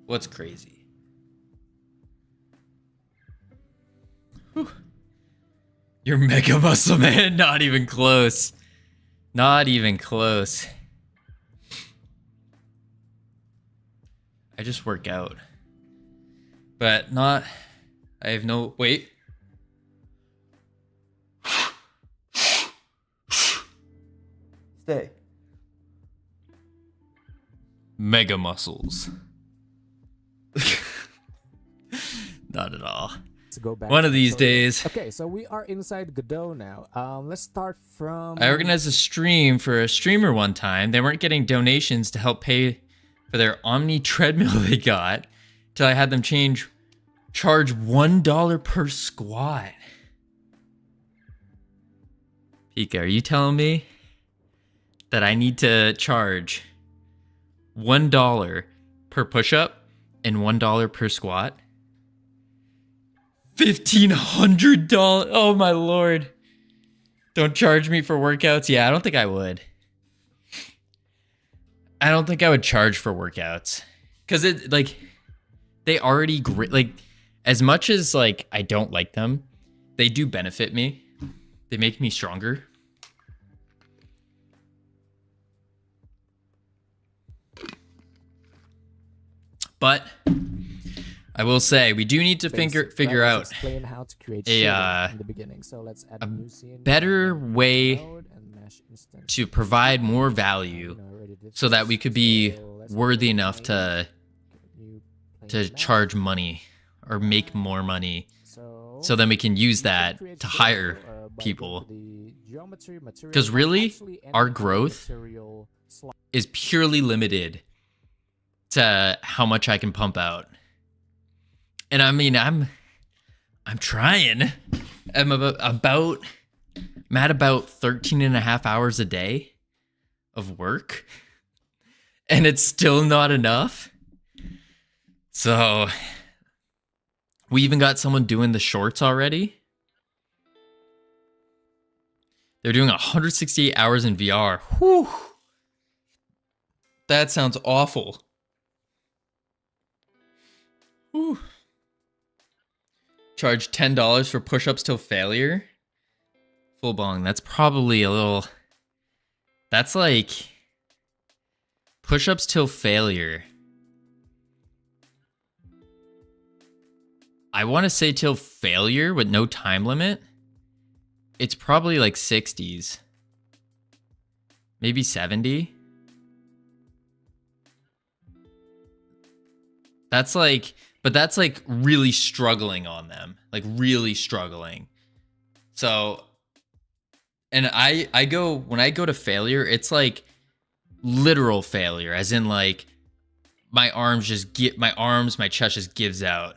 What's crazy? Whew. You're mega muscle man. Not even close. Not even close. I just work out. But not... I have no... Wait. Stay. Mega muscles. Not at all. Let's go back. One of these days. Okay, so we are inside Godot now. Let's start from... I organized a stream for a streamer one time. They weren't getting donations to help pay for their Omni treadmill they got. Till I had them charge $1 per squat. Pika, are you telling me that I need to charge $1 per push-up and $1 per squat? $1,500. Oh my lord. Don't charge me for workouts. Yeah, I don't think I would. I don't think I would charge for workouts. Cause it like they already like as much as like I don't like them, they do benefit me. They make me stronger. But I will say we do need to figure out explain how to create in the beginning. So let's add a new scene, better way node, and mesh instance. to provide more value so that we could be worthy enough to charge money or make more money, so then we can use that to hire people. Because really, our growth is purely limited to how much I can pump out. And I mean, I'm trying. I'm at about 13 and a half hours a day of work, and it's still not enough. So we even got someone doing the shorts already. They're doing 168 hours in VR. Whew. That sounds awful. Whew. Charge $10 for push-ups till failure. Full bong. That's probably a little... That's like... Push-ups till failure. I want to say till failure with no time limit. It's probably like 60s. Maybe 70. That's like... But that's like really struggling on them. Like really struggling. So... And I go... When I go to failure, it's like... literal failure. As in like... My arms, my chest just gives out.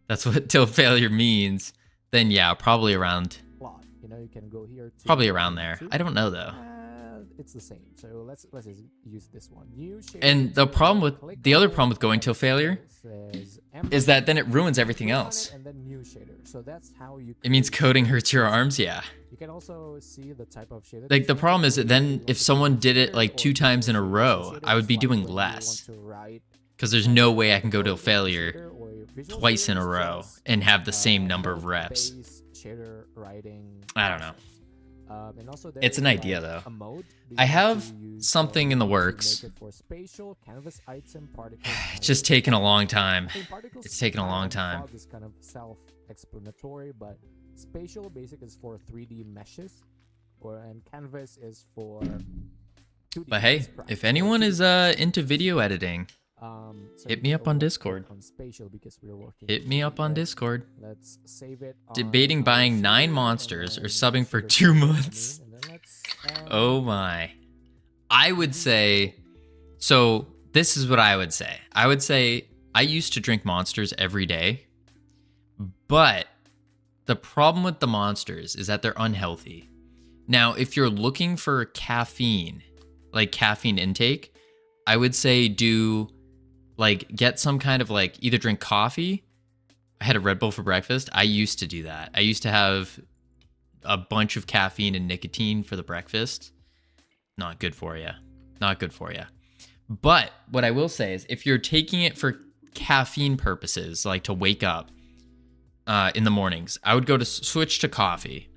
That's what till failure means. Then yeah, probably around... You know, you can go here to probably around there. I don't know though. It's the same. So let's just use this one. And the other problem with going till failure is that then it ruins everything else. And then new shader. So that's how you. It means coding hurts your arms. Yeah. You can also see the type of shader. Like the problem is that then if someone did it like 2 times in a row, I would be doing less. Because there's no way I can go till failure twice in a row and have the same number of reps. I don't know. And also it's an idea though. I have something in the works. It's just taking a long time. It's taking a long time. Is kind of self-explanatory, but spatial basic is for 3D meshes, and canvas is for 2D. But hey, if anyone is into video editing, hit me up on Discord. Hit me up on Discord. Let's save it. Debating buying 9 monsters or subbing for 2 months. Oh my. I would say, so this is what I would say. I would say I used to drink monsters every day, but the problem with the monsters is that they're unhealthy. Now, if you're looking for caffeine, like caffeine intake, I would say get some kind of like either drink coffee. I had a Red Bull for breakfast. I used to do that. I used to have a bunch of caffeine and nicotine for the breakfast. Not good for you. Not good for you. But what I will say is if you're taking it for caffeine purposes, like to wake up in the mornings, I would switch to coffee.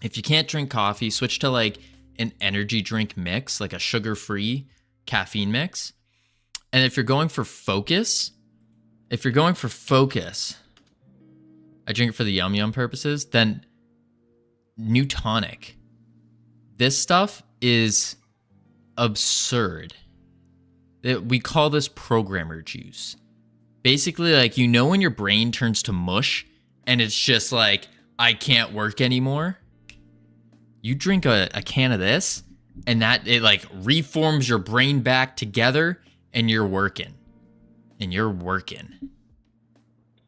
If you can't drink coffee, switch to like an energy drink mix, like a sugar-free caffeine mix. And if you're going for focus, I drink it for the yum yum purposes, then new tonic. This stuff is absurd. We call this programmer juice. Basically, like, you know when your brain turns to mush and it's just like, I can't work anymore? You drink a can of this and it like reforms your brain back together and you're working.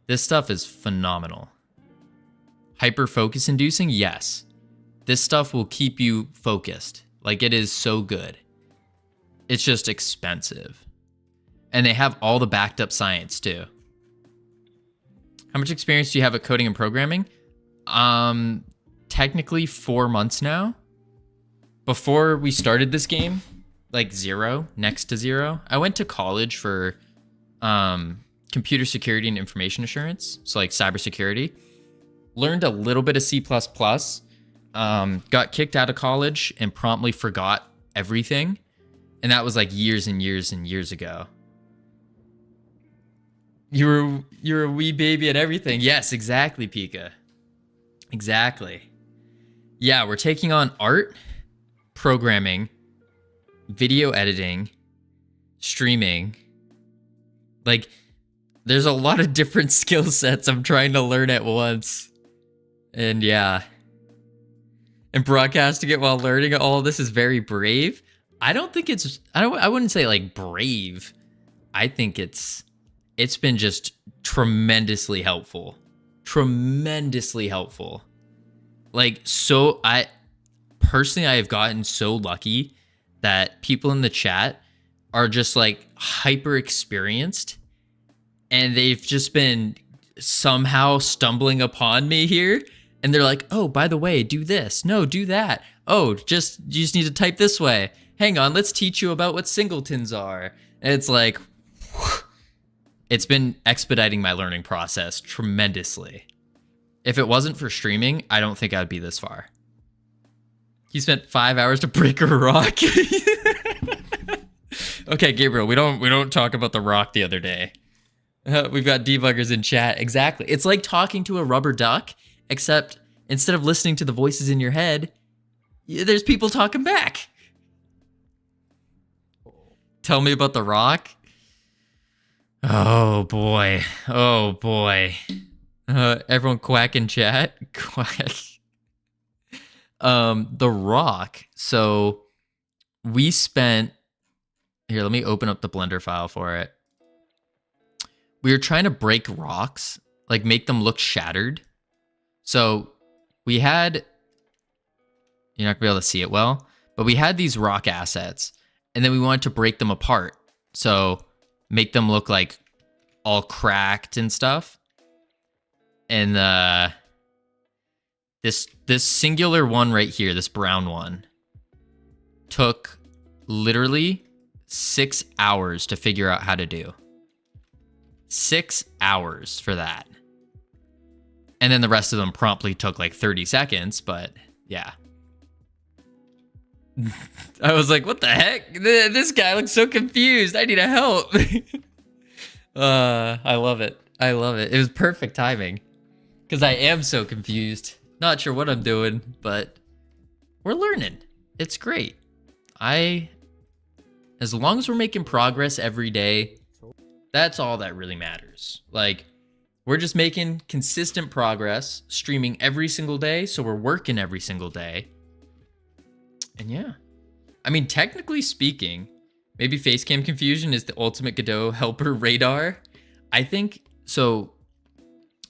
This stuff is phenomenal. Hyper focus inducing? Yes. This stuff will keep you focused. Like, it is so good. It's just expensive. And they have all the backed up science too. How much experience do you have at coding and programming? Technically 4 months now. Before we started this game, like 0, next to 0. I went to college for computer security and information assurance, so like cybersecurity. Learned a little bit of C++. Got kicked out of college and promptly forgot everything. And that was like years and years and years ago. You're a wee baby at everything. Yes, exactly, Pika. Exactly. Yeah, we're taking on art, programming, video editing, streaming. Like, there's a lot of different skill sets I'm trying to learn at once. And yeah. And broadcasting it while learning all of this is very brave. I don't think it's I wouldn't say like brave. I think it's been just tremendously helpful. Tremendously helpful. Like, so I have gotten so lucky that people in the chat are just like hyper experienced, and they've just been somehow stumbling upon me here, and they're like, oh, by the way, do this. No, do that. Oh, you just need to type this way. Hang on, let's teach you about what singletons are. And it's like, it's been expediting my learning process tremendously. If it wasn't for streaming, I don't think I'd be this far. He spent 5 hours to break a rock. Okay, Gabriel, we don't talk about the rock the other day. We've got debuggers in chat. Exactly. It's like talking to a rubber duck, except instead of listening to the voices in your head, there's people talking back. Tell me about the rock. Oh boy. Oh boy. Everyone quack in chat. Quack. The rock. So we spent here, let me open up the Blender file for it. We were trying to break rocks, like make them look shattered. So we had, you're not gonna be able to see it well, but we had these rock assets, and then we wanted to break them apart. So make them look like all cracked and stuff. And this singular one right here, this brown one, took literally 6 hours to figure out how to do. 6 hours for that. And then the rest of them promptly took like 30 seconds, but yeah. I was like, what the heck? This guy looks so confused. I need a help. I love it. I love it. It was perfect timing. Because I am so confused. Not sure what I'm doing, but we're learning. It's great. As long as we're making progress every day, that's all that really matters. Like, we're just making consistent progress, streaming every single day, so we're working every single day. And yeah. I mean, technically speaking, maybe Facecam Confusion is the ultimate Godot helper radar. I think, so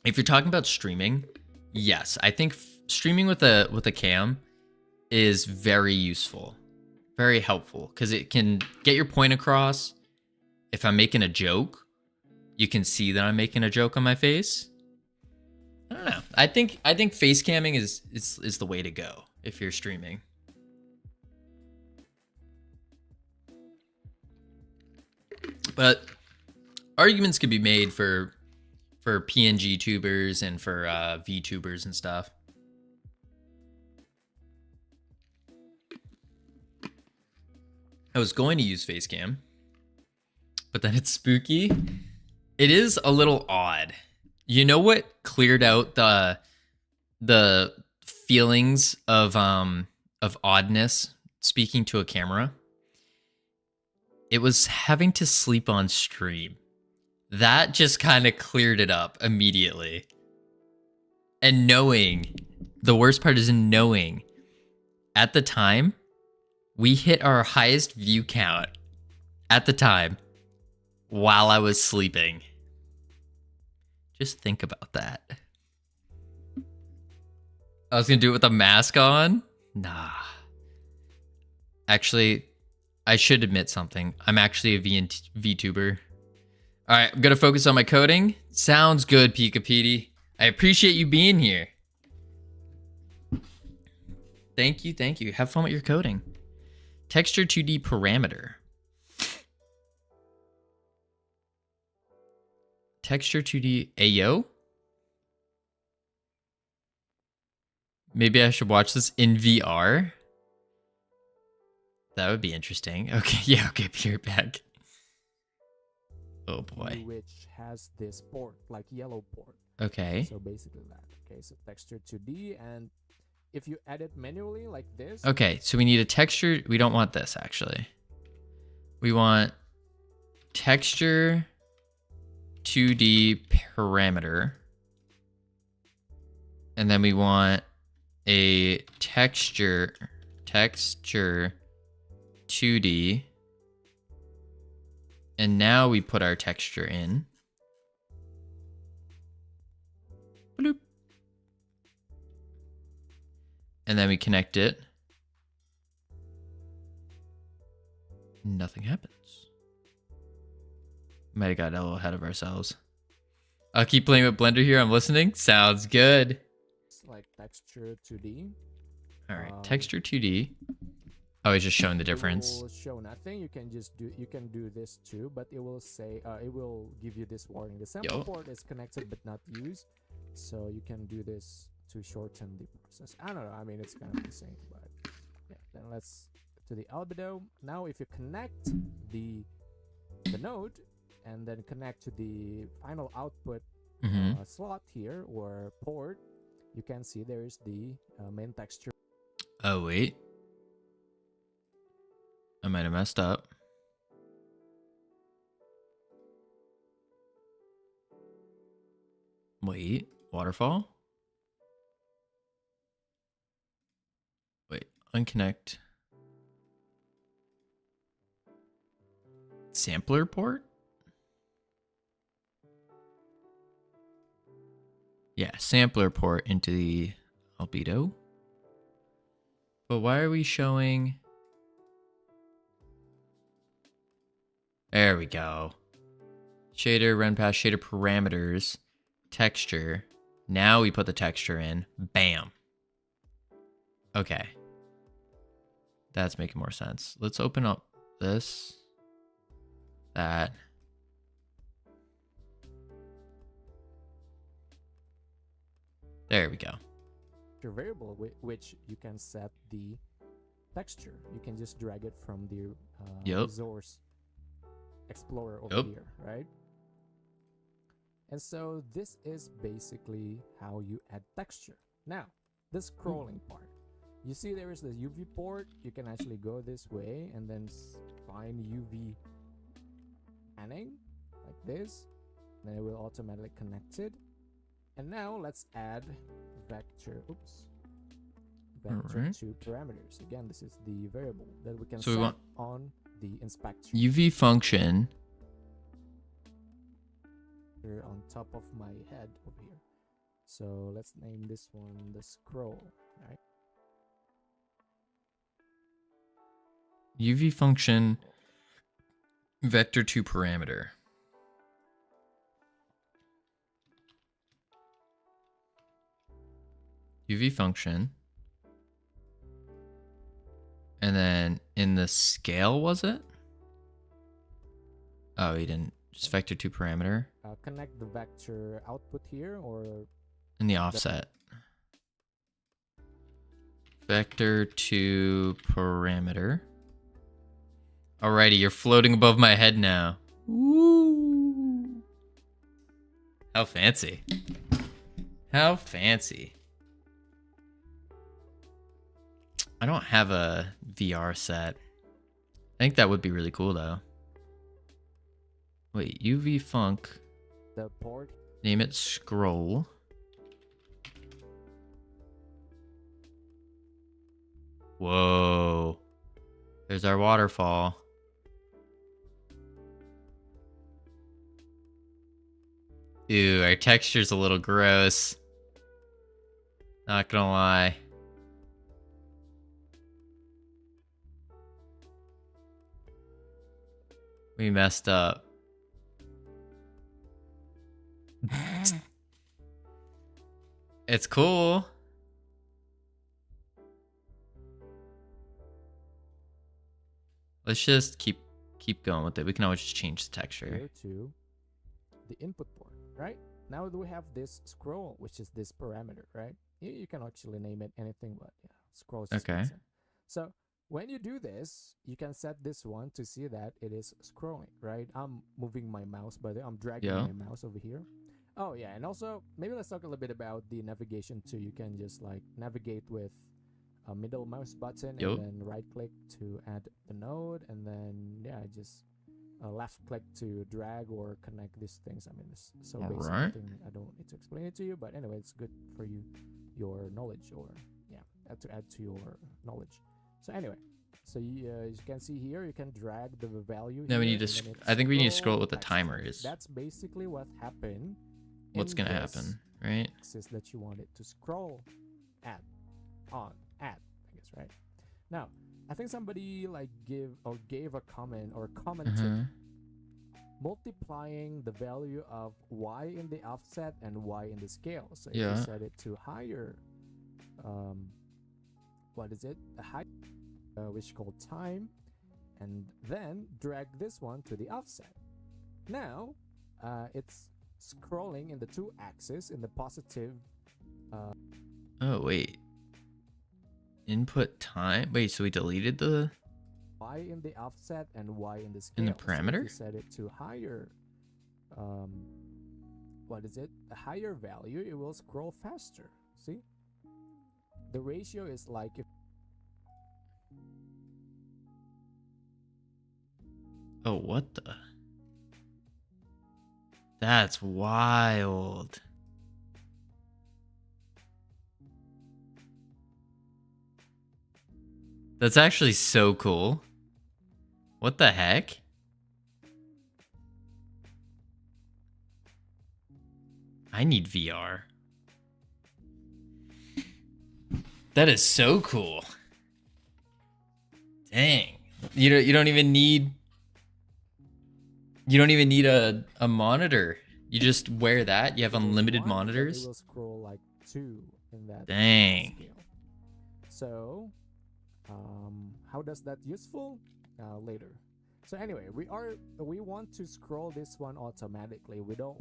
if you're talking about streaming, yes, I think streaming with a cam is very useful, very helpful, because it can get your point across. If I'm making a joke, you can see that I'm making a joke on my face. I don't know. I think face camming is the way to go if you're streaming. But arguments could be made for PNG tubers and for VTubers and stuff. I was going to use Facecam, but then it's spooky. It is a little odd. You know what cleared out the feelings of oddness speaking to a camera? It was having to sleep on stream. That just kind of cleared it up immediately. And knowing, the worst part is in knowing, at the time, we hit our highest view count at the time while I was sleeping. Just think about that. I was gonna do it with a mask on? Nah. Actually, I should admit something. I'm actually a VTuber. All right, I'm gonna focus on my coding. Sounds good, Pika Petey. I appreciate you being here. Thank you, thank you. Have fun with your coding. Texture 2D parameter. Texture 2D Ayo? Maybe I should watch this in VR. That would be interesting. Okay, yeah, okay, be right back. Oh boy. which has this port, like yellow port. Okay. So basically that. Okay, so texture 2D, and if you edit manually like this. Okay, so we need a texture. We don't want this actually. We want texture 2D parameter. And then we want a texture 2D. And now we put our texture in. Bloop. And then we connect it. Nothing happens. Might have got a little ahead of ourselves. I'll keep playing with Blender here. I'm listening. Sounds good. It's like texture 2D. All right, texture 2D. Oh, it's just showing the difference. It will show nothing. You can do this too, but it will say it will give you this warning. The sample port is connected but not used, so you can do this to shorten the process. I don't know. I mean, it's kind of the same, but yeah. Then let's to the albedo. Now, if you connect the node and then connect to the final output slot here or port, you can see there's the main texture. Oh wait. I might have messed up. Wait, waterfall? Wait, unconnect. Sampler port? Yeah, sampler port into the albedo. But why are we showing... There we go. Shader, run past shader parameters, texture. Now we put the texture in. Bam. Okay. That's making more sense. Let's open up this. That. There we go. Your variable, which you can set the texture. You can just drag it from the resource explorer over here, right? And so this is basically how you add texture. Now, the scrolling part. You see there is the UV port. You can actually go this way and then find UV panning like this. Then it will automatically connect it. And now let's add vector to parameters. Again, this is the variable that we can set on the inspector. UV function on top of my head over here. So let's name this one the scroll, right? UV function vector to parameter. UV function. And then in the scale, was it? Oh, he didn't. Just vector to parameter. Connect the vector output here or in the offset. Vector to parameter. Alrighty, you're floating above my head now. Woo! How fancy. How fancy. I don't have a VR set. I think that would be really cool though. Wait, UV Funk. The port. Name it scroll. Whoa. There's our waterfall. Ew, our texture's a little gross. Not gonna lie. We messed up. It's cool. Let's just keep going with it. We can always just change the texture. Here to the input port, right? Now we have this scroll, which is this parameter, right? You can actually name it anything, but yeah, scroll. Okay. So when you do this, you can set this one to see that it is scrolling, right? I'm moving my mouse, but I'm dragging my mouse over here. Oh yeah, and also maybe let's talk a little bit about the navigation too. You can just like navigate with a middle mouse button and then right click to add the node, and then yeah, just left click to drag or connect these things. I mean, it's so basic. I think I don't need to explain it to you, but anyway, it's good for your knowledge, or yeah, to add to your knowledge. So anyway, so you can see here, you can drag the value. No, we need to. I think we need to scroll what the timer is. That's basically what happened. What's gonna happen, right? Axis that you want it to scroll at, I guess, right? Now, I think somebody like gave a comment or commented multiplying the value of y in the offset and y in the scale. So if you set it to higher, what is it? A high, which is called time, and then drag this one to the offset. Now, it's scrolling in the two axes in the positive. Oh wait. Input time. Wait, so we deleted the y in the offset and y in the scale. In the parameter? So if you set it to higher, what is it? A higher value, it will scroll faster. See? The ratio is like if. Oh, what the? That's wild. That's actually so cool. What the heck? I need VR. That is so cool. Dang. You don't even need a monitor. You just wear that. You have unlimited monitors. It will scroll like 2 in that. Dang. Scale. So, how does that useful? Later. So anyway, we want to scroll this one automatically. We don't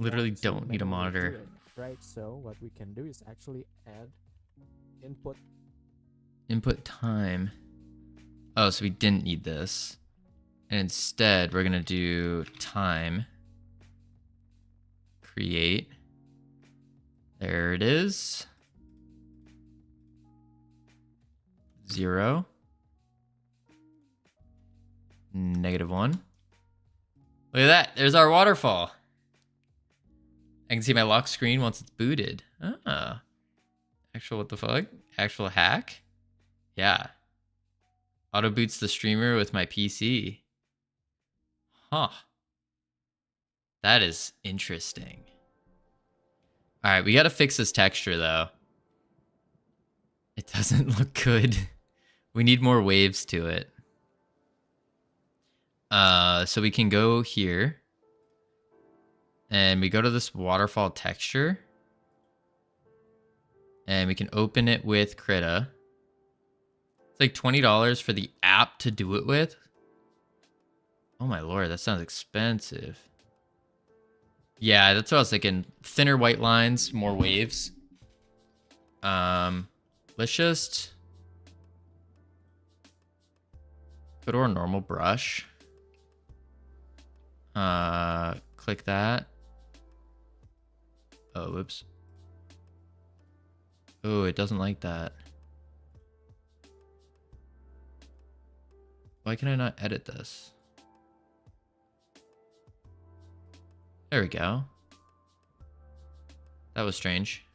need a monitor, right? So what we can do is actually add input time. Oh, so we didn't need this. And instead, we're going to do time. Create. There it is. 0. -1. Look at that. There's our waterfall. I can see my lock screen once it's booted. Ah. Actual what the fuck? Actual hack? Yeah. Auto boots the streamer with my PC. Huh. That is interesting. Alright, we gotta fix this texture though. It doesn't look good. We need more waves to it. So we can go here. And we go to this waterfall texture. And we can open it with Krita. It's like $20 for the app to do it with. Oh my lord, that sounds expensive. Yeah, that's what I was thinking. Thinner white lines, more waves. Let's just go to our normal brush. Click that. Oh, whoops. Oh, it doesn't like that. Why can I not edit this? There we go. That was strange.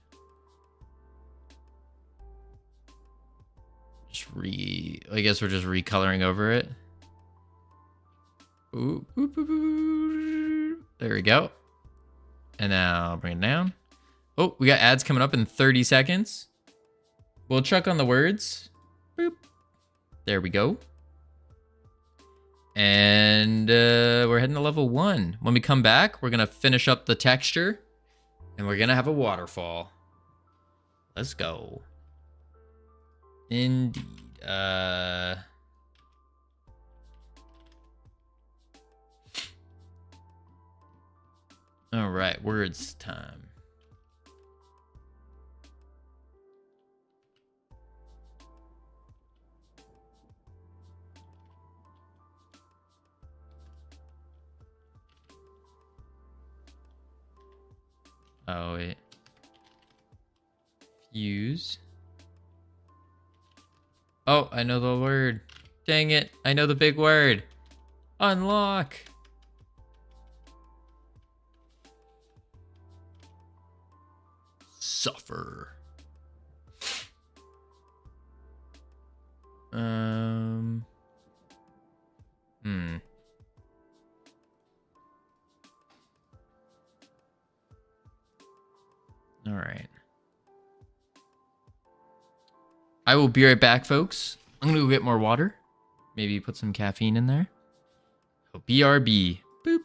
I guess we're just recoloring over it. Ooh, boop, boop, boop. There we go. And now bring it down. Oh, we got ads coming up in 30 seconds. We'll check on the words. Boop. There we go. And we're heading to level 1. When we come back, we're going to finish up the texture. And we're going to have a waterfall. Let's go. Indeed. All right, words time. Oh, wait. Fuse. Oh, I know the word. Dang it. I know the big word. Unlock. Suffer. All right. I will be right back, folks. I'm gonna go get more water. Maybe put some caffeine in there. So BRB. Boop.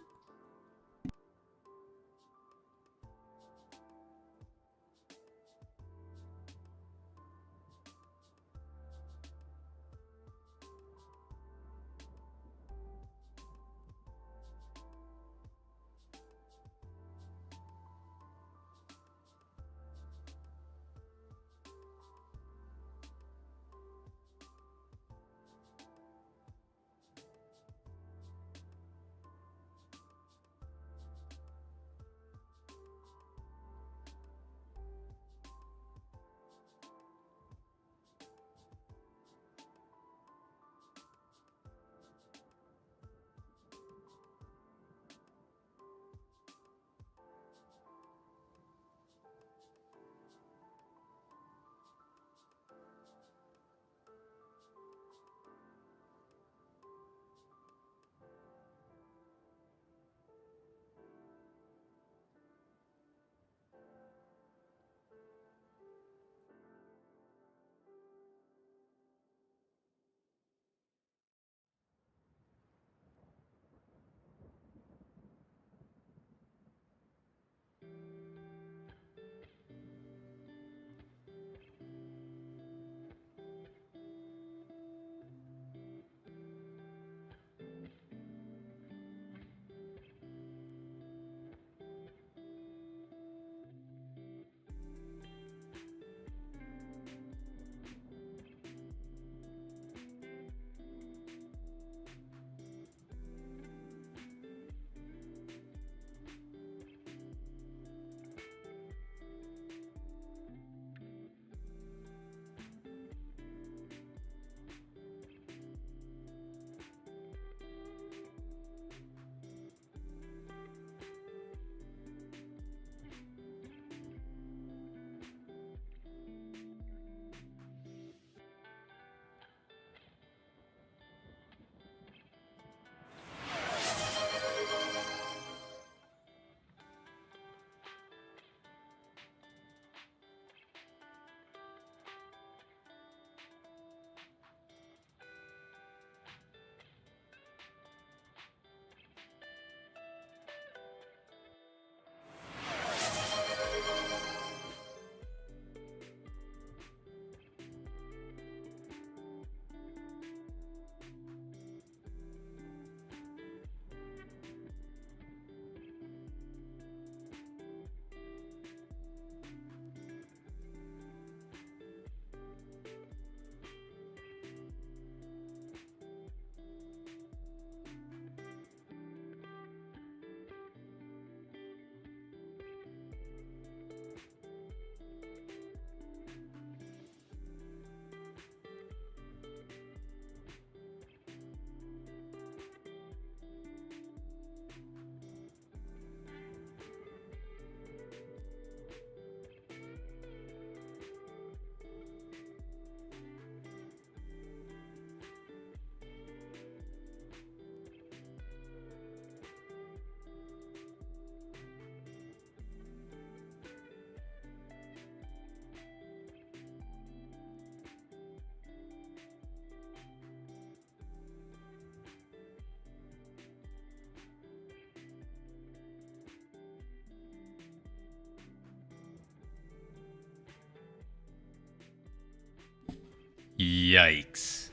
Yikes.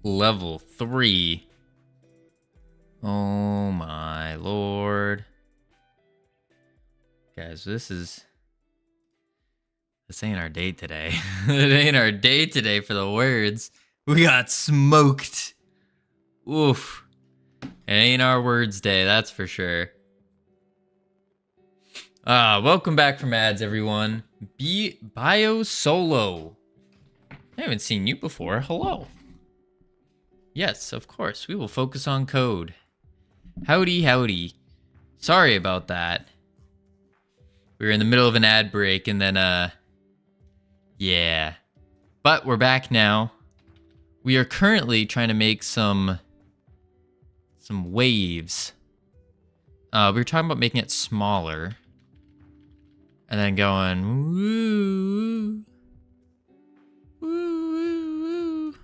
Level 3. Oh my lord. Guys, this ain't our day today. It ain't our day today for the words. We got smoked. Oof. It ain't our words day, that's for sure. Welcome back from ads, everyone. Bio Solo. I haven't seen you before. Hello. Yes, of course. We will focus on code. Howdy, howdy. Sorry about that. We were in the middle of an ad break and then, yeah. But we're back now. We are currently trying to make some waves. We were talking about making it smaller. And then going, woo, woo, woo, woo.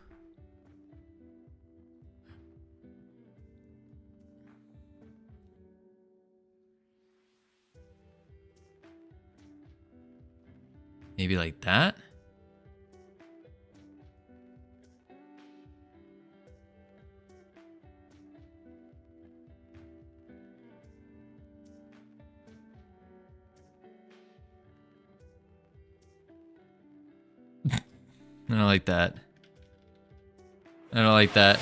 Maybe like that. I don't like that. I don't like that.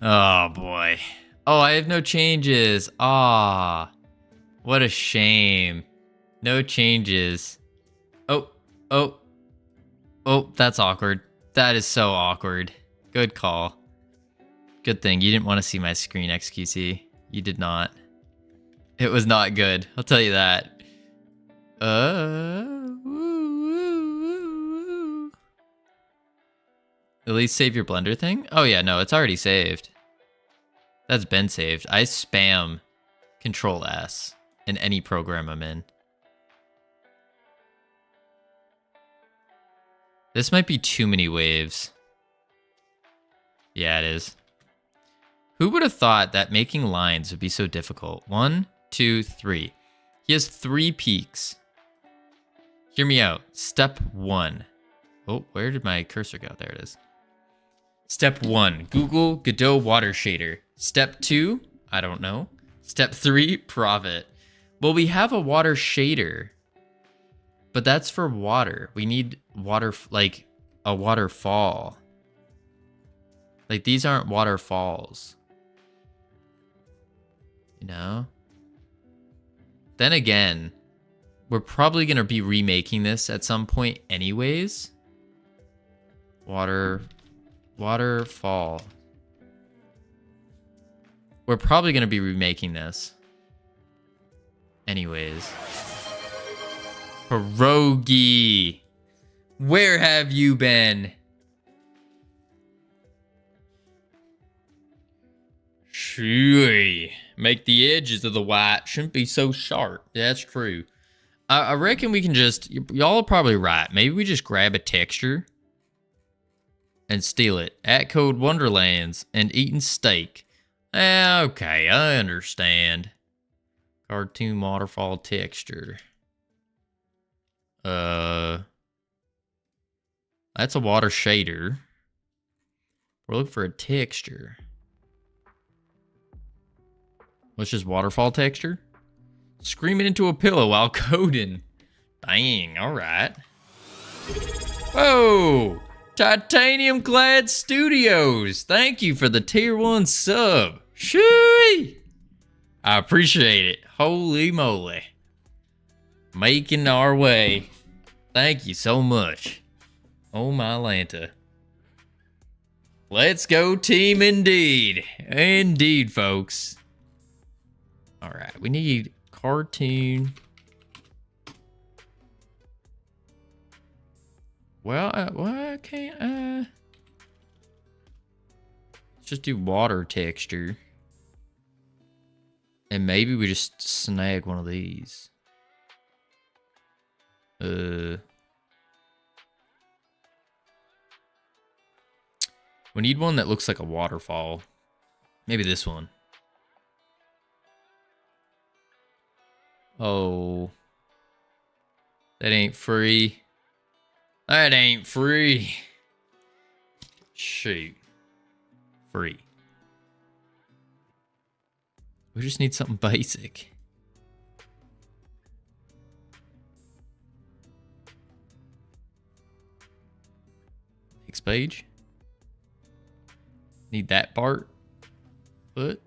Oh boy. Oh, I have no changes. Ah, what a shame. No changes. Oh, oh, oh, that's awkward. That is so awkward. Good call. Good thing you didn't want to see my screen, XQC. You did not. It was not good. I'll tell you that. At least save your Blender thing? Oh yeah, no, it's already saved. That's been saved. I spam Control S in any program I'm in. This might be too many waves. Yeah, it is. Who would have thought that making lines would be so difficult? 1, 2, 3. He has 3 peaks. Hear me out. Step 1. Oh, where did my cursor go? There it is. Step 1, Google Godot water shader. Step 2, I don't know. Step 3, Profit. Well, we have a water shader, but that's for water. We need water, like a waterfall. Like these aren't waterfalls. You know? Then again, we're probably going to be remaking this at some point anyways. Waterfall. We're probably going to be remaking this anyways. Pierogi, where have you been? Shoo. Make the edges of the white shouldn't be so sharp. That's true. I reckon we can just, y'all are probably right. Maybe we just grab a texture and steal it at Code Wonderlands and eating steak. Okay, I understand. Cartoon waterfall texture. That's a water shader. We're looking for a texture. What's just waterfall texture? Screaming into a pillow while coding. Dang, alright. Whoa! Titanium Clad Studios! Thank you for the tier 1 sub. Shoo! I appreciate it. Holy moly. Making our way. Thank you so much. Oh my Lanta. Let's go team indeed. Indeed, folks. Alright, we need cartoon. Well, why can't let's just do water texture. And maybe we just snag one of these. We need one that looks like a waterfall. Maybe this one. Oh. That ain't free. That ain't free. Shoot. Free. We just need something basic. Next page. Need that part. What?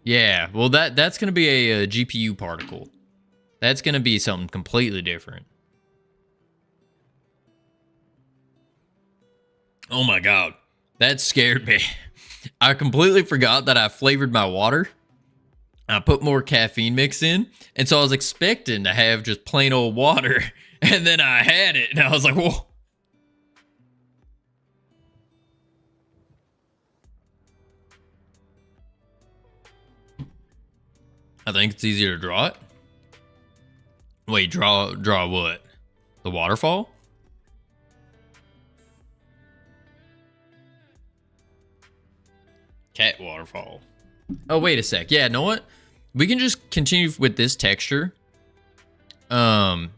Yeah, well, that's going to be a GPU particle. That's going to be something completely different. Oh my god. That scared me. I completely forgot that I flavored my water. I put more caffeine mix in, and so I was expecting to have just plain old water, and then I had it, and I was like, whoa. I think it's easier to draw it. Wait, draw what? The waterfall? Cat waterfall. Oh, wait a sec. Yeah, know what? We can just continue with this texture. And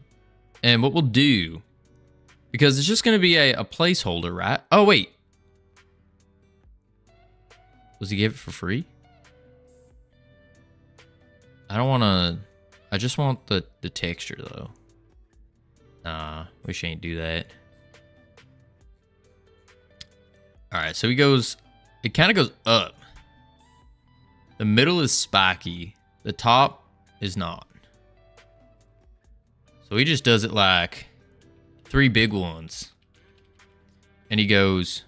what we'll do, because it's just going to be a placeholder, right? Oh, wait. Was he give it for free? I don't want to... I just want the texture, though. Nah, we shouldn't do that. Alright, so he goes... It kind of goes up. The middle is spiky. The top is not. So he just does it like 3 big ones. And he goes...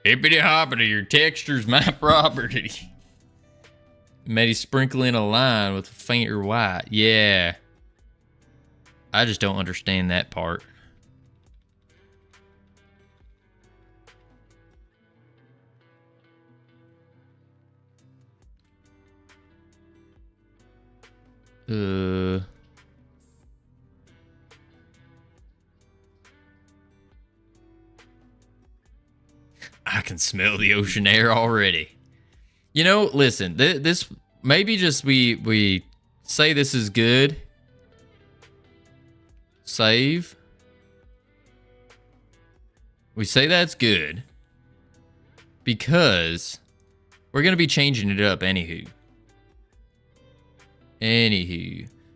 Hippity hoppity, your texture's my property. Maybe sprinkle in a line with a fainter white. Yeah. I just don't understand that part. I can smell the ocean air already. You know, listen, this maybe just we say this is good. Save. We say that's good because we're going to be changing it up anywho.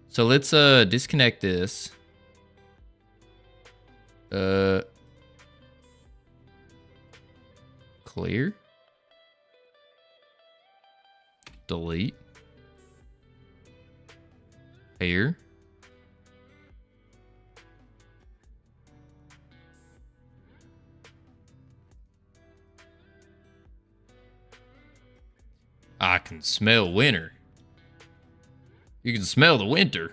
So let's disconnect this. Clear. Delete. Here. I can smell winter. You can smell the winter.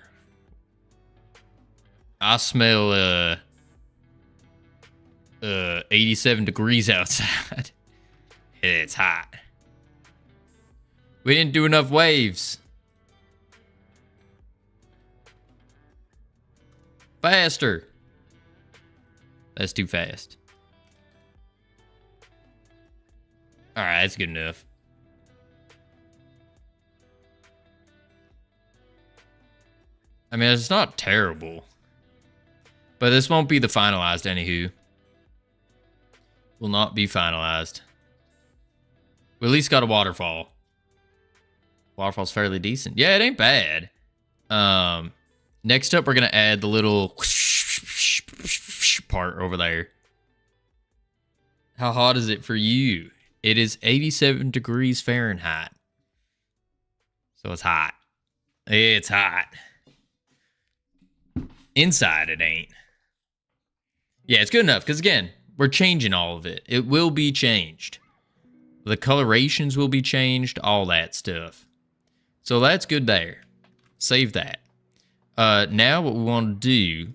I smell 87 degrees outside. It's hot. We didn't do enough waves. Faster. That's too fast. All right, that's good enough. I mean, it's not terrible. But this won't be the finalized anywho. Will not be finalized. We at least got a waterfall. Waterfall's fairly decent. Yeah, it ain't bad. Next up, we're going to add the little part over there. How hot is it for you? It is 87 degrees Fahrenheit. So it's hot. It's hot. Inside, it ain't. Yeah, it's good enough. Because, again, we're changing all of it. It will be changed. The colorations will be changed. All that stuff. So that's good there. Save that. Now what we want to do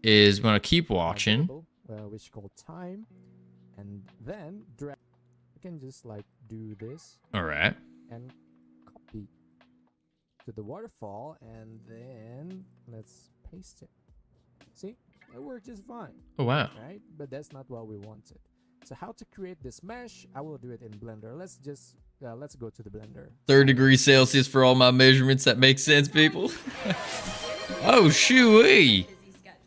is we want to keep watching. Which called time. And then drag. You can just like do this. All right. And copy to the waterfall. And then let's paste it. See? It worked just fine. Oh, wow. Right? But that's not what we wanted. So how to create this mesh? I will do it in Blender. Let's go to the Blender. 30 degrees Celsius for all my measurements. That makes sense, people. Oh, shoo-wee.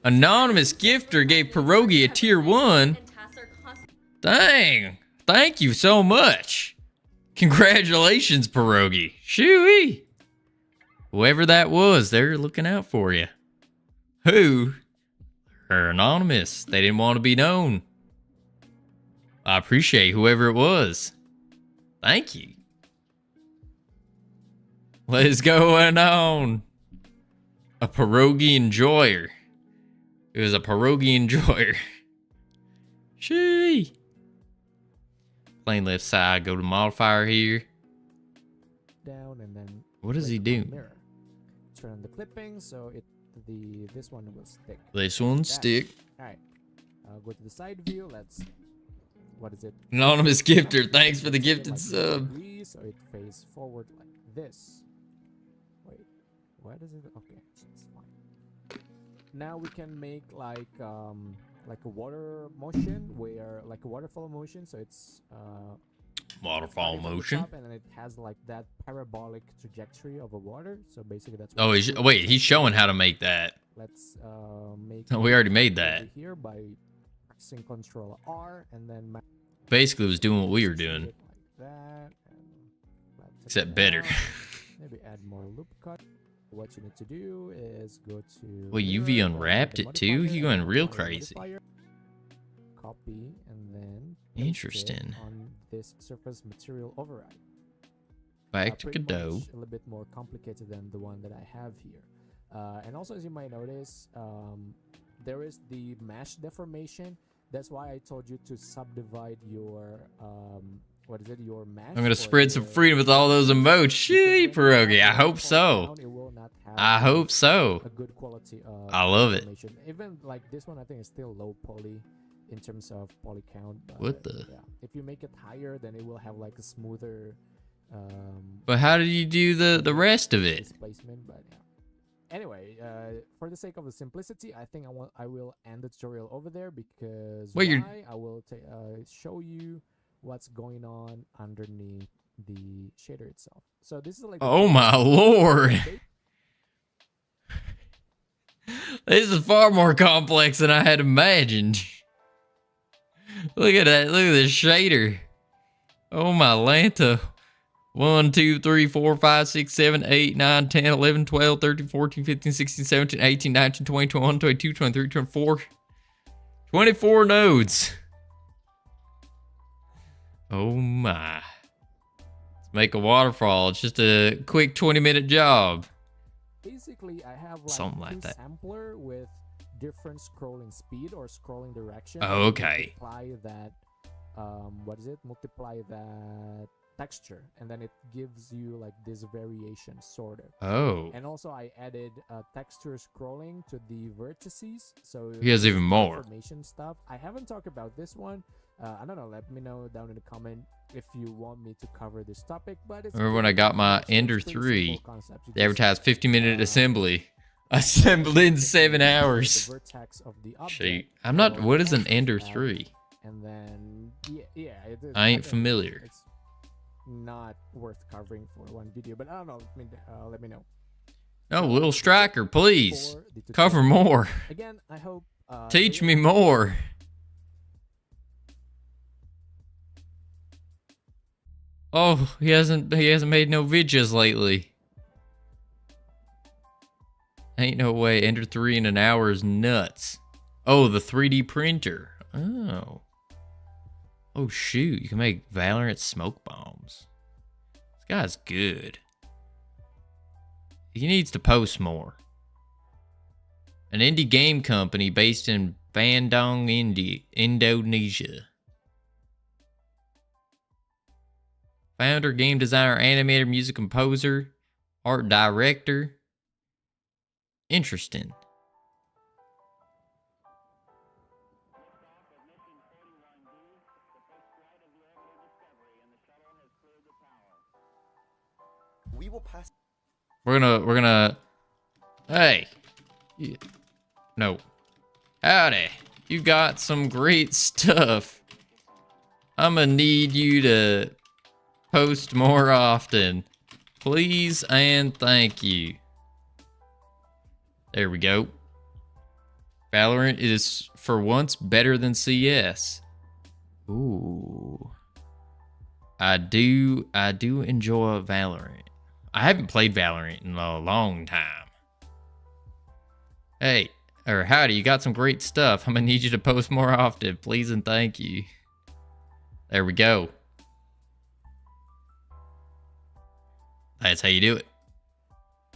Anonymous gifter gave Pierogi a tier 1. Dang. Thank you so much. Congratulations, Pierogi. Shooey. Whoever that was, they're looking out for you. Who? They're anonymous. They didn't want to be known. I appreciate whoever it was. Thank you. Let's go on. A pierogi enjoyer. It was a pierogi enjoyer. Shee. Plain left side. Go to modifier here. Down and then. What does he do? Mirror. Turn on the clipping so this one will stick. This one stick. All right. Go to the side view. What is it? Anonymous gifter. Thanks for the gifted sub. So it faces forward like this. Wait. Why does it? Okay. It's fine. Now we can make like a water motion where like a waterfall motion. So it's waterfall motion. And then it has like that parabolic trajectory of a water. So basically that's. Oh, he's showing how to make that. Let's make. Oh, we already made that. Here by pressing Control R and then. Basically, it was doing what we were doing. Like that, except better. Maybe add more loop cut. What you need to do is go to. Well, UV unwrapped it too. He going real crazy. Copy and then. Interesting. On this surface material override. Back to Godot. A little bit more complicated than the one that I have here. And also, as you might notice, there is the mesh deformation. That's why I told you to subdivide your your mesh. I'm gonna spread some freedom with all those emotes. Shee, pierogi. I hope so. I hope so. A good quality. I love it. Even like this one, I think is still low poly in terms of poly count. But, what the? Yeah. If you make it higher, then it will have like a smoother. But how did you do the rest of it? Displacement, but yeah. Anyway, for the sake of the simplicity, I think I will end the tutorial over there because I will show you what's going on underneath the shader itself. So this is like. Oh my lord! This is far more complex than I had imagined. Look at that! Look at this shader. Oh my Lanta. 1, 2, 3, 4, 5, 6, 7, 8, 9, 10, 11, 12, 13, 14, 15, 16, 17, 18, 19, 20, 21, 22, 23, 24. 24 nodes. Oh my. Let's make a waterfall. It's just a quick 20-minute job. Basically, I have like something like that. Sampler with different scrolling speed or scrolling direction. Oh, okay. Multiply that. Multiply that texture, and then it gives you like this variation sort of. Oh. And also I added texture scrolling to the vertices, so he has even more information stuff. I haven't talked about this one. I don't know, let me know down in the comment if you want me to cover this topic. But it's remember when I got my Ender 3, they advertised 50-minute assembly assembled in 7 hours. The vertex of the object. Shoot. I'm not. What is an Ender 3? And then I ain't familiar. It's not worth covering for one video, but I don't know. Let me know. No, Little Striker, please cover more. Again, I hope. Teach me more. Oh, he hasn't made no videos lately. Ain't no way. Ender 3 in an hour is nuts. Oh, the 3D printer. Oh. Oh, shoot. You can make Valorant smoke bombs. This guy's good. He needs to post more. An indie game company based in Bandung, Indonesia. Founder, game designer, animator, music composer, art director. Interesting. We will pass. We're gonna. Hey. No. Howdy. You got some great stuff. I'm gonna need you to post more often. Please and thank you. There we go. Valorant is for once better than CS. Ooh. I do enjoy Valorant. I haven't played Valorant in a long time. Hey, or howdy, you got some great stuff. I'm gonna need you to post more often, please and thank you. There we go. That's how you do it.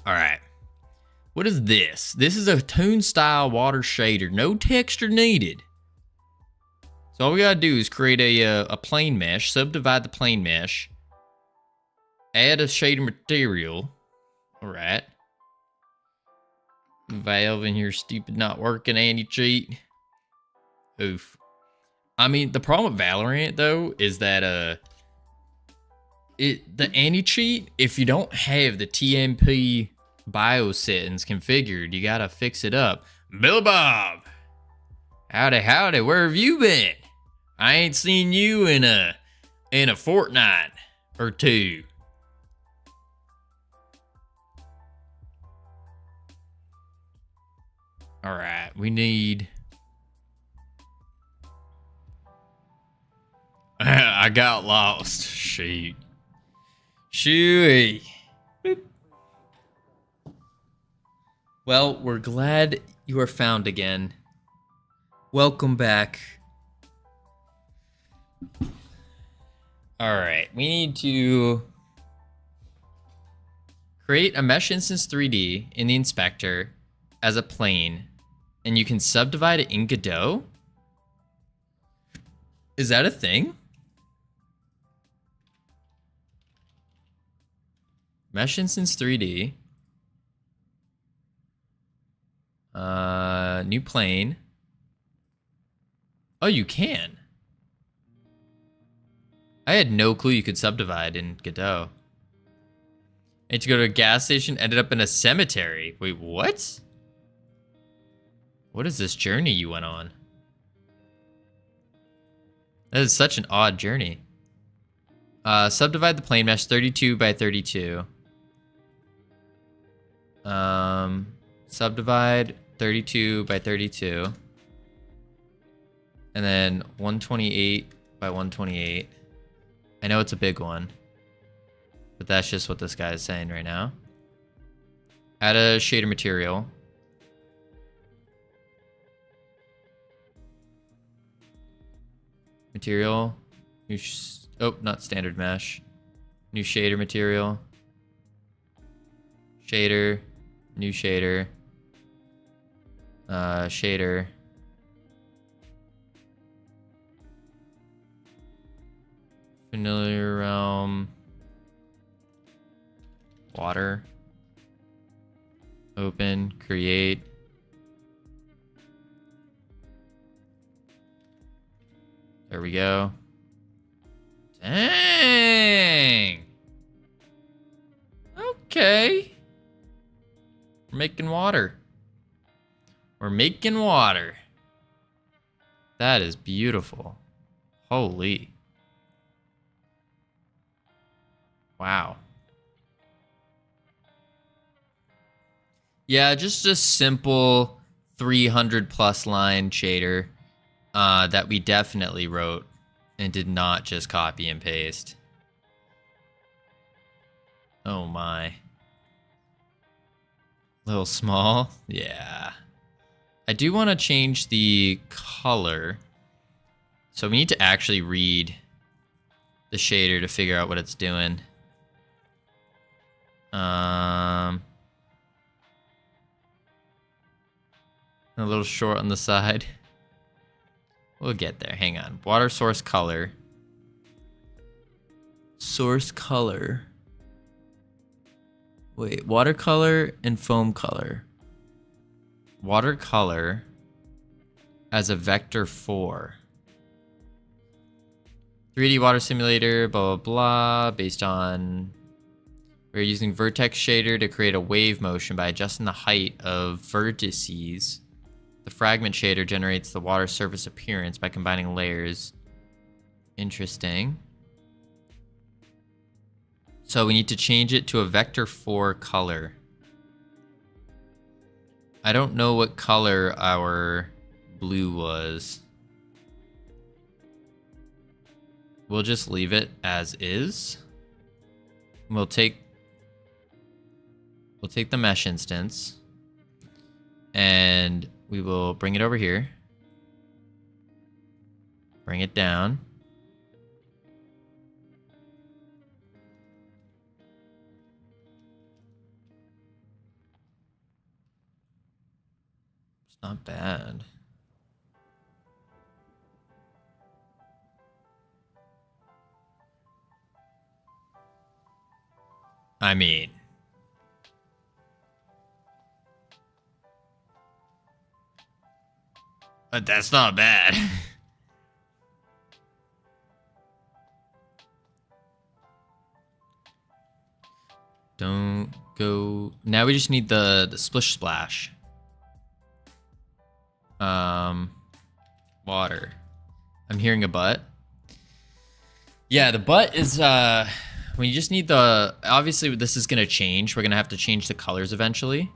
All right. What is this? This is a toon style water shader. No texture needed. So all we gotta do is create a plane mesh, subdivide the plane mesh, add a shader material. All right. Valve in here, stupid not working anti-cheat. Oof. I mean, the problem with Valorant though is that the anti-cheat, if you don't have the TMP BIOS settings configured, you gotta fix it up. Billy Bob! Howdy, where have you been? I ain't seen you in a fortnight or two. All right, we need... I got lost. Shoot. Shooey. Boop. Well, we're glad you are found again. Welcome back. All right, we need to create a mesh instance 3D in the inspector as a plane, and you can subdivide it in Godot. Is that a thing? Mesh instance 3D. New plane. Oh, you can. I had no clue you could subdivide in Godot. I had to go to a gas station, ended up in a cemetery. Wait, what? What is this journey you went on? That is such an odd journey. Subdivide the plane mesh 32 by 32. Subdivide 32 by 32. And then 128 by 128. I know it's a big one, but that's just what this guy is saying right now. Add a shader material. Material. Oh, not standard mesh. New shader material. Shader. New shader. Shader. Familiar realm. Water. Open. Create. There we go. Dang. Okay. We're making water. We're making water. That is beautiful. Holy. Wow. Yeah, just a simple 300 plus line shader that we definitely wrote and did not just copy and paste. Oh my. A little small? Yeah. I do want to change the color. So we need to actually read the shader to figure out what it's doing. A little short on the side. We'll get there. Hang on. Water source color. Source color. Wait, watercolor and foam color. Watercolor as a vector 4. 3D water simulator, blah, blah, blah, based on... We're using vertex shader to create a wave motion by adjusting the height of vertices. The fragment shader generates the water surface appearance by combining layers. Interesting. So we need to change it to a vector 4 color. I don't know what color our blue was. we'll just leave it as is. We'll take the mesh instance and we will bring it over here. Bring it down. It's not bad. I mean, but that's not bad. Don't go. Now we just need the splish splash. Water. I'm hearing a butt. Yeah, the butt is we just need the, obviously this is gonna change. We're gonna have to change the colors eventually.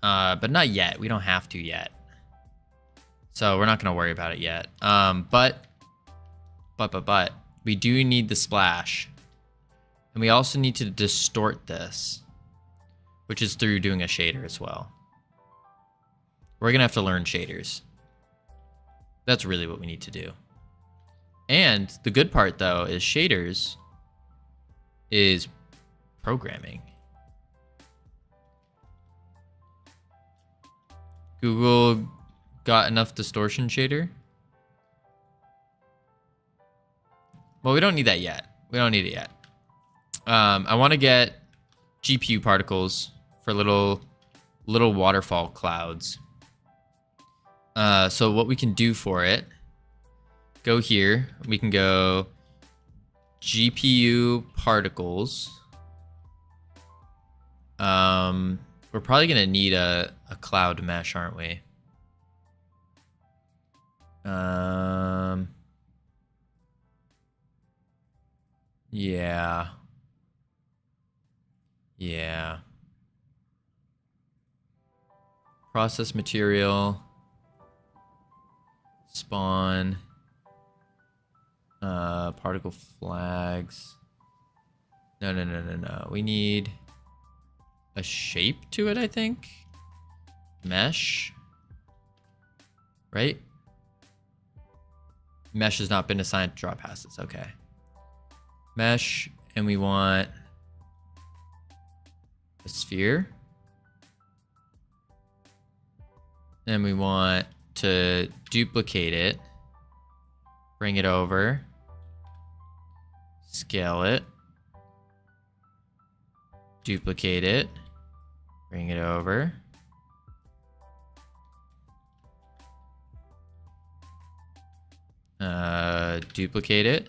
But not yet. We don't have to yet. So we're not gonna worry about it yet. But we do need the splash. And we also need to distort this, which is through doing a shader as well. We're gonna have to learn shaders. That's really what we need to do. And the good part though is shaders is programming. Google got enough distortion shader? Well, we don't need that yet. We don't need it yet. I want to get GPU particles for little waterfall clouds. So what we can do for it, go here. We can go GPU particles. We're probably gonna need a cloud mesh, aren't we? Yeah. Yeah. Process material. Spawn. Particle flags. No. We need a shape to it, I think. Mesh. Right? Mesh has not been assigned to draw passes. Okay. Mesh, and we want a sphere. And we want to duplicate it. Bring it over. Scale it. Duplicate it. Bring it over. Duplicate it.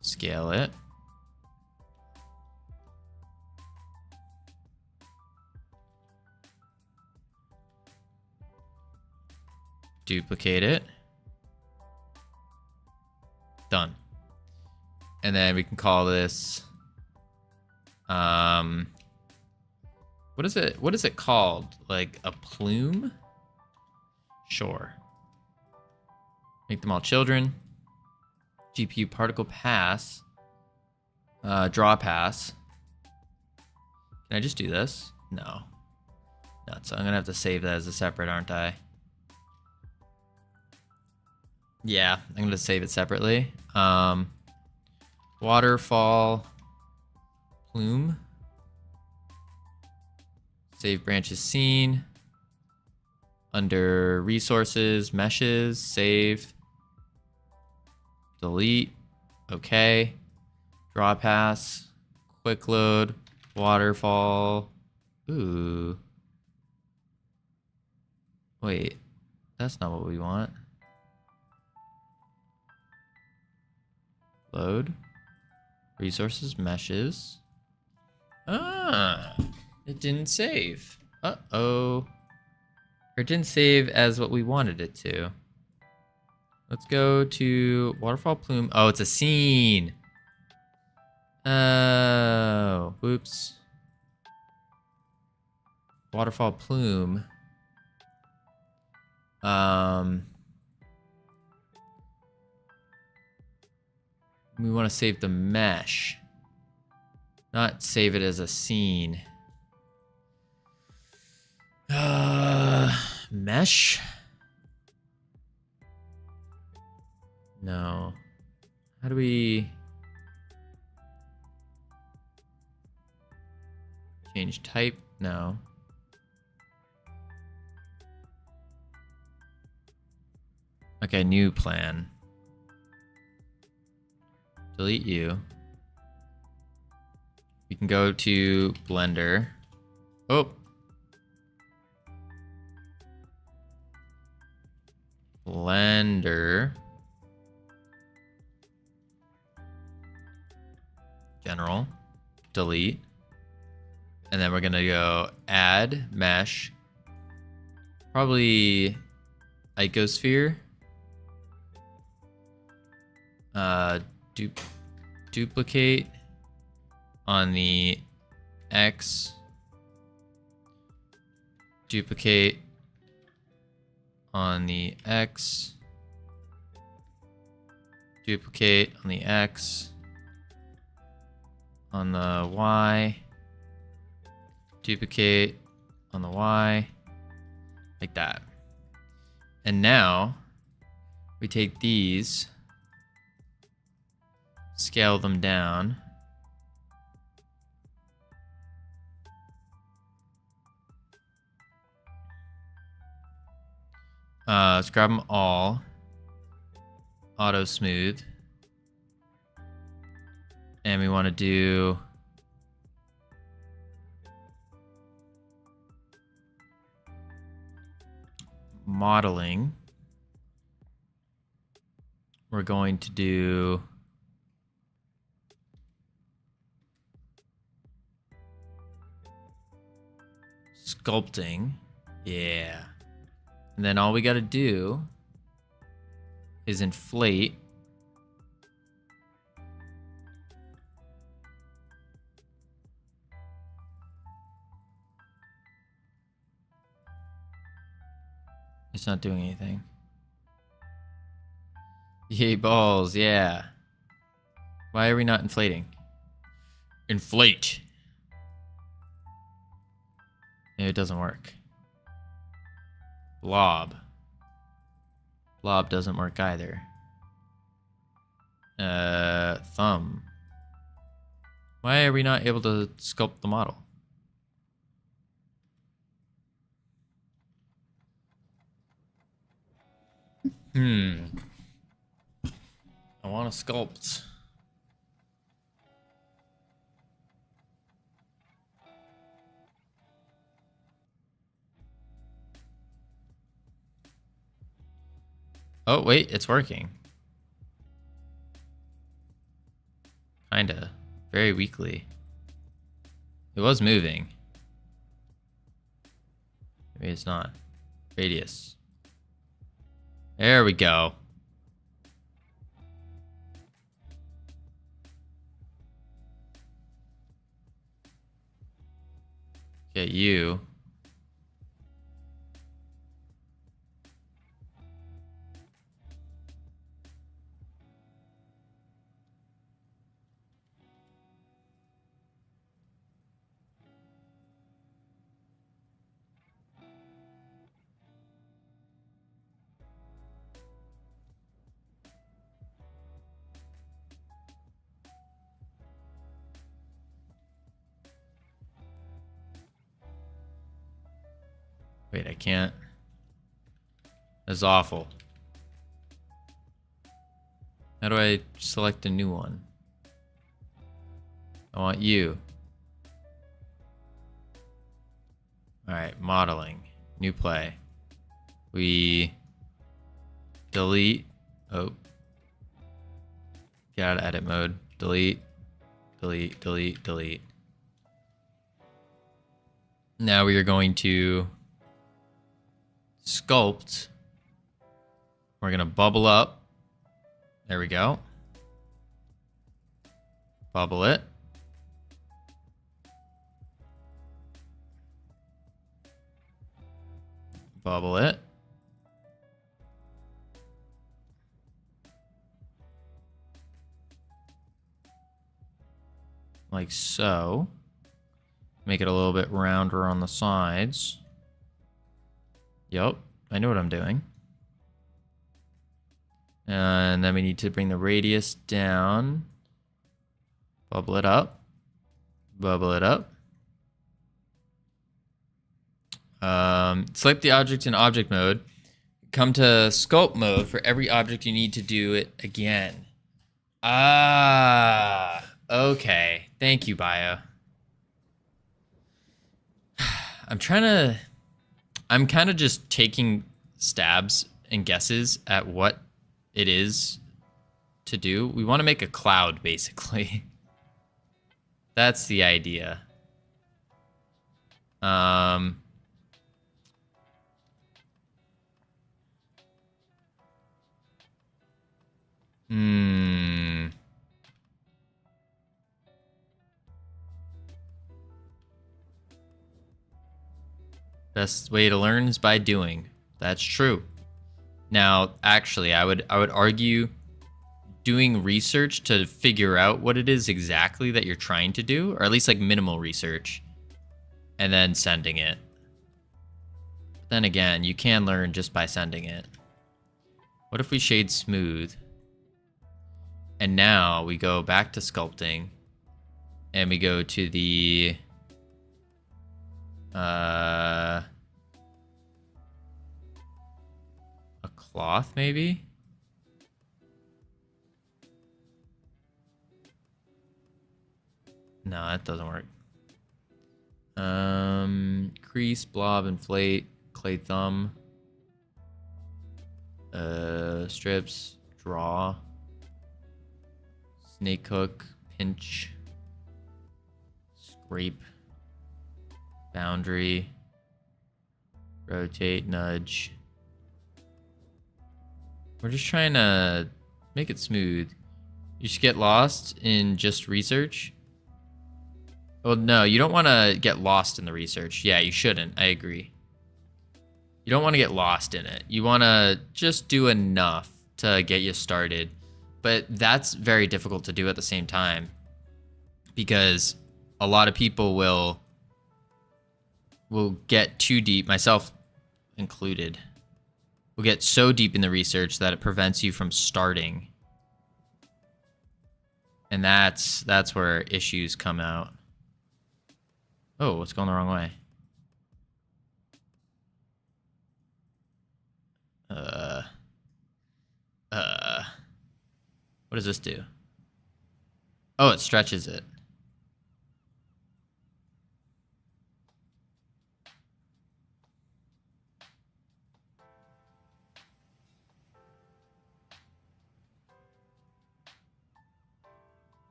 Scale it. Duplicate it. Done. And then we can call this what is it called? Like a plume? Sure. Make them all children. GPU particle pass. Draw pass. Can I just do this? No. So I'm gonna have to save that as a separate, aren't I? Yeah, I'm gonna save it separately. Waterfall plume. Save branches seen. Under resources, meshes, save. Delete. Okay. Draw pass. Quick load. Waterfall. Ooh. Wait. That's not what we want. Load. Resources, meshes. Ah. It didn't save. Uh-oh. Or it didn't save as what we wanted it to. Let's go to waterfall plume. Oh, it's a scene. Oh, whoops. Waterfall plume. We want to save the mesh. Not save it as a scene. Mesh? No. How do we change type? No. Okay, new plan. Delete you. We can go to Blender. Oh. Blender. General. Delete. And then we're gonna go add mesh. Probably icosphere. Duplicate on the X. Duplicate on the X. Duplicate on the X. On the Y. Duplicate on the Y. Like that. And now we take these, scale them down. Let's grab them all. Auto smooth. And we want to do modeling. We're going to do sculpting. Yeah. And then all we got to do is inflate. It's not doing anything. Yay, balls, yeah. Why are we not inflating? Inflate. Yeah, it doesn't work. Blob. Blob doesn't work either. Thumb. Why are we not able to sculpt the model? I want to sculpt. Oh, wait, it's working. Kinda. Very weakly. It was moving. Maybe it's not. Radius. There we go. Get you. Wait, I can't. That's awful. How do I select a new one? I want you. Alright, modeling. New play. We delete. Oh. Get out of edit mode. Delete. Delete, delete, delete. Now we are going to sculpt. We're gonna bubble up. There we go. Bubble it. Bubble it. like so. Make it a little bit rounder on the sides. Yep, I know what I'm doing. And then we need to bring the radius down. Bubble it up. Bubble it up. Select the object in object mode. Come to sculpt mode. For every object, you need to do it again. Ah, okay. Thank you, Bio. I'm kind of just taking stabs and guesses at what it is to do. We want to make a cloud, basically. That's the idea. Best way to learn is by doing. That's true. Now, actually, I would argue doing research to figure out what it is exactly that you're trying to do, or at least like minimal research, and then sending it. But then again, you can learn just by sending it. What if we shade smooth? And now we go back to sculpting, and we go to the a cloth, maybe? No, that doesn't work. Crease, blob, inflate, clay thumb, strips, draw, snake hook, pinch, scrape, boundary, rotate, nudge. We're just trying to make it smooth. You should get lost in just research. Well, no, you don't want to get lost in the research. Yeah, you shouldn't. I agree. You don't want to get lost in it. You want to just do enough to get you started. But that's very difficult to do at the same time, because a lot of people will get too deep, myself included. Will get so deep in the research that it prevents you from starting. And that's where issues come out. Oh, what's going the wrong way? What does this do? Oh, it stretches it.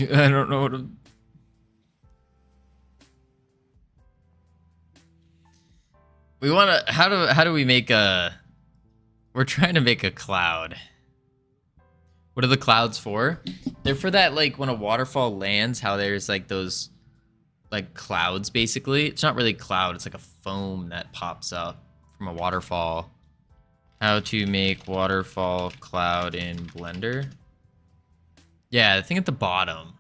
I don't know what we want to. How do we make a? We're trying to make a cloud. What are the clouds for? They're for that, like when a waterfall lands, how there's like those like clouds basically. It's not really cloud, it's like a foam that pops up from a waterfall. How to make waterfall cloud in Blender. Yeah, the thing at the bottom.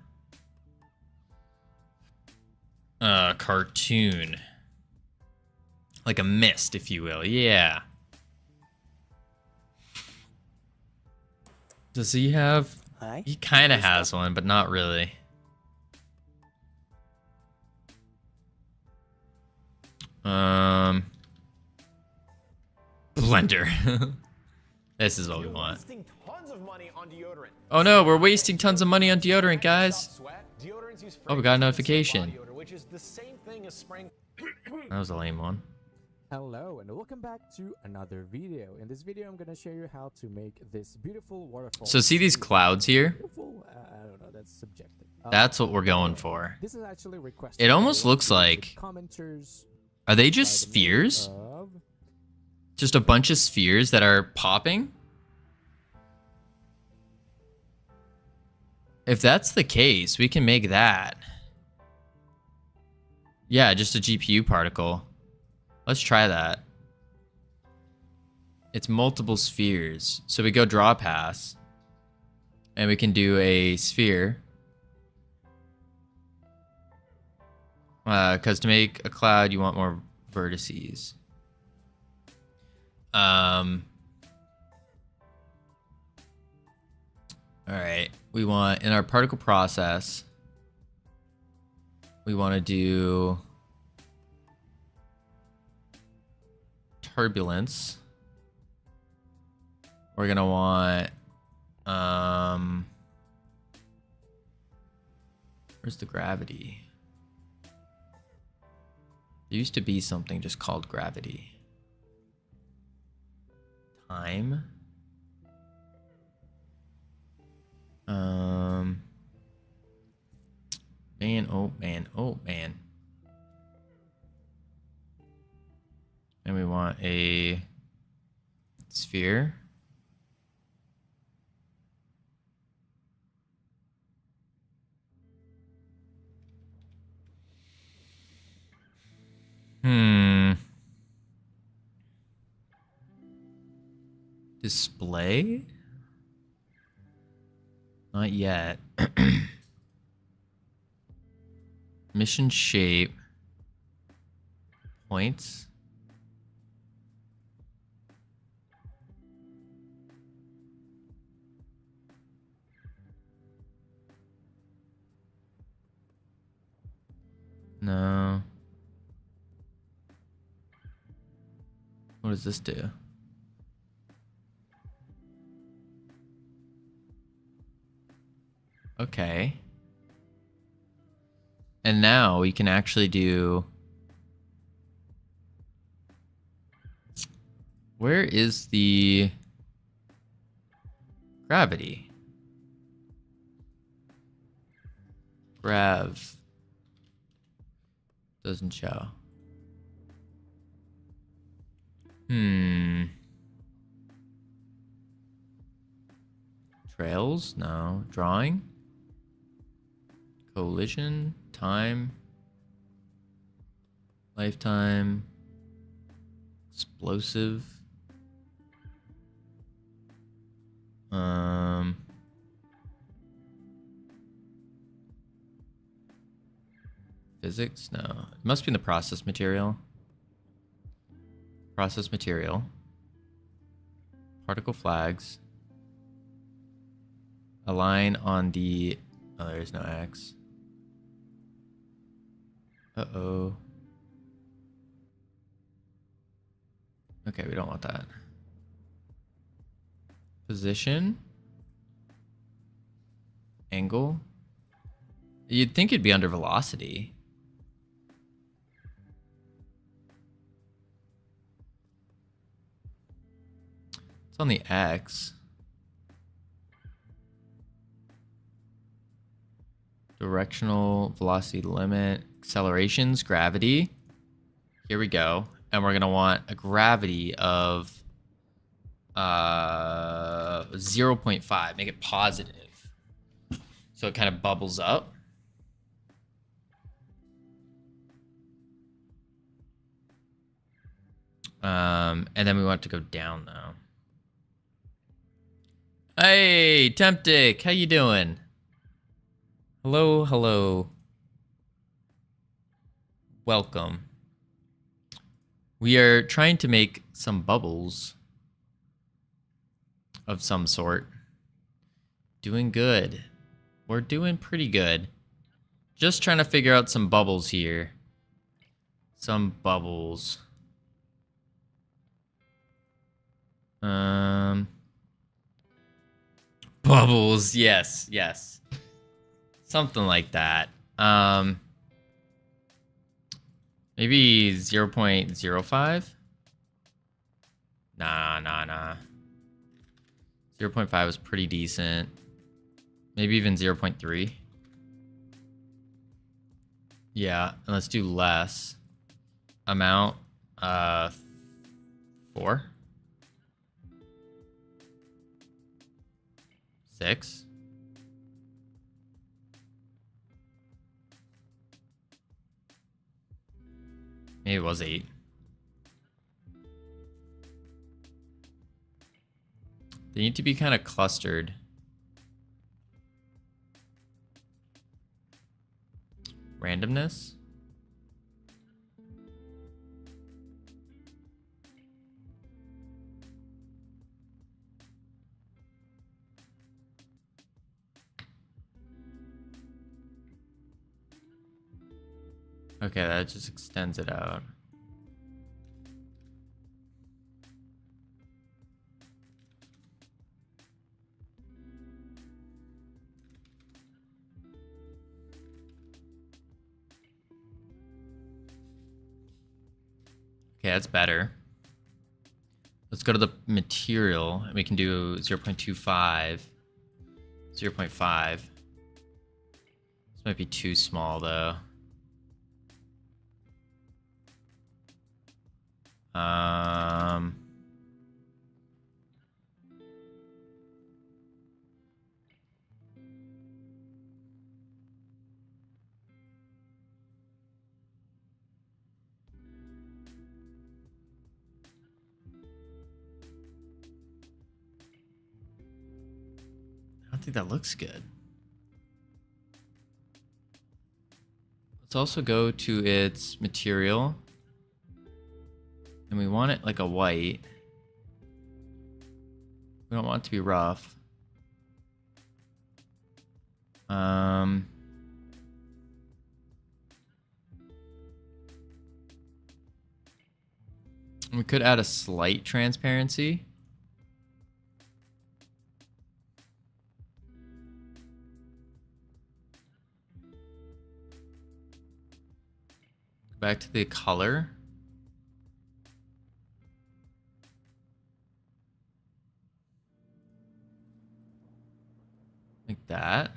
Cartoon. Like a mist, if you will. Yeah. Does he have... Hi. He kind of has one, but not really. Blender. This is what we want. Oh no, we're wasting tons of money on deodorant, guys. Oh, we got a notification. That was a lame one. Hello and welcome back to another video. In this video, I'm gonna show you how to make this beautiful waterfall. So see these clouds here? Beautiful? I don't know. That's subjective. That's what we're going for. This is actually requested. It almost looks like. Commenters. Are they just spheres? Just a bunch of spheres that are popping? If that's the case, we can make that. Yeah, just a GPU particle. Let's try that. It's multiple spheres. So we go draw pass. And we can do a sphere. Because to make a cloud, you want more vertices. Alright. We want, in our particle process, we want to do turbulence. We're going to want, where's the gravity? There used to be something just called gravity. Time. Man, oh man, oh man. And we want a sphere. Display? Not yet. Mission shape. Points. No. What does this do? Okay. And now we can actually do... Where is the gravity? Grav. Doesn't show. Trails? No. Drawing? Collision? Time? Lifetime? Explosive? Physics? No. It must be in the process material. Process material. Particle flags. Align on the... Oh, there is no X. Uh-oh. Okay, we don't want that. Position. Angle. You'd think it'd be under velocity. It's on the X. Directional velocity limit. Accelerations, gravity. Here we go. And we're gonna want a gravity of 0.5. Make it positive. So it kind of bubbles up. And then we want it to go down though. Hey, Temptic, how you doing? Hello, hello. Welcome. We are trying to make some bubbles of some sort. Doing good. We're doing pretty good. Just trying to figure out some bubbles here. Some bubbles. Bubbles, yes, yes. Something like that. Maybe 0.05? Nah. 0.5 was pretty decent. Maybe even 0.3. Yeah, and let's do less. Amount, 4. 6. Maybe it was 8. They need to be kind of clustered. Randomness? Okay, that just extends it out. Okay, that's better. Let's go to the material. We can do 0.25. 0.5. This might be too small though. I don't think that looks good. Let's also go to its material. And we want it like a white. We don't want it to be rough. We could add a slight transparency. Back to the color. Like that.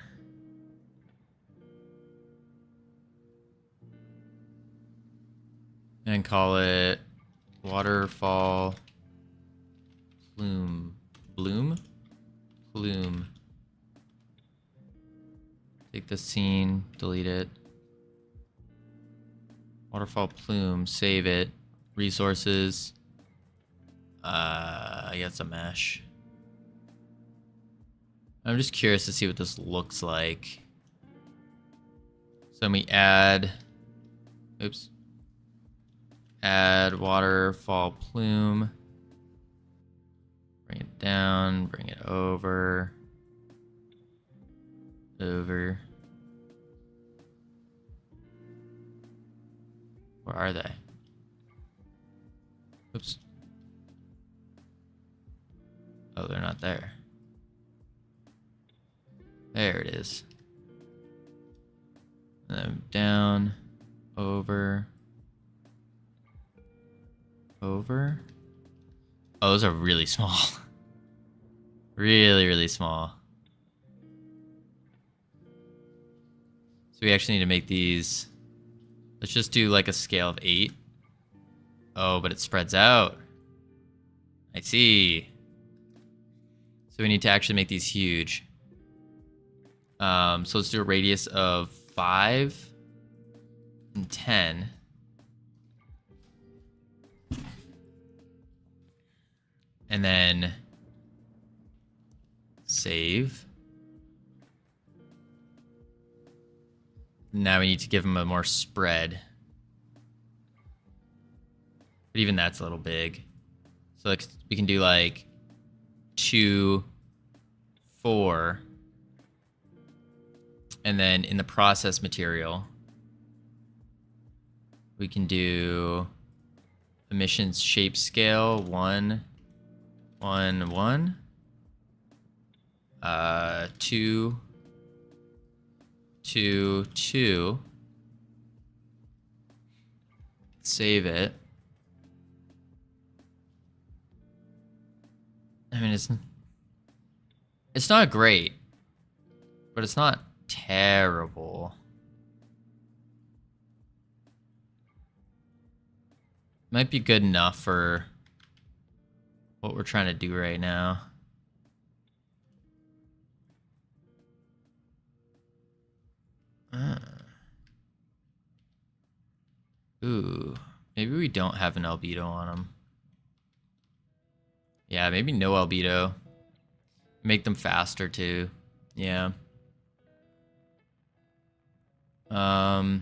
And call it waterfall plume. Bloom? Plume. Take the scene, delete it. Waterfall plume, save it. Resources. I guess a mesh. I'm just curious to see what this looks like. So we add, oops. Add waterfall plume. Bring it down, bring it over. Over. Where are they? Oops. Oh, they're not there. There it is. And then down, over, over. Oh, those are really small. Really, really small. So we actually need to make these. Let's just do like a scale of 8. Oh, but it spreads out. I see. So we need to actually make these huge. So let's do a radius of 5 and 10. And then save. Now we need to give them a more spread. But even that's a little big. So like we can do like 2, 4. And then in the process material, we can do emissions shape scale 1, 1, 1. 2, 2, 2. Save it. I mean, it's not great, but it's not terrible. Might be good enough for what we're trying to do right now. Ooh, Maybe we don't have an albedo on them. Yeah, maybe no albedo. Make them faster too. Yeah. Go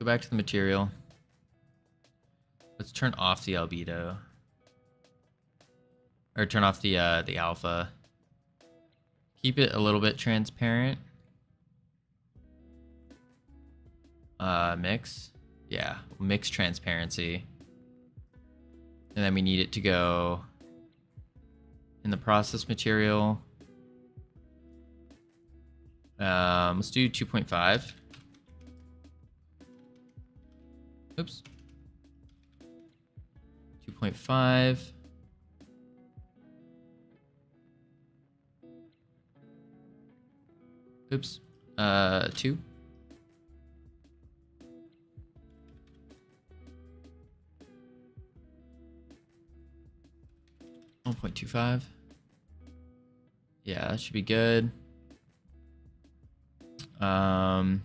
back to the material. Let's turn off the albedo. Or turn off the alpha. Keep it a little bit transparent. Mix. Yeah, mix transparency. And then we need it to go in the process material. Let's do 2.5. Oops. 2.5. Oops. 2. 1.25. Yeah, that should be good. And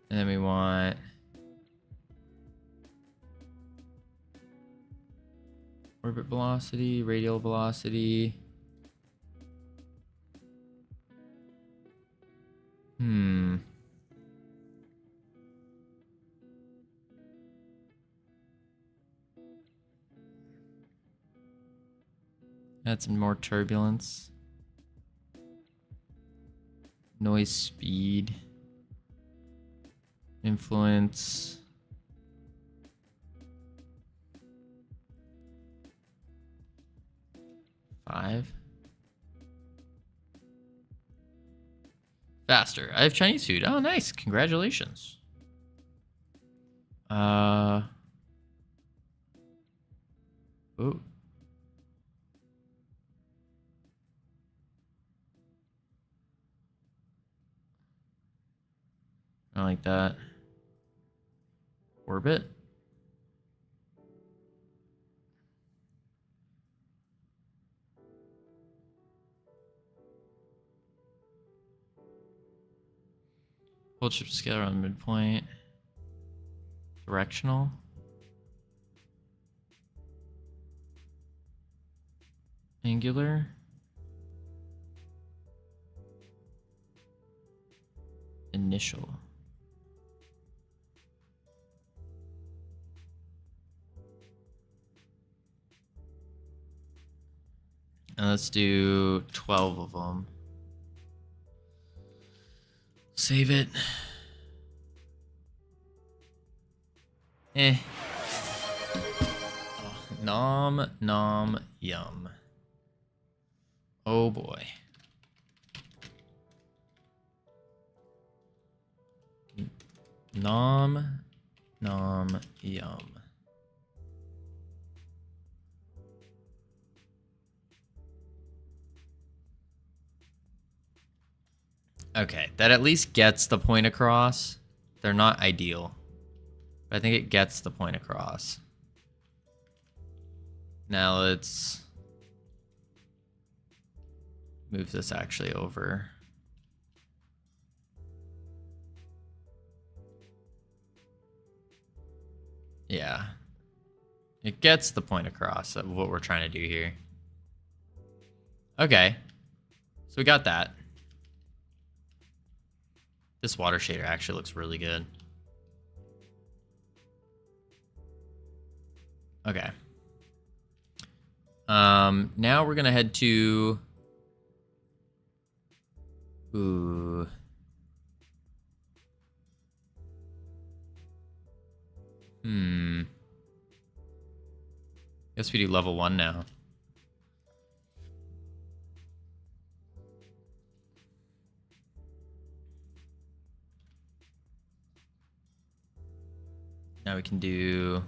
then we want orbit velocity, radial velocity. Add some more turbulence. Noise speed. Influence. Five. Faster. I have Chinese food. Oh, nice. Congratulations. Oh. I like that. Orbit. Hold shift scale around midpoint. Directional. Angular. Initial. And let's do 12 of them. Save it. Oh, nom, nom, yum. Oh boy. Nom, nom, yum. Okay, that at least gets the point across. They're not ideal, but I think it gets the point across. Now let's move this actually over. Yeah, it gets the point across of what we're trying to do here. Okay, so we got that. This water shader actually looks really good. Okay. Now we're gonna head to... Ooh. Guess we do level 1 now. Now we can do...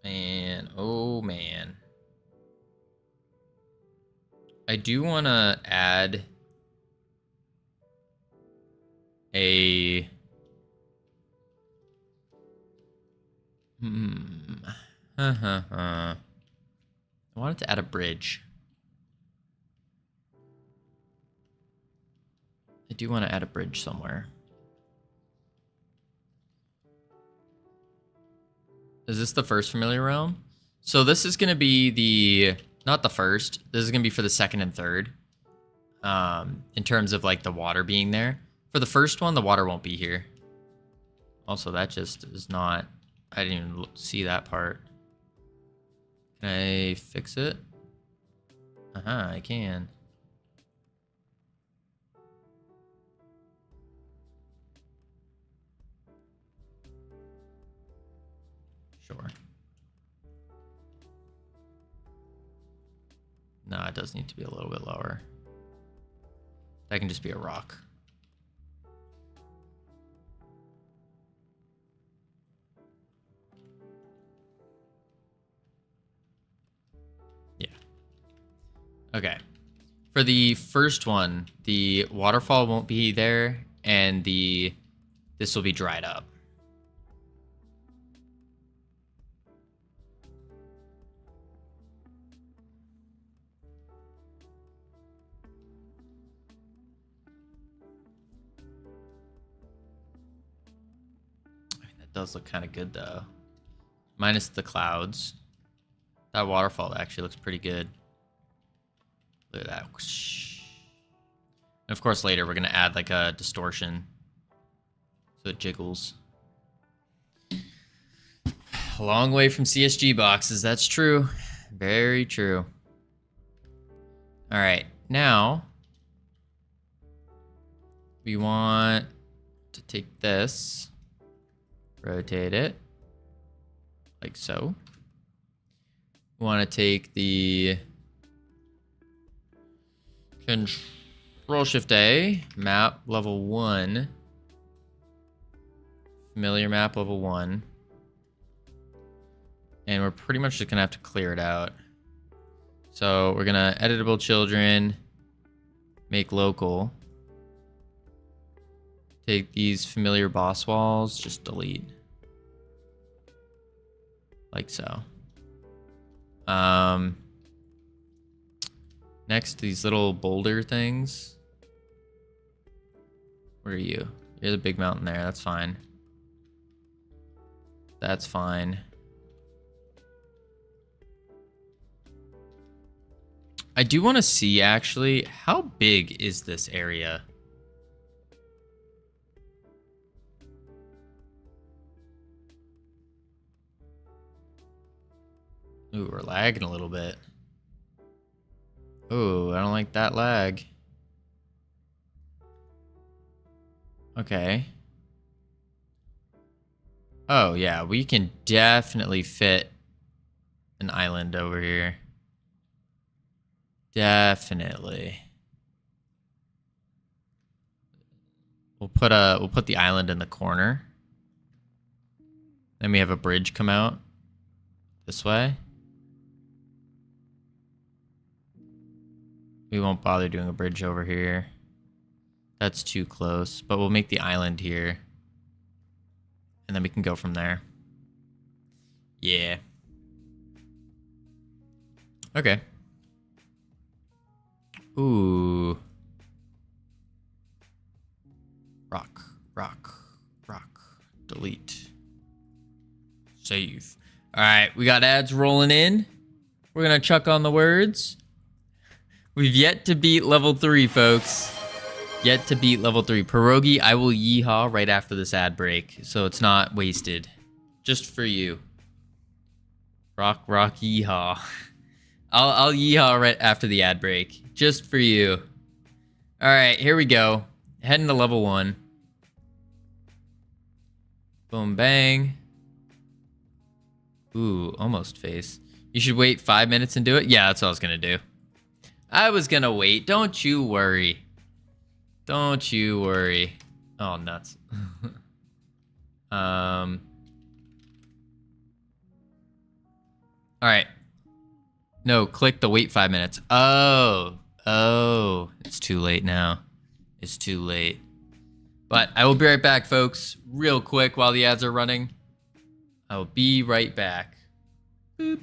Man, oh man. I do want to add a... I wanted to add a bridge. I do want to add a bridge somewhere. Is this the first familiar realm? So this is going to be the, not the first. This is going to be for the second and third. In terms of like the water being there. For the first one, the water won't be here. Also, that just is not, I didn't even see that part. Can I fix it? I can. Sure. No, it does need to be a little bit lower. That can just be a rock. Yeah. Okay. For the first one, the waterfall won't be there, and this will be dried up. Does look kind of good though, minus the clouds. That waterfall actually looks pretty good. Look at that. And of course later we're gonna add like a distortion so it jiggles. A long way from CSG boxes, that's true. Very true. All right, now we want to take this, rotate it like so. We want to take the Control Shift A, map level 1, familiar map level 1, and we're pretty much just gonna have to clear it out. So we're gonna editable children, make local. Take these familiar boss walls, just delete. Like so. Next, these little boulder things. Where are you? You're the big mountain there, that's fine. That's fine. I do want to see, actually, how big is this area? Ooh, we're lagging a little bit. Ooh, I don't like that lag. Okay. Oh, yeah, we can definitely fit an island over here. Definitely. We'll put the island in the corner. Then we have a bridge come out this way. We won't bother doing a bridge over here. That's too close, but we'll make the island here. And then we can go from there. Yeah. Okay. Ooh. Rock, rock, rock. Delete. Save. All right, we got ads rolling in. We're gonna chuck on the words. We've yet to beat level 3, folks. Yet to beat level 3. Pierogi, I will yeehaw right after this ad break, so it's not wasted. Just for you. Rock, rock, yeehaw. I'll yeehaw right after the ad break. Just for you. Alright, here we go. Heading to level 1. Boom, bang. Ooh, almost face. You should wait 5 minutes and do it? Yeah, that's what I was gonna do. I was gonna wait. Don't you worry. Don't you worry. Oh, nuts. All right. No, click the wait 5 minutes. Oh, it's too late now. It's too late. But I will be right back, folks. Real quick while the ads are running. I will be right back. Boop.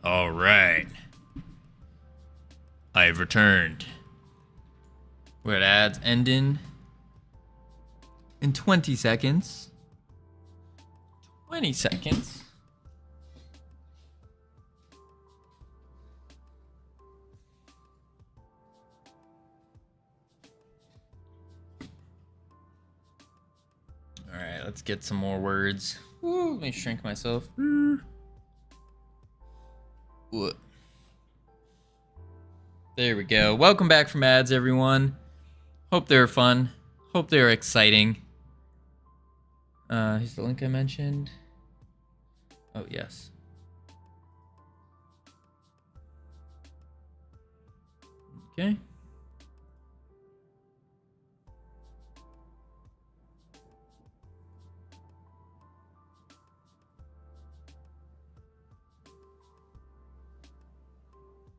All right. I have returned. We're at ads ending in 20 seconds. 20 seconds. All right, let's get some more words. Ooh, let me shrink myself. What? There we go. Welcome back from ads, everyone. Hope they were fun. Hope they were exciting. Here's the link I mentioned. Oh, yes. Okay.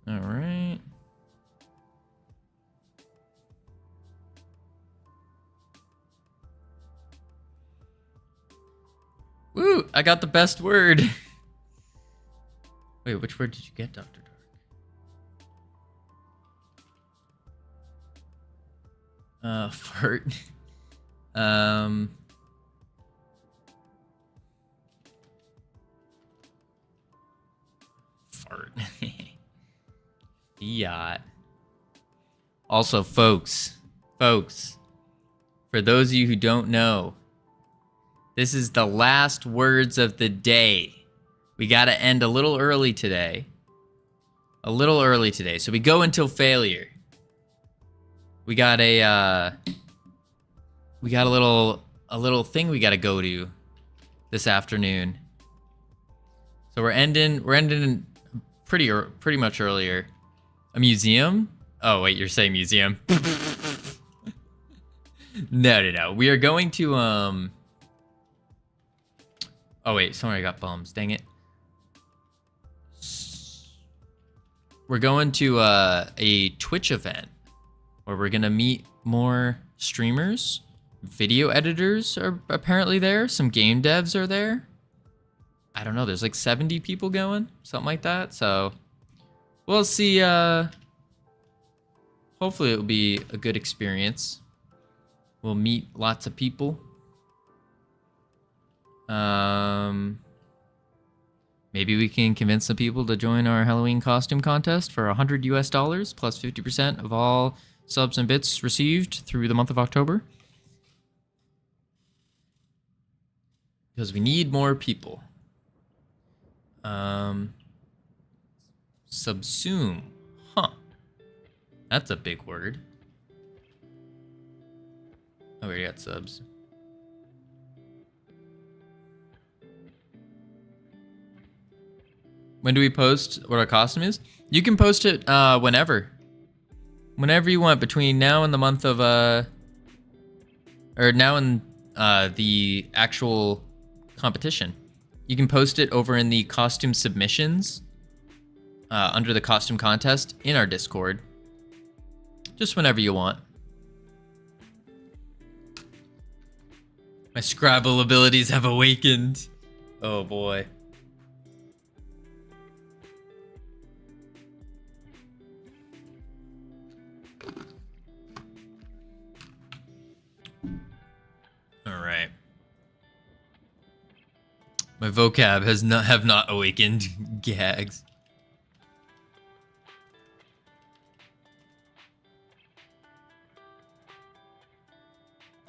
All right. Woo! I got the best word. Wait, which word did you get, Dr. Dark? Fart. Fart. Fiat. Also, folks, for those of you who don't know, this is the last words of the day. We got to end a little early today. So we go until failure. We got a little thing we got to go to this afternoon. So we're ending pretty much earlier. A museum? Oh wait, you're saying museum. No. We are going to oh wait, sorry, I got bums. Dang it. We're going to a Twitch event where we're gonna meet more streamers. Video editors are apparently there. Some game devs are there. I don't know, there's like 70 people going, something like that. So we'll see. Hopefully it'll be a good experience. We'll meet lots of people. Maybe we can convince some people to join our Halloween costume contest for $100 US plus 50% of all subs and bits received through the month of October. Because we need more people. Subsume. Huh. That's a big word. Oh, we got subs. When do we post what our costume is? You can post it whenever. Whenever you want, between now and the month of or now and the actual competition. You can post it over in the costume submissions under the costume contest in our Discord. Just whenever you want. My Scrabble abilities have awakened. Oh boy. All right. My vocab have not awakened. Gags.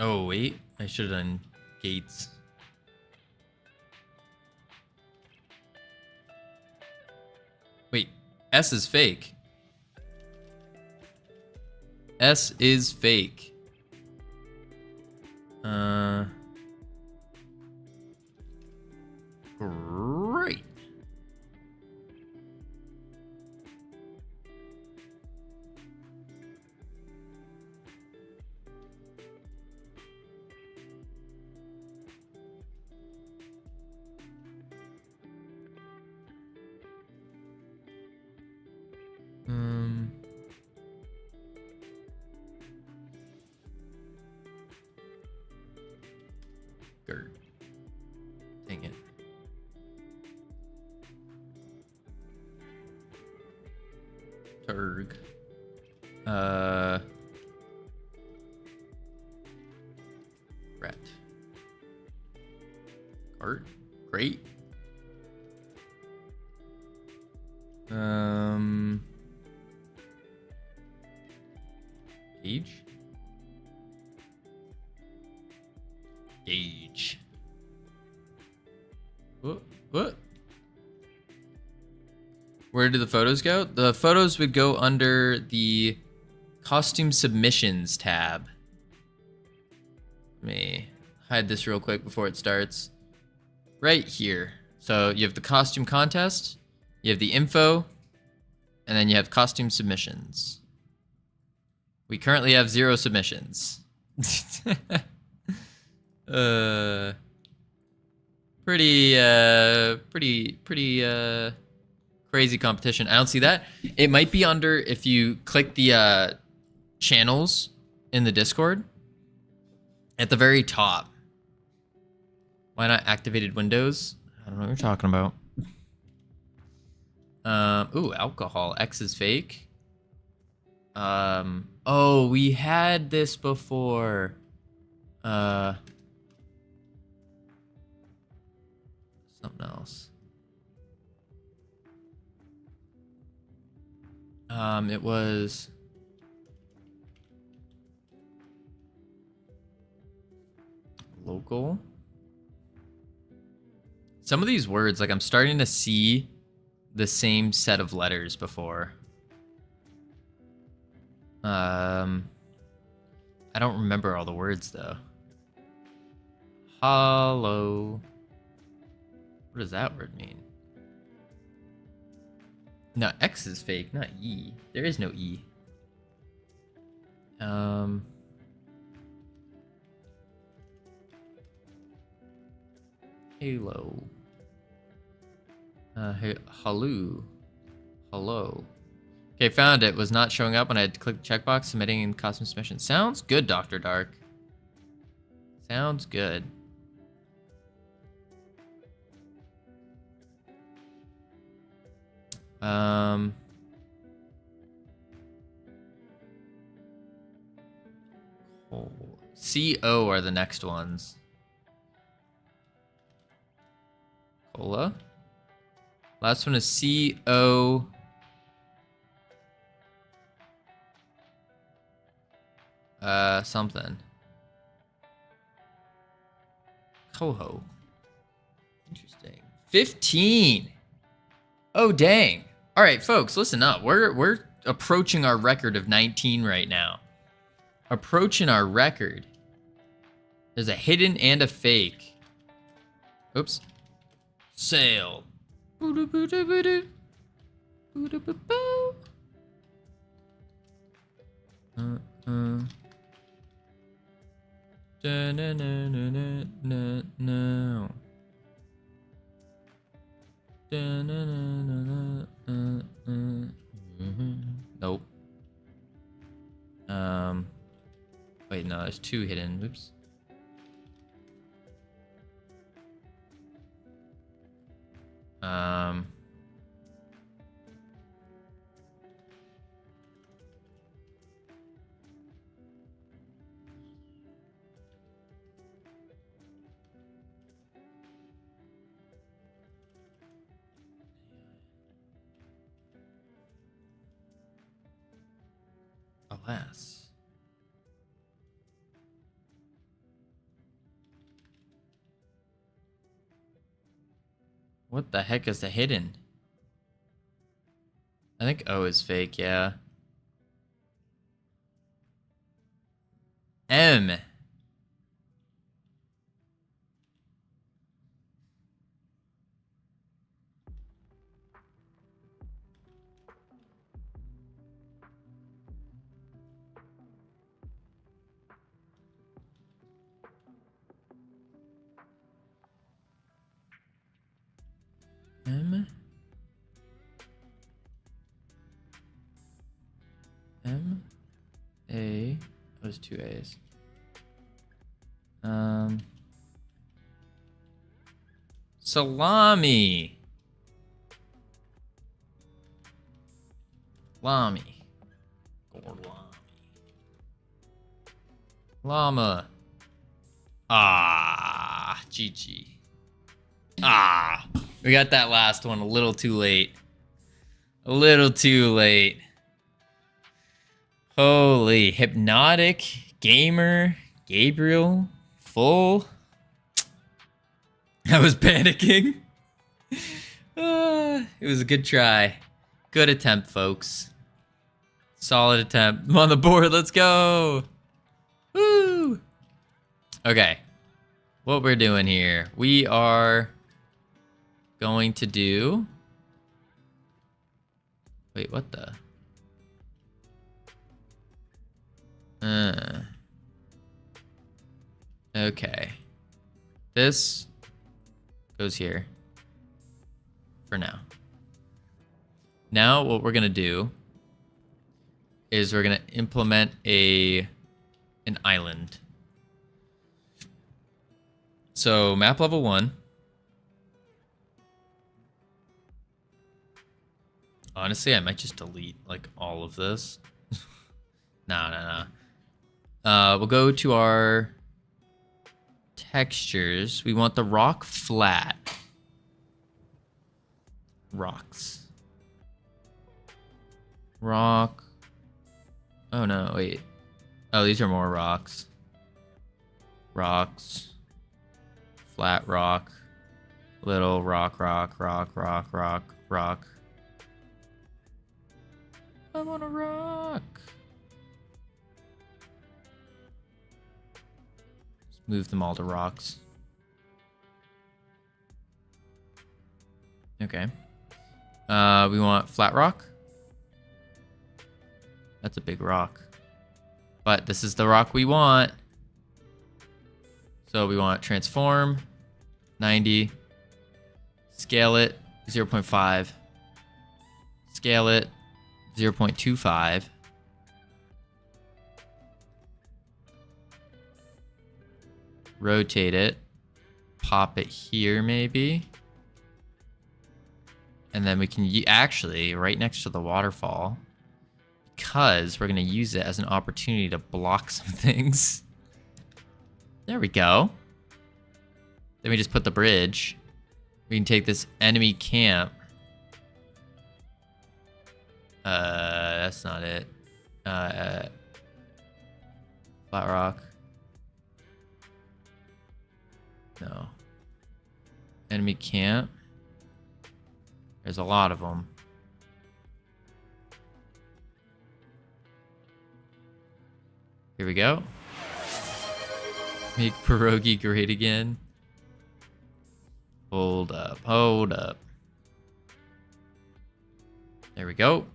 Oh wait, I should have done Gates. Wait, S is fake. S is fake. Great. Gert. Dang it. Berg. Brett. Art. Great. Gage. Gage. What? Where do the photos go? The photos would go under the costume submissions tab. Let me hide this real quick before it starts. Right here. So you have the costume contest, you have the info, and then you have costume submissions. We currently have 0 submissions. Pretty crazy competition. I don't see that. It might be under if you click the channels in the Discord at the very top. Why not activated windows? I don't know what you're talking about. Ooh, alcohol. X is fake. Oh, we had this before. Something else. It was local. Some of these words, like I'm starting to see the same set of letters before. I don't remember all the words though. Hollow. What does that word mean? No, X is fake, not E. There is no E. Halo. Hello. Hello. Okay, found it. Was not showing up when I had to click the checkbox submitting in costume submission. Sounds good, Dr. Dark. Sounds good. CO are the next ones. Cola. Last one is CO. Something. Coho. Interesting. 15. Oh, dang. All right, folks, listen up. We're approaching our record of 19 right now. Approaching our record. There's a hidden and a fake. Oops. Sale. Boo-doo-boo-doo-boo-doo. Boo-doo-boo-boo. Da-na-na-na-na-na-na. Nope. Wait, no, there's 2 hidden. Oops. Alas. What the heck is the hidden? I think O is fake, yeah. M. M. M. A. Those 2 A's. Salami. Lami. Gorlami. Llama. Ah, GG. Ah, we got that last one a little too late. A little too late. Holy, Hypnotic, Gamer, Gabriel, Full. I was panicking. It was a good try. Good attempt, folks. Solid attempt. I'm on the board, let's go. Woo! Okay, what we're doing here. We are going to do... Wait, what the... Okay. This goes here for now. Now what we're gonna do is we're gonna implement an island. So map level 1. Honestly, I might just delete like all of this. No. We'll go to our textures. We want the rock flat. Rocks. Rock. Oh no, wait. Oh, these are more rocks. Rocks. Flat rock. Little rock. I want a rock. Just move them all to rocks. Okay. We want flat rock. That's a big rock. But this is the rock we want. So we want transform, 90, scale it, 0.5, scale it, 0.25. Rotate it, pop it here maybe. And then we can actually right next to the waterfall, because we're going to use it as an opportunity to block some things. There we go. Then we just put the bridge. We can take this enemy camp. That's not it. Flat rock. No. Enemy camp. There's a lot of them. Here we go. Make pierogi great again. Hold up, hold up. There we go.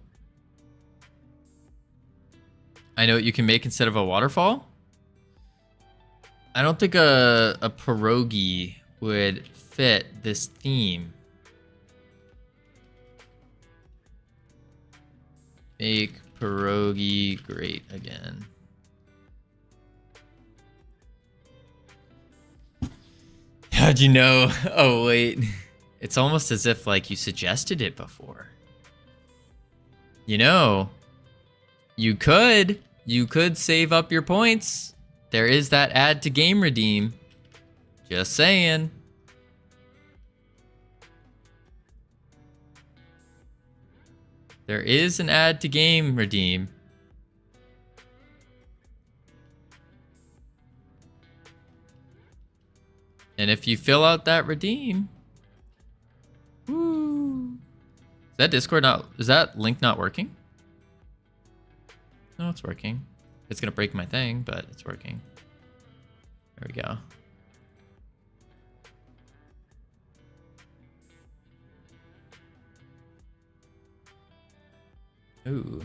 I know what you can make instead of a waterfall. I don't think a pierogi would fit this theme. Make pierogi great again. How'd you know? Oh, wait. It's almost as if, like, you suggested it before. You know, you could save up your points. There is that add to game redeem. Just saying. There is an add to game redeem. And if you fill out that redeem, woo. Is that Discord not, is that link not working? No, it's working. It's gonna break my thing, but it's working. There we go. Ooh.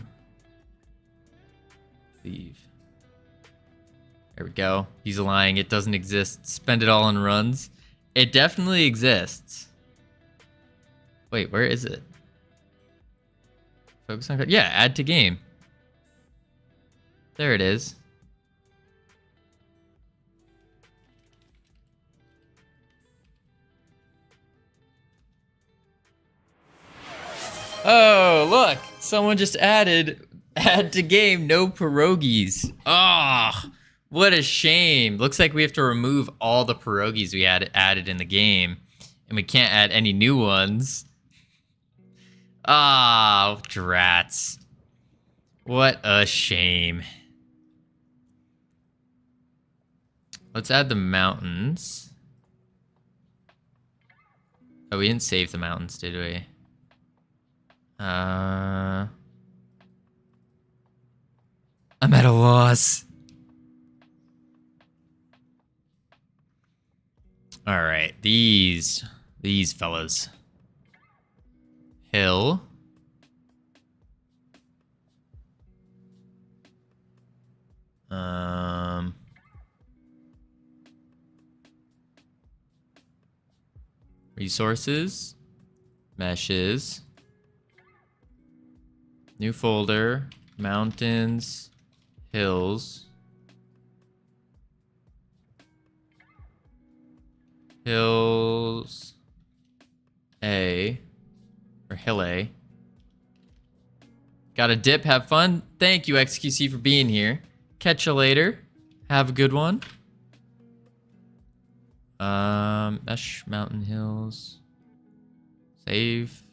Leave. There we go. He's lying. It doesn't exist. Spend it all in runs. It definitely exists. Wait, where is it? Focus on... Yeah, add to game. There it is. Oh, look. Someone just add to game, no pierogies. Oh, what a shame. Looks like we have to remove all the pierogies we had added in the game. And we can't add any new ones. Ah, drats. What a shame. Let's add the mountains. Oh, we didn't save the mountains, did we? I'm at a loss. All right, these fellas. Hill. Resources. Meshes. New folder. Mountains. Hills. Hills. A. Or Hill A. Got a dip, have fun. Thank you, XQC, for being here. Catch you later. Have a good one. Mesh, mountain, hills. Save.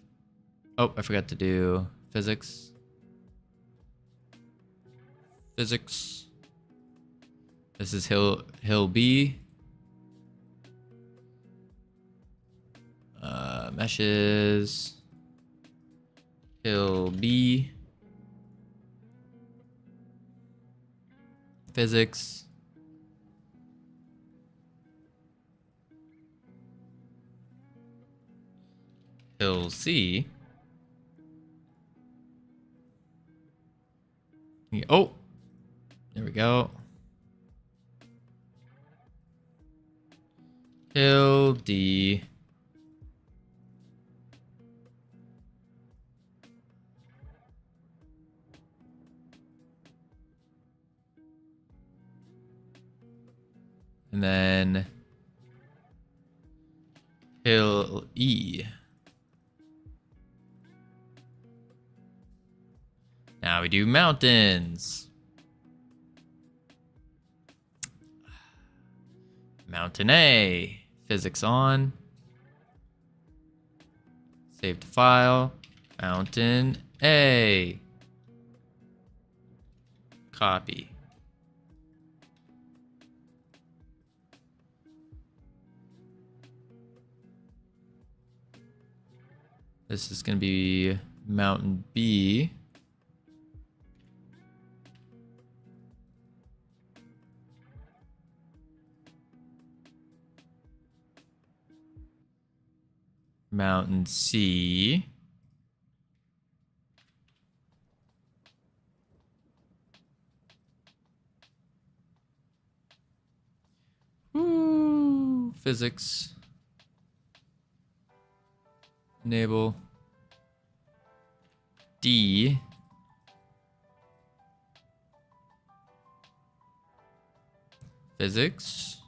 Oh, I forgot to do physics. Physics. This is hill B. Meshes. Hill B. Physics. Hill C. Oh, there we go. Hill D. And then Hill E. Now we do mountains. Mountain A. Physics on. Save to file. Mountain A. Copy. This is going to be Mountain B. Mountain C. Woo! Physics. Enable. D. Physics.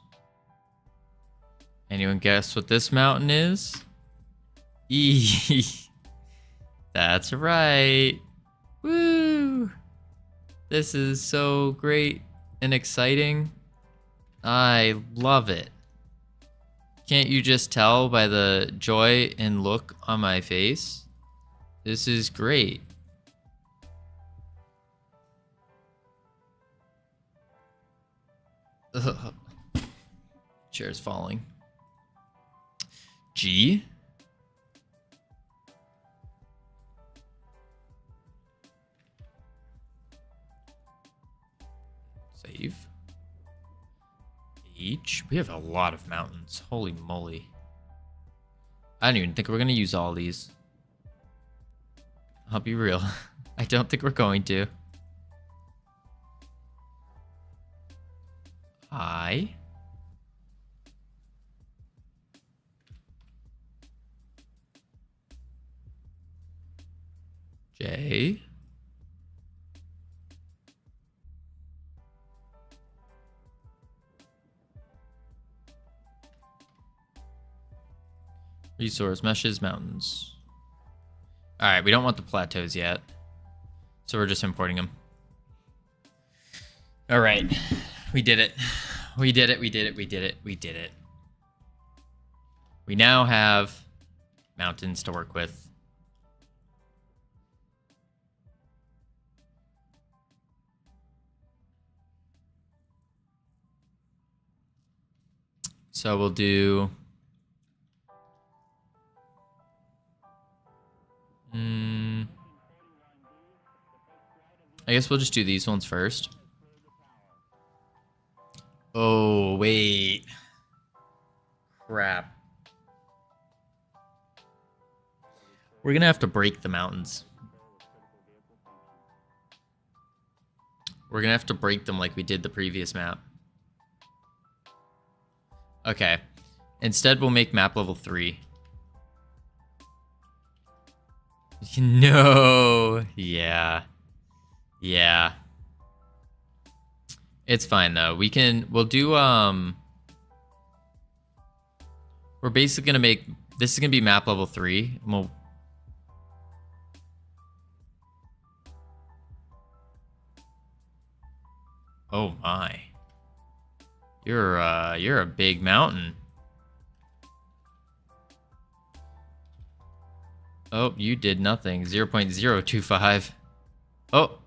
Anyone guess what this mountain is? E. That's right. Woo! This is so great and exciting. I love it. Can't you just tell by the joy and look on my face? This is great. Ugh. Chair's falling. G. Save. H. We have a lot of mountains. Holy moly. I don't even think we're going to use all these. I'll be real. I don't think we're going to. I. J. Resource, meshes, mountains. All right, we don't want the plateaus yet. So we're just importing them. All right. We did it. We did it. We did it. We did it. We did it. We now have mountains to work with. So we'll do... I guess we'll just do these ones first. Oh, wait. Crap. We're gonna have to break the mountains. We're gonna have to break them like we did the previous map. Okay. Instead, we'll make map level 3. No. Yeah. Yeah. It's fine though. We'll do we're basically gonna make this is gonna be map level 3. And we'll Oh my. You're a big mountain. Oh, you did nothing. 0.025. Oh.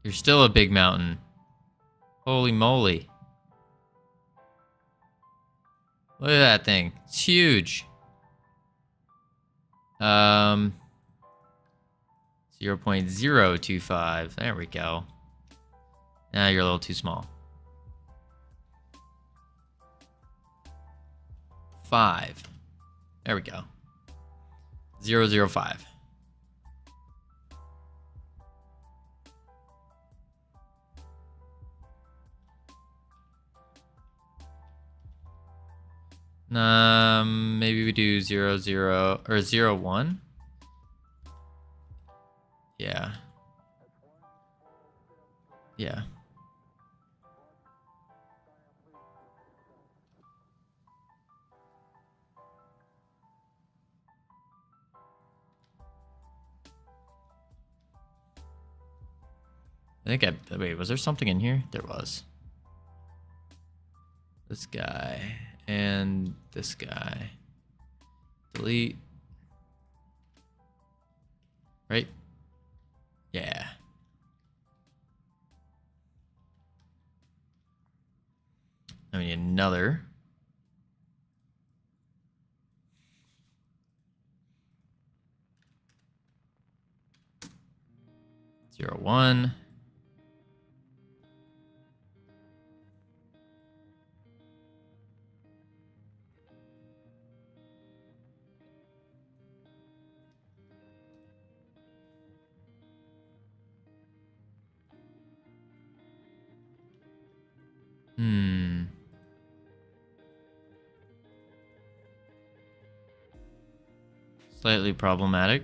You're still a big mountain. Holy moly. Look at that thing. It's huge. 0.025. There we go. Now you're a little too small. 5. There we go. 0.005. Maybe we do 0.0 or 0.1. Yeah. Yeah. Wait, was there something in here? There was. This guy and this guy. Delete. Right? Yeah. I mean, another. Zero, 1. Slightly problematic.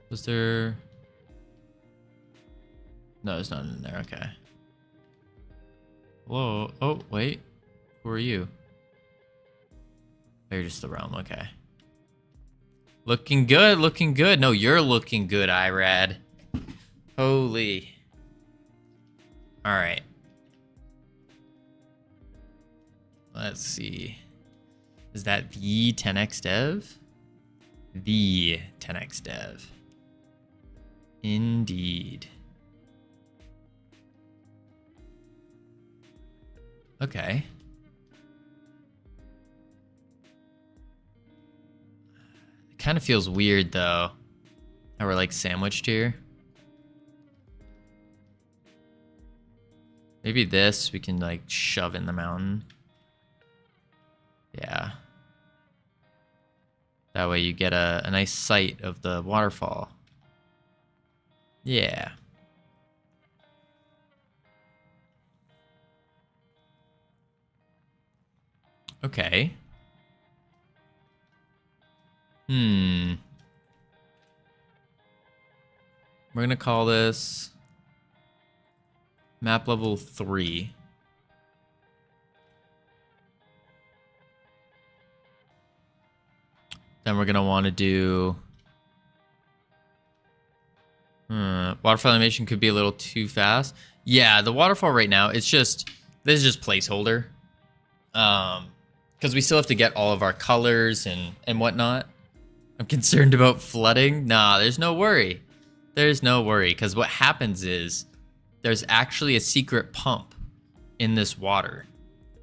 Was there... No, there's nothing in there. Okay. Whoa. Oh, wait. Who are you? Oh, you're just the realm. Okay. Looking good. Looking good. No, you're looking good, Irad. Holy. All right. Let's see. Is that the 10x dev? The 10x dev. Indeed. Okay. It kind of feels weird though. How we're like sandwiched here. Maybe this we can like shove in the mountain. Yeah. That way you get a nice sight of the waterfall. Yeah. Okay. We're gonna call this map level 3. Then we're going to want to do... waterfall animation could be a little too fast. Yeah, the waterfall right now, it's just... This is just placeholder. Because we still have to get all of our colors and whatnot. I'm concerned about flooding. Nah, there's no worry. There's no worry. Because what happens is there's actually a secret pump in this water.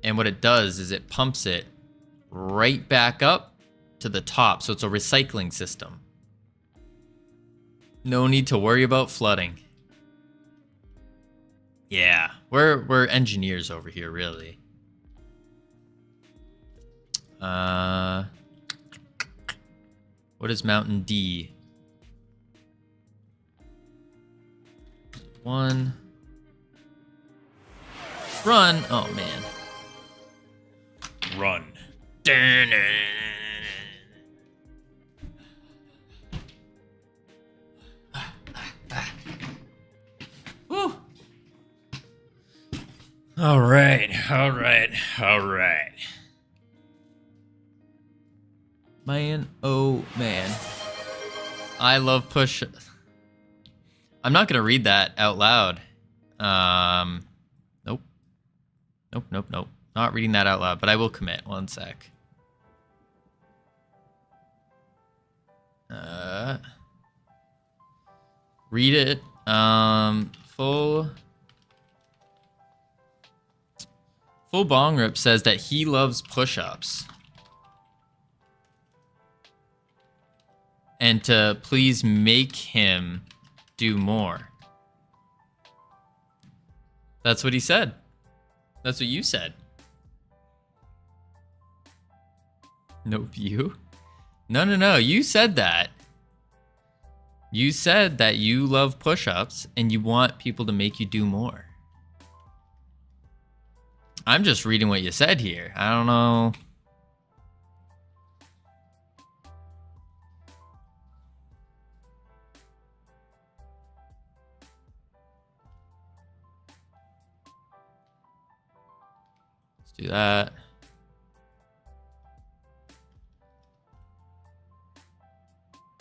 And what it does is it pumps it right back up to the top. So it's a recycling system. No need to worry about flooding. Yeah, we're engineers over here, really. What is Mountain D? 1. Run. Oh, man. Run. Woo. All right. Man, oh man. I love push. I'm not gonna read that out loud. Nope. Not reading that out loud, but I will commit. 1 sec. Read it. Full Bong Rip says that he loves push-ups. And to please make him do more. That's what he said. That's what you said. Nope, you? No. You said that. You said that you love push-ups and you want people to make you do more. I'm just reading what you said here. I don't know. Let's do that.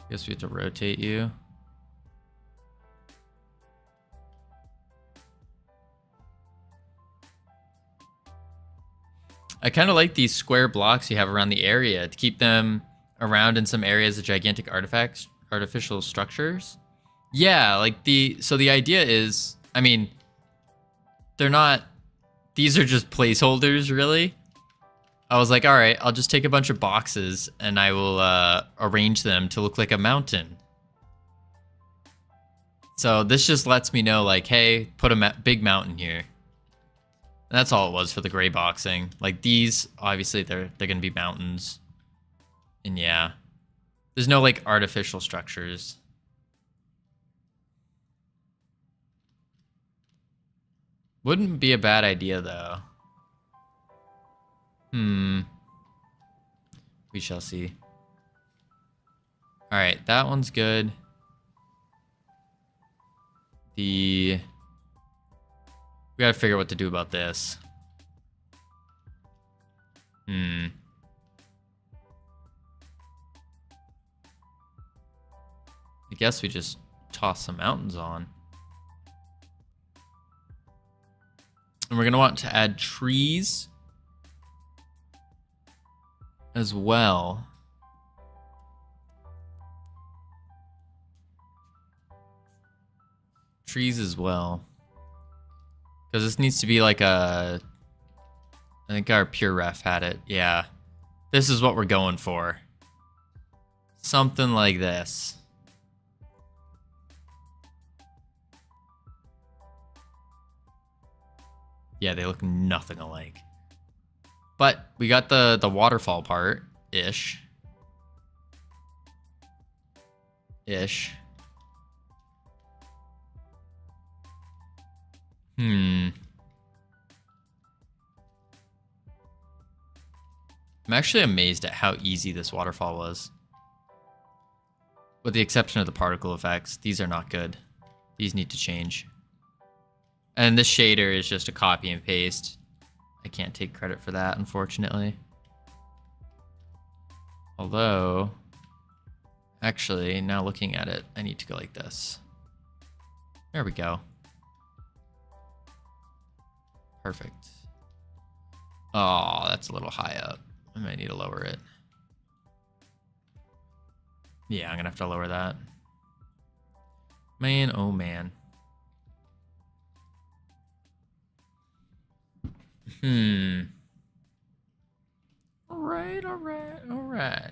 Guess we have to rotate you. I kind of like these square blocks you have around the area to keep them around in some areas of gigantic artifacts, artificial structures. Yeah, like the idea is, I mean, they're not, these are just placeholders really. I was like, all right, I'll just take a bunch of boxes and I will arrange them to look like a mountain. So this just lets me know like, hey, put a big mountain here. And that's all it was for the gray boxing. Like these, obviously they're gonna be mountains. And yeah, there's no like artificial structures. Wouldn't be a bad idea though. We shall see. All right, that one's good. We gotta figure out what to do about this. I guess we just toss some mountains on. And we're gonna want to add trees as well. Trees as well. Because this needs to be like a... I think our pure ref had it. Yeah. This is what we're going for. Something like this. Yeah, they look nothing alike. But we got the waterfall part-ish. I'm actually amazed at how easy this waterfall was. With the exception of the particle effects, these are not good. These need to change. And this shader is just a copy and paste. I can't take credit for that, unfortunately. Although, Actually, now looking at it, I need to go like this. There we go. Perfect. Oh, that's a little high up. I might need to lower it. Yeah, I'm gonna have to lower that. Man, oh man. Alright, alright, alright.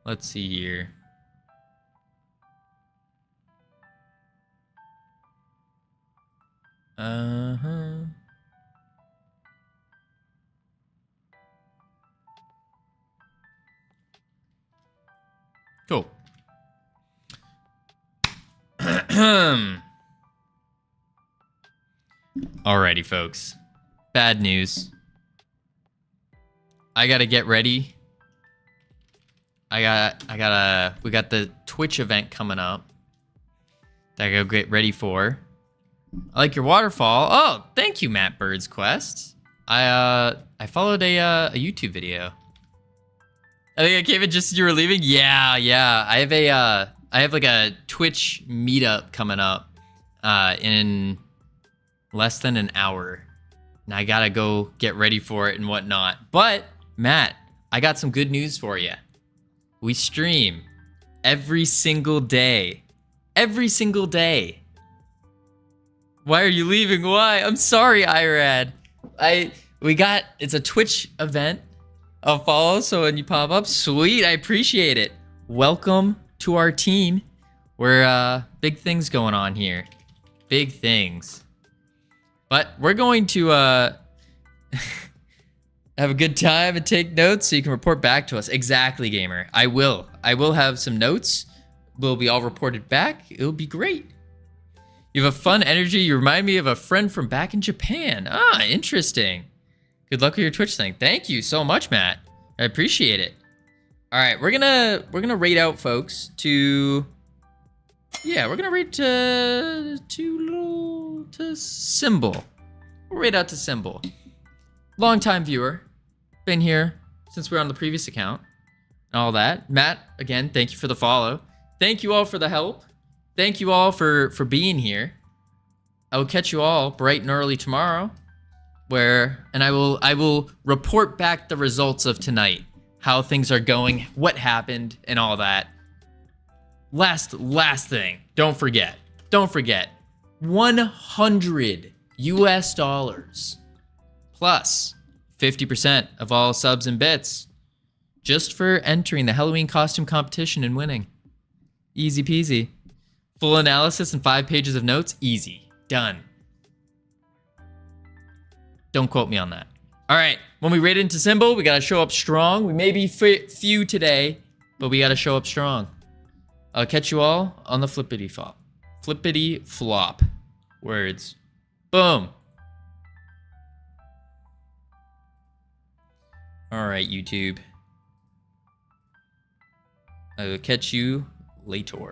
Let's see here. Cool. Alrighty, folks. Bad news. I gotta get ready. We got the Twitch event coming up that I gotta get ready for. I like your waterfall. Oh, thank you, Matt Bird's Quest. I followed a YouTube video. I think I came in just as you were leaving. Yeah. I have like a Twitch meetup coming up in less than an hour. And I gotta go get ready for it and whatnot. But, Matt, I got some good news for you. We stream every single day. Every single day. Why are you leaving? Why? I'm sorry, Irad. It's a Twitch event. I'll follow, so when you pop up, sweet, I appreciate it. Welcome to our team. We're big things going on here. Big things. But we're going to have a good time and take notes so you can report back to us. Exactly, gamer. I will have some notes. We'll be all reported back. It'll be great. You have a fun energy. You remind me of a friend from back in Japan. Ah, interesting. Good luck with your Twitch thing. Thank you so much, Matt. I appreciate it. All right, we're gonna rate out, folks. We're gonna rate to Symbol. We'll rate out to Symbol. Longtime viewer, been here since we were on the previous account. And all that. Matt, again, thank you for the follow. Thank you all for the help. Thank you all for being here. I will catch you all bright and early tomorrow. I will report back the results of tonight, how things are going, what happened, and all that. Last thing, don't forget, 100 US dollars plus 50% of all subs and bits just for entering the Halloween costume competition and winning. Easy peasy. Full analysis and 5 pages of notes, easy, done. Don't quote me on that. All right, when we raid into Symbol, we gotta show up strong. We may be few today, but we gotta show up strong. I'll catch you all on the flippity flop. Flippity flop. Words. Boom. All right, YouTube. I will catch you later.